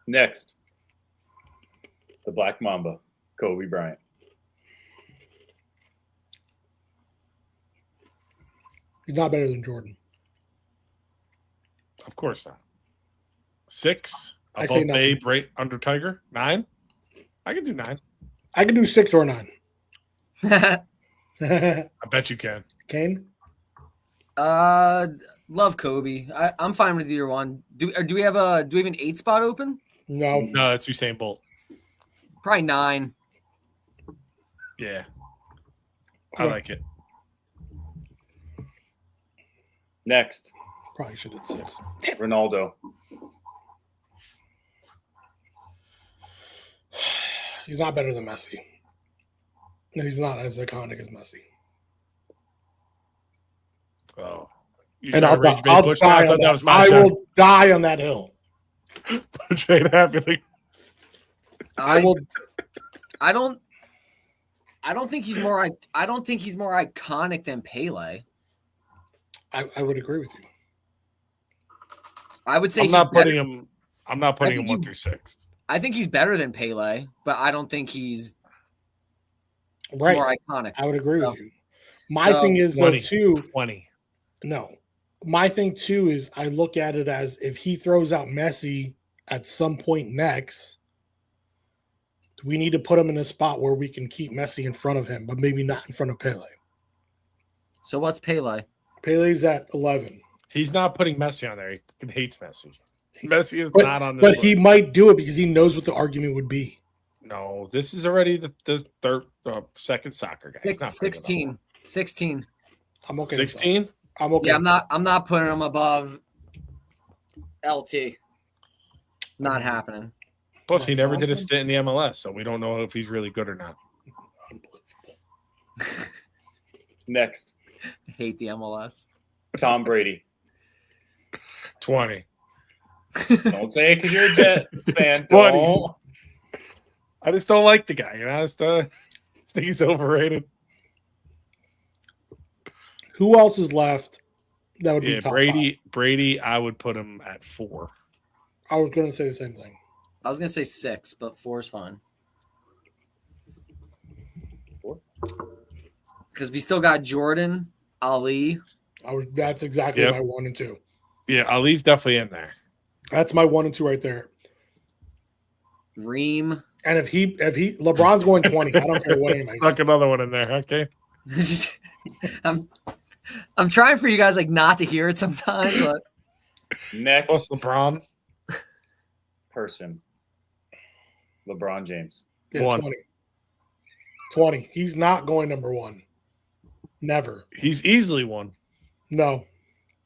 [SPEAKER 4] Next. The Black Mamba. Kobe Bryant.
[SPEAKER 2] He's not better than Jordan.
[SPEAKER 1] Of course not. 6.
[SPEAKER 2] I
[SPEAKER 1] Above
[SPEAKER 2] say nothing.
[SPEAKER 1] Babe, right under Tiger. 9. I can do 9.
[SPEAKER 2] I can do 6 or 9.
[SPEAKER 1] I bet you can.
[SPEAKER 2] Kane?
[SPEAKER 3] Love Kobe. I'm fine with either one. Do we have an 8 spot open?
[SPEAKER 2] No.
[SPEAKER 1] No, that's Usain Bolt.
[SPEAKER 3] Probably 9.
[SPEAKER 1] Yeah. I like it.
[SPEAKER 4] Next.
[SPEAKER 2] Probably should have 6.
[SPEAKER 4] Ronaldo.
[SPEAKER 2] He's not better than Messi. And he's not as iconic as Messi.
[SPEAKER 1] Oh. You
[SPEAKER 2] And
[SPEAKER 1] trying
[SPEAKER 2] I'll
[SPEAKER 1] to rage
[SPEAKER 2] die
[SPEAKER 1] bait Bush? I
[SPEAKER 2] on
[SPEAKER 1] thought that
[SPEAKER 2] that.
[SPEAKER 1] was my
[SPEAKER 2] I
[SPEAKER 1] turn.
[SPEAKER 2] will die on that hill.
[SPEAKER 1] Bush ain't happy.
[SPEAKER 2] I will.
[SPEAKER 3] I don't think he's more. I don't think he's more iconic than Pele.
[SPEAKER 2] I would agree with you.
[SPEAKER 3] I would say
[SPEAKER 1] I'm not putting
[SPEAKER 3] better-
[SPEAKER 1] him. I'm not putting him
[SPEAKER 3] think
[SPEAKER 1] 1
[SPEAKER 3] he's-
[SPEAKER 1] through 6.
[SPEAKER 3] I think he's better than Pele, but I don't think he's
[SPEAKER 2] Right.
[SPEAKER 3] more iconic.
[SPEAKER 2] I would agree
[SPEAKER 3] So-
[SPEAKER 2] with you. My
[SPEAKER 3] so
[SPEAKER 2] thing is, though,
[SPEAKER 1] 20.
[SPEAKER 2] too,
[SPEAKER 1] 20.
[SPEAKER 2] no. My thing, too, is I look at it as if he throws out Messi at some point next, we need to put him in a spot where we can keep Messi in front of him, but maybe not in front of Pele.
[SPEAKER 3] So what's Pele?
[SPEAKER 2] Pele's at 11.
[SPEAKER 1] He's not putting Messi on there. He fucking hates Messi. Messi is
[SPEAKER 2] But,
[SPEAKER 1] not on this
[SPEAKER 2] but
[SPEAKER 1] list.
[SPEAKER 2] he might do it because he knows what the argument would be.
[SPEAKER 1] No, this is already the third, second soccer guy. He's not putting him on
[SPEAKER 3] 16. 16.
[SPEAKER 2] I'm okay. with that.
[SPEAKER 1] 16?
[SPEAKER 2] I'm okay.
[SPEAKER 3] Yeah, I'm not putting him above LT. Not happening.
[SPEAKER 1] Plus, he never did a stint in the MLS, so we don't know if he's really good or not.
[SPEAKER 2] Unbelievable.
[SPEAKER 4] Next,
[SPEAKER 3] I hate the MLS.
[SPEAKER 4] Tom Brady.
[SPEAKER 1] 20.
[SPEAKER 4] Don't say it because you're a Jets fan.
[SPEAKER 1] 20.
[SPEAKER 4] Don't.
[SPEAKER 1] I just don't like the guy. You know, I just think he's overrated.
[SPEAKER 2] Who else is left? That would be top
[SPEAKER 1] Brady, I would put him at 4.
[SPEAKER 2] I was going to say the same thing.
[SPEAKER 3] I was gonna say 6, but 4 is fine.
[SPEAKER 4] 4?
[SPEAKER 3] Because we still got Jordan, Ali.
[SPEAKER 2] That's exactly my 1 and 2.
[SPEAKER 1] Yeah, Ali's definitely in there.
[SPEAKER 2] That's my 1 and 2 right there.
[SPEAKER 3] Reem.
[SPEAKER 2] And if LeBron's going 20, I don't care what anybody.
[SPEAKER 1] Stuck another one in there. Okay.
[SPEAKER 3] I'm trying for you guys like not to hear it sometimes, but
[SPEAKER 4] Next
[SPEAKER 1] Plus LeBron.
[SPEAKER 4] person. LeBron James.
[SPEAKER 2] Yeah,
[SPEAKER 1] 1.
[SPEAKER 2] 20. He's not going number 1. Never.
[SPEAKER 1] He's easily 1.
[SPEAKER 2] No.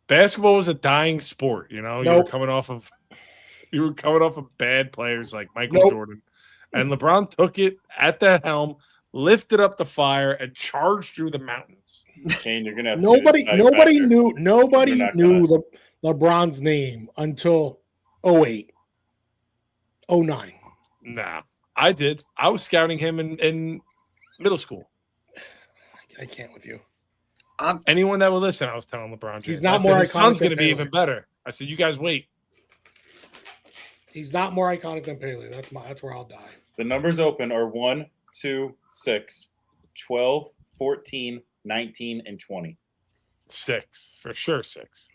[SPEAKER 1] Basketball was a dying sport. You know,
[SPEAKER 2] Nope.
[SPEAKER 1] you were coming off of bad players like Michael Jordan, and LeBron took it at the helm, lifted up the fire, and charged through the mountains.
[SPEAKER 4] Kane, you're gonna have to
[SPEAKER 2] Nobody knew
[SPEAKER 4] gonna.
[SPEAKER 2] LeBron's name until 08, 09.
[SPEAKER 1] Nah, I did. I was scouting him in middle school.
[SPEAKER 2] I can't with you.
[SPEAKER 1] Anyone that would listen, I was telling LeBron James.
[SPEAKER 2] He's not
[SPEAKER 1] I said,
[SPEAKER 2] more
[SPEAKER 1] his
[SPEAKER 2] iconic
[SPEAKER 1] son's
[SPEAKER 2] than
[SPEAKER 1] going to be
[SPEAKER 2] Pele.
[SPEAKER 1] even better. I said, you guys wait.
[SPEAKER 2] He's not more iconic than Pele. That's where I'll die.
[SPEAKER 4] The numbers open are 1, 2, 6, 12, 14, 19, and 20.
[SPEAKER 1] 6 for sure. 6.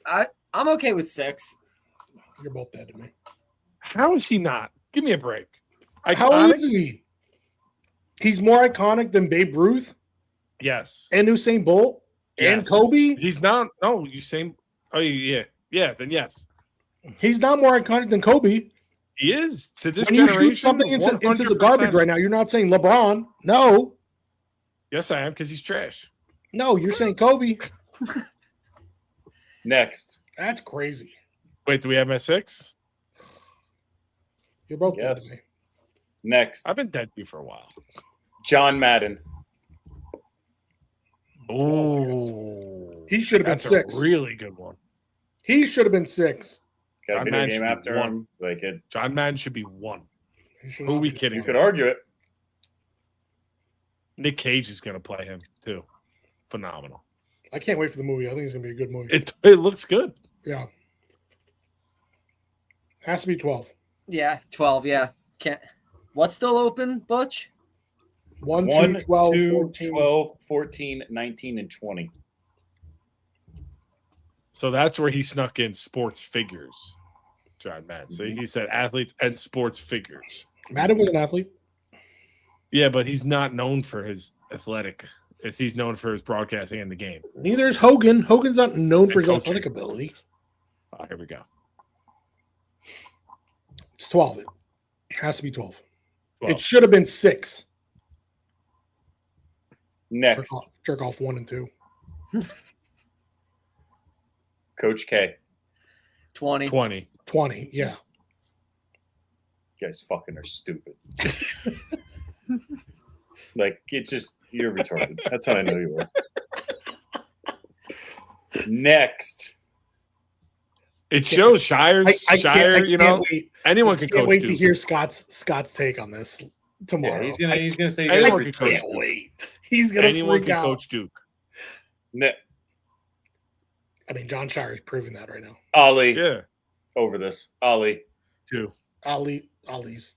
[SPEAKER 3] I'm okay with 6.
[SPEAKER 2] You're both dead to me.
[SPEAKER 1] How is he not? Give me a break.
[SPEAKER 2] How
[SPEAKER 1] Iconic?
[SPEAKER 2] is he? He's more iconic than Babe Ruth
[SPEAKER 1] Yes.
[SPEAKER 2] and Usain Bolt and
[SPEAKER 1] Yes.
[SPEAKER 2] Kobe.
[SPEAKER 1] He's not. No, you saying? Oh yeah. Then yes,
[SPEAKER 2] He's not more iconic than Kobe.
[SPEAKER 1] he is to this
[SPEAKER 2] When you
[SPEAKER 1] generation.
[SPEAKER 2] shoot something into the
[SPEAKER 1] 100%.
[SPEAKER 2] garbage right now, you're not saying LeBron. No,
[SPEAKER 1] Yes, I am because he's trash.
[SPEAKER 2] no, you're saying Kobe.
[SPEAKER 4] Next,
[SPEAKER 2] That's crazy.
[SPEAKER 1] Wait, do we have him at 6?
[SPEAKER 2] You're both
[SPEAKER 4] Yes.
[SPEAKER 2] dead to me.
[SPEAKER 4] next,
[SPEAKER 1] I've been dead to you for a while.
[SPEAKER 4] John Madden.
[SPEAKER 1] Oh,
[SPEAKER 2] He should have been
[SPEAKER 1] that's
[SPEAKER 2] 6.
[SPEAKER 1] a really good one.
[SPEAKER 2] He should have been 6.
[SPEAKER 4] Got a
[SPEAKER 1] John
[SPEAKER 4] video
[SPEAKER 1] Madden
[SPEAKER 4] game
[SPEAKER 1] should be
[SPEAKER 4] after
[SPEAKER 1] 1.
[SPEAKER 4] him. Like it.
[SPEAKER 1] John Madden should be 1.
[SPEAKER 2] He should
[SPEAKER 1] Who are
[SPEAKER 2] not
[SPEAKER 1] we
[SPEAKER 2] be
[SPEAKER 1] kidding?
[SPEAKER 4] You
[SPEAKER 2] one.
[SPEAKER 4] could argue it.
[SPEAKER 1] Nick Cage is going to play him too. Phenomenal.
[SPEAKER 2] I can't wait for the movie. I think it's gonna be a good movie.
[SPEAKER 1] It looks good.
[SPEAKER 2] Yeah. Has to be 12.
[SPEAKER 3] Yeah, 12. Yeah, can't. What's still open, Butch?
[SPEAKER 2] 1,
[SPEAKER 4] 1,
[SPEAKER 2] 2, 12,
[SPEAKER 4] 2,
[SPEAKER 2] 14.
[SPEAKER 4] 12, 14, 19, and 20.
[SPEAKER 1] So that's where he snuck in sports figures. John Madden. So he said athletes and sports figures.
[SPEAKER 2] Madden was an athlete.
[SPEAKER 1] Yeah, but he's not known for his athletic. He's known for his broadcasting in the game.
[SPEAKER 2] Neither is Hogan. Hogan's not known for his
[SPEAKER 1] coaching.
[SPEAKER 2] athletic ability.
[SPEAKER 1] Oh, here we go.
[SPEAKER 2] It's 12. It has to be 12.
[SPEAKER 1] 12.
[SPEAKER 2] It should have been 6.
[SPEAKER 4] Next,
[SPEAKER 2] Jerk off 1 and 2.
[SPEAKER 4] Coach K.
[SPEAKER 3] 20.
[SPEAKER 1] 20.
[SPEAKER 2] 20. Yeah.
[SPEAKER 4] You guys fucking are stupid. Like, it's just, you're retarded. That's how I know you are. Next.
[SPEAKER 1] It shows Shire's
[SPEAKER 2] I
[SPEAKER 1] Shire,
[SPEAKER 2] can't,
[SPEAKER 1] you know,
[SPEAKER 2] wait.
[SPEAKER 1] anyone
[SPEAKER 2] I
[SPEAKER 1] can
[SPEAKER 2] can't
[SPEAKER 1] coach
[SPEAKER 2] wait to
[SPEAKER 1] Duke.
[SPEAKER 2] hear Scott's take on this tomorrow.
[SPEAKER 4] Yeah, he's gonna say
[SPEAKER 1] Anyone
[SPEAKER 4] you're
[SPEAKER 1] can coach
[SPEAKER 2] Can't
[SPEAKER 1] Duke.
[SPEAKER 2] wait. He's gonna
[SPEAKER 1] Anyone
[SPEAKER 2] freak
[SPEAKER 1] can
[SPEAKER 2] out.
[SPEAKER 1] coach Duke.
[SPEAKER 2] I mean, John Shire is proving that right now.
[SPEAKER 4] Ollie.
[SPEAKER 1] Yeah.
[SPEAKER 4] Over this. Ollie.
[SPEAKER 1] 2.
[SPEAKER 2] Ali's.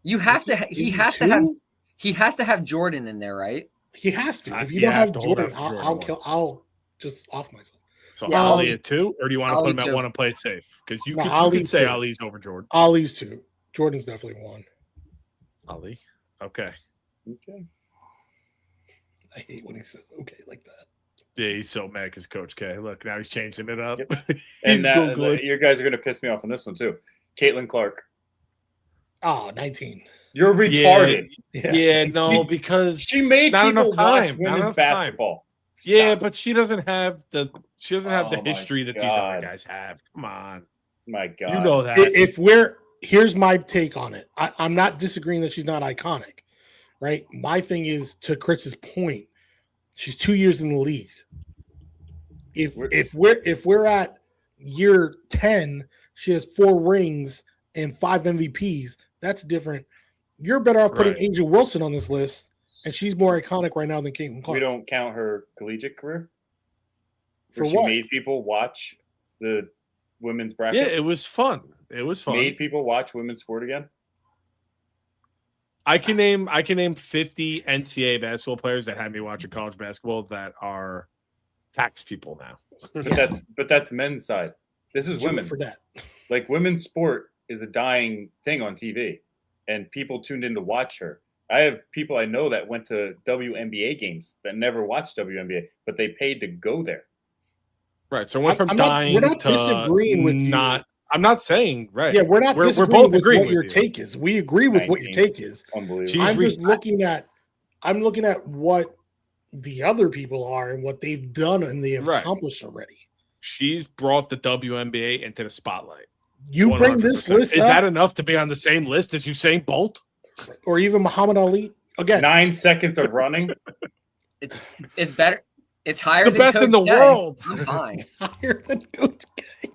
[SPEAKER 3] You have to.
[SPEAKER 2] Is
[SPEAKER 3] He has to have.
[SPEAKER 2] two?
[SPEAKER 3] He has to have Jordan in there, right?
[SPEAKER 2] He has to. If you
[SPEAKER 1] You
[SPEAKER 2] don't
[SPEAKER 1] have
[SPEAKER 2] have
[SPEAKER 1] to hold
[SPEAKER 2] Jordan,
[SPEAKER 1] out for
[SPEAKER 2] I'll
[SPEAKER 1] Jordan.
[SPEAKER 2] I'll just off myself.
[SPEAKER 1] So
[SPEAKER 3] Yeah,
[SPEAKER 1] Ali
[SPEAKER 3] Ali's-
[SPEAKER 1] at 2, or do you want to
[SPEAKER 3] Ali
[SPEAKER 1] put him at
[SPEAKER 3] 2.
[SPEAKER 1] 1 and play it safe? Because you
[SPEAKER 2] No,
[SPEAKER 1] could
[SPEAKER 2] Ali's
[SPEAKER 1] say
[SPEAKER 2] 2.
[SPEAKER 1] Ali's over Jordan.
[SPEAKER 2] Ali's 2. Jordan's definitely 1.
[SPEAKER 1] Ali. Okay.
[SPEAKER 4] Okay.
[SPEAKER 2] I hate when he says okay like that.
[SPEAKER 1] Yeah, he's so mad because Coach K. Look, now he's changing it up.
[SPEAKER 4] Yep.
[SPEAKER 1] he's
[SPEAKER 4] And
[SPEAKER 1] Googling.
[SPEAKER 4] you guys are going to piss me off on this one, too. Caitlin Clark.
[SPEAKER 2] Oh, 19.
[SPEAKER 4] You're retarded.
[SPEAKER 1] Yeah, no, because
[SPEAKER 4] She made
[SPEAKER 1] not
[SPEAKER 4] people
[SPEAKER 1] enough time.
[SPEAKER 4] watch
[SPEAKER 1] Not
[SPEAKER 4] women's
[SPEAKER 1] enough time.
[SPEAKER 4] basketball.
[SPEAKER 1] Yeah,
[SPEAKER 4] Stop.
[SPEAKER 1] but she doesn't have the
[SPEAKER 4] Oh my
[SPEAKER 1] history that these other
[SPEAKER 4] God.
[SPEAKER 1] guys have. Come on.
[SPEAKER 4] My God.
[SPEAKER 1] You know that.
[SPEAKER 2] Here's my take on it. I'm not disagreeing that she's not iconic, right? My thing is, to Chris's point, she's 2 years in the league. If we're at year 10, she has 4 rings and 5 MVPs. That's different. You're better off putting
[SPEAKER 1] Right.
[SPEAKER 2] Angel Wilson on this list, and she's more iconic right now than Caitlin Clark.
[SPEAKER 4] We don't count her collegiate career?
[SPEAKER 2] For
[SPEAKER 4] Where she
[SPEAKER 2] what?
[SPEAKER 4] made people watch the women's
[SPEAKER 1] Yeah,
[SPEAKER 4] bracket?
[SPEAKER 1] it was fun. It was fun.
[SPEAKER 4] Made people watch women's sport again?
[SPEAKER 1] I can name 50 NCAA basketball players that had me watching college basketball that are tax people now.
[SPEAKER 4] But that's men's side. This is women.
[SPEAKER 2] For that.
[SPEAKER 4] Like, women's sport is a dying thing on TV, and people tuned in to watch her. I have people I know that went to WNBA games that never watched WNBA, but they paid to go there.
[SPEAKER 1] Right. So it went from
[SPEAKER 2] we're
[SPEAKER 1] dying
[SPEAKER 2] not
[SPEAKER 1] to
[SPEAKER 2] disagreeing with
[SPEAKER 1] not.
[SPEAKER 2] you.
[SPEAKER 1] I'm not saying right.
[SPEAKER 2] Yeah, we're not
[SPEAKER 1] We're
[SPEAKER 2] disagreeing
[SPEAKER 1] both
[SPEAKER 2] with
[SPEAKER 1] agreeing
[SPEAKER 2] what
[SPEAKER 1] with
[SPEAKER 2] your
[SPEAKER 1] you.
[SPEAKER 2] take is. We agree with what your
[SPEAKER 4] 19.
[SPEAKER 2] take is.
[SPEAKER 4] Unbelievable.
[SPEAKER 1] She's
[SPEAKER 2] I'm looking at what the other people are and what they've done and they have
[SPEAKER 1] Right.
[SPEAKER 2] accomplished already.
[SPEAKER 1] She's brought the WNBA into the spotlight.
[SPEAKER 2] You bring this
[SPEAKER 1] 100%.
[SPEAKER 2] list
[SPEAKER 1] Is
[SPEAKER 2] up,
[SPEAKER 1] that enough to be on the same list as Usain Bolt?
[SPEAKER 2] or even Muhammad Ali? Again,
[SPEAKER 4] 9 seconds of running.
[SPEAKER 3] It's better. It's higher
[SPEAKER 1] The
[SPEAKER 3] than
[SPEAKER 1] best in
[SPEAKER 3] Coach
[SPEAKER 1] the
[SPEAKER 3] K.
[SPEAKER 1] world.
[SPEAKER 3] I'm fine.
[SPEAKER 2] higher than Coach K.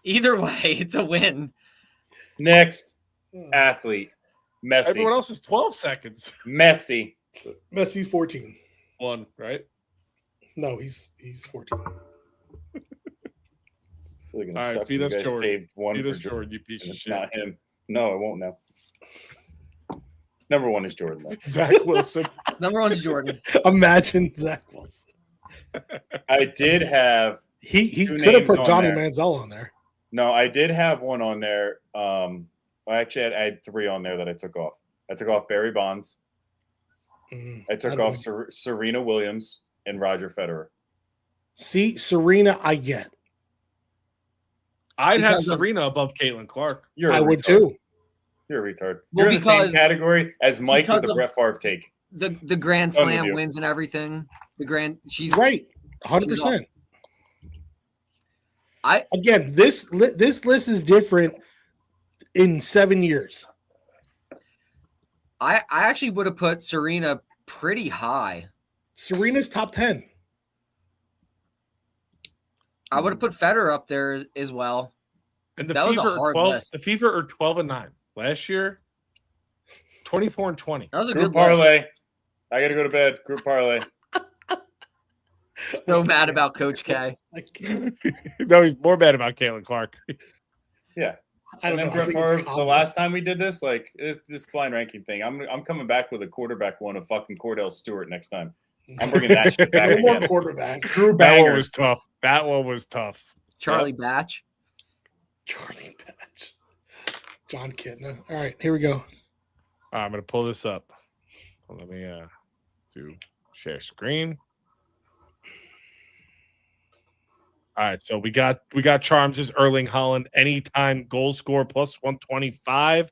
[SPEAKER 3] Either way, it's a win.
[SPEAKER 4] Next athlete, Messi.
[SPEAKER 1] Everyone else is 12 seconds.
[SPEAKER 4] Messi.
[SPEAKER 2] Messi's 14.
[SPEAKER 1] One, right?
[SPEAKER 2] No, he's 14.
[SPEAKER 4] Really gonna
[SPEAKER 1] All right,
[SPEAKER 4] suck
[SPEAKER 1] feed
[SPEAKER 4] if
[SPEAKER 1] us
[SPEAKER 4] you guys
[SPEAKER 1] Jordan.
[SPEAKER 4] saved one
[SPEAKER 1] Feed
[SPEAKER 4] for
[SPEAKER 1] us
[SPEAKER 4] Jordan.
[SPEAKER 1] Jordan, you piece
[SPEAKER 4] And
[SPEAKER 1] of
[SPEAKER 4] it's
[SPEAKER 1] shit.
[SPEAKER 4] not him. No, it won't now. Number 1 is Jordan, though.
[SPEAKER 1] Zach Wilson.
[SPEAKER 3] Number 1 is Jordan.
[SPEAKER 2] Imagine Zach Wilson.
[SPEAKER 4] I did have
[SPEAKER 2] He
[SPEAKER 4] Two
[SPEAKER 2] could have
[SPEAKER 4] names
[SPEAKER 2] put
[SPEAKER 4] on
[SPEAKER 2] Johnny
[SPEAKER 4] there.
[SPEAKER 2] Manziel on there.
[SPEAKER 4] No, I did have one on there. I had 3 on there that I took off. I took off Barry Bonds. I took off Serena Williams and Roger Federer.
[SPEAKER 2] See, Serena, I get.
[SPEAKER 1] I'd have
[SPEAKER 3] Because of-
[SPEAKER 1] Serena above Caitlin Clark.
[SPEAKER 4] You're a
[SPEAKER 2] I would
[SPEAKER 4] retard.
[SPEAKER 2] too.
[SPEAKER 4] You're a retard.
[SPEAKER 3] Well,
[SPEAKER 4] You're in the same
[SPEAKER 3] because-
[SPEAKER 4] category as Mike with
[SPEAKER 3] because
[SPEAKER 4] the
[SPEAKER 3] of-
[SPEAKER 4] Brett Favre take.
[SPEAKER 3] The Grand
[SPEAKER 4] Done with
[SPEAKER 3] Slam
[SPEAKER 4] you.
[SPEAKER 3] wins and everything. She's
[SPEAKER 2] Right, 100%. Again, this list is different in 7 years.
[SPEAKER 3] I actually would have put Serena pretty high.
[SPEAKER 2] Serena's top 10.
[SPEAKER 3] I would have put Federer up there as well.
[SPEAKER 1] And the
[SPEAKER 3] That was a
[SPEAKER 1] Fever are
[SPEAKER 3] hard
[SPEAKER 1] 12.
[SPEAKER 3] list.
[SPEAKER 1] The Fever are 12-9. Last year, 24-20.
[SPEAKER 3] That was a
[SPEAKER 4] Group
[SPEAKER 3] good list.
[SPEAKER 4] parlay. I got to go to bed. Group parlay.
[SPEAKER 3] So mad about Coach K.
[SPEAKER 2] I can't.
[SPEAKER 1] No, he's more mad about Caitlin Clark.
[SPEAKER 4] Yeah.
[SPEAKER 2] I don't
[SPEAKER 4] And
[SPEAKER 2] know.
[SPEAKER 4] then
[SPEAKER 2] I
[SPEAKER 4] Brett
[SPEAKER 2] think it's
[SPEAKER 4] Favre, the
[SPEAKER 2] common.
[SPEAKER 4] last time we did this, like this blind ranking thing, I'm coming back with a quarterback one of fucking Cordell Stewart next time. I'm bringing that shit back
[SPEAKER 2] No more
[SPEAKER 4] again.
[SPEAKER 2] quarterback.
[SPEAKER 4] True
[SPEAKER 1] That
[SPEAKER 4] banger.
[SPEAKER 1] one was tough. That one was tough.
[SPEAKER 3] Charlie Batch.
[SPEAKER 2] Charlie Batch. John Kitna. All right, here we go.
[SPEAKER 1] All right, I'm going to pull this up. Let me do share screen. All right, so we got Charms' Erling Haaland anytime goal score plus 125.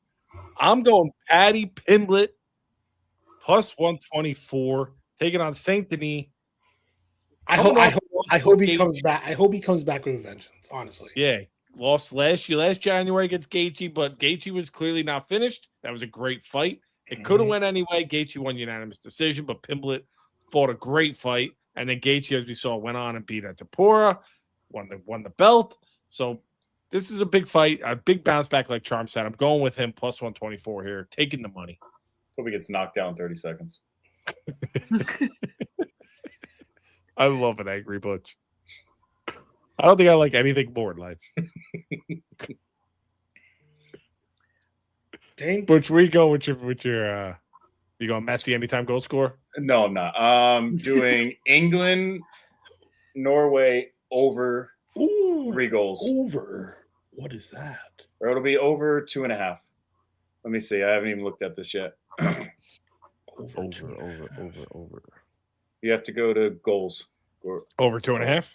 [SPEAKER 1] I'm going Patty Pimblett plus 124, taking on Saint Denis.
[SPEAKER 2] I hope he comes back. I hope he comes back with a vengeance, honestly.
[SPEAKER 1] Yeah, lost last January against Gaethje, but Gaethje was clearly not finished. That was a great fight. It could have went anyway. Gaethje won unanimous decision, but Pimblett fought a great fight, and then Gaethje, as we saw, went on and beat Tapora, won the belt. So this is a big fight, a big bounce back, like Charm said. I'm going with him plus 124 here, taking the money.
[SPEAKER 4] Hope he gets knocked out in 30 seconds.
[SPEAKER 1] I love an angry Butch. I don't think I like anything more in life.
[SPEAKER 2] Dang.
[SPEAKER 1] Butch, where you go with your you going Messi anytime goal score?
[SPEAKER 4] No, I'm not. Doing England, Norway over
[SPEAKER 2] Ooh,
[SPEAKER 4] 3 goals.
[SPEAKER 2] over. What is that?
[SPEAKER 4] Or it'll be over 2.5. Let me see. I haven't even looked at this yet.
[SPEAKER 2] Over 2.5.
[SPEAKER 1] Over.
[SPEAKER 4] You have to go to goals.
[SPEAKER 1] Over 2.5.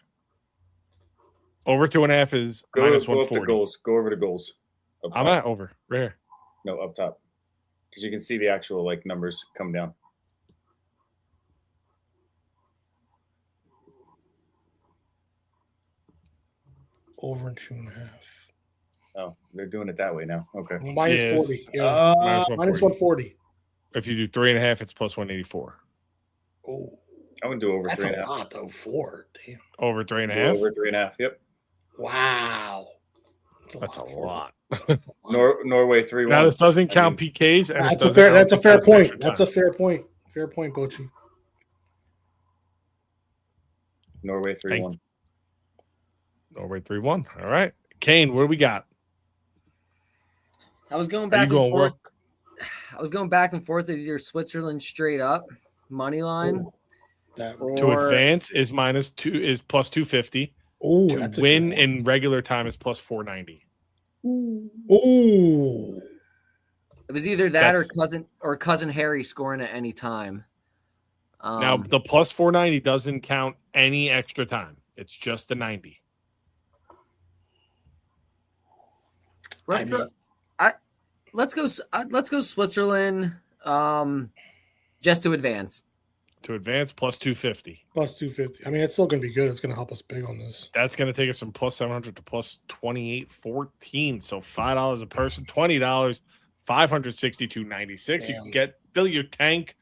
[SPEAKER 1] Over 2.5 is
[SPEAKER 4] Go
[SPEAKER 1] minus
[SPEAKER 4] up to
[SPEAKER 1] 140.
[SPEAKER 4] goals. Go over to goals. Up
[SPEAKER 1] I'm
[SPEAKER 4] top.
[SPEAKER 1] at over. Right here.
[SPEAKER 4] No, up top. Because you can see the actual numbers come down.
[SPEAKER 2] Over 2.5.
[SPEAKER 4] Oh, they're doing it that way now. Okay.
[SPEAKER 2] Minus
[SPEAKER 1] Yes.
[SPEAKER 2] 40. Yeah.
[SPEAKER 1] Minus
[SPEAKER 2] Minus
[SPEAKER 1] 140.
[SPEAKER 2] 140.
[SPEAKER 1] If you do 3.5, it's plus 184.
[SPEAKER 2] Oh,
[SPEAKER 4] I would do over
[SPEAKER 2] that's
[SPEAKER 4] 3.5.
[SPEAKER 2] a lot, though. 4. Damn.
[SPEAKER 1] Over
[SPEAKER 4] Do
[SPEAKER 1] 3.5.
[SPEAKER 4] over 3.5. Yep.
[SPEAKER 2] Wow.
[SPEAKER 1] That's a lot.
[SPEAKER 4] Norway 3-1.
[SPEAKER 1] Now this doesn't count PKs, and
[SPEAKER 2] That's a fair. That's a fair point. That's a fair point. Fair point, Bochi.
[SPEAKER 4] Norway 3-1.
[SPEAKER 1] Norway 3-1. All right, Kane, what do we got?
[SPEAKER 3] I was going
[SPEAKER 1] Are you
[SPEAKER 3] back and
[SPEAKER 1] going
[SPEAKER 3] forth.
[SPEAKER 1] work?
[SPEAKER 3] I was going back and forth with either Switzerland straight up money line
[SPEAKER 1] To advance is plus 250.
[SPEAKER 2] Oh,
[SPEAKER 1] to
[SPEAKER 2] that's
[SPEAKER 1] win in regular time is plus 490.
[SPEAKER 2] Oh,
[SPEAKER 3] it was either that or cousin Harry scoring at any time.
[SPEAKER 1] Now the plus 490 doesn't count any extra time. It's just the 90.
[SPEAKER 3] Let's go Switzerland. Just to advance.
[SPEAKER 1] To advance, plus 250.
[SPEAKER 2] Plus 250. I mean, it's still going to be good. It's going to help us big on this.
[SPEAKER 1] That's going to take us from plus 700 to plus 2814. So $5 a person, $20, $562.96. You can fill your tank.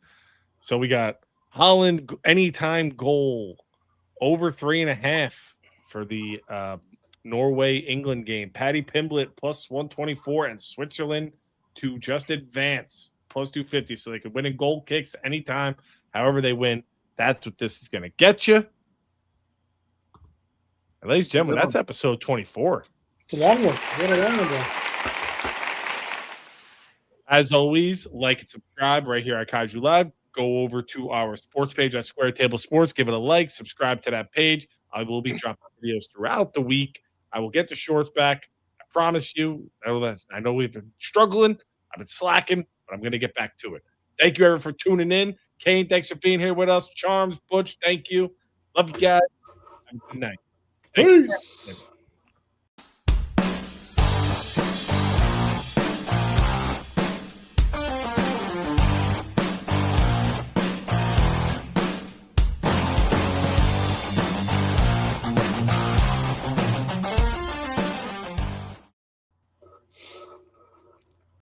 [SPEAKER 1] So we got Haaland anytime goal over 3.5 for the Norway England game. Paddy Pimblett plus 124 and Switzerland to just advance plus 250. So they could win in goal kicks anytime. However they win, that's what this is going to get you. And ladies and gentlemen, that's episode 24.
[SPEAKER 2] It's a long one. What a long one.
[SPEAKER 1] As always, like and subscribe right here at Kaiju Live. Go over to our sports page at Square Table Sports. Give it a like. Subscribe to that page. I will be dropping videos throughout the week. I will get the shorts back. I promise you. I know we've been struggling. I've been slacking, but I'm going to get back to it. Thank you, everyone, for tuning in. Kane, thanks for being here with us. Charms, Butch, thank you. Love you guys. Have a good night.
[SPEAKER 2] Peace.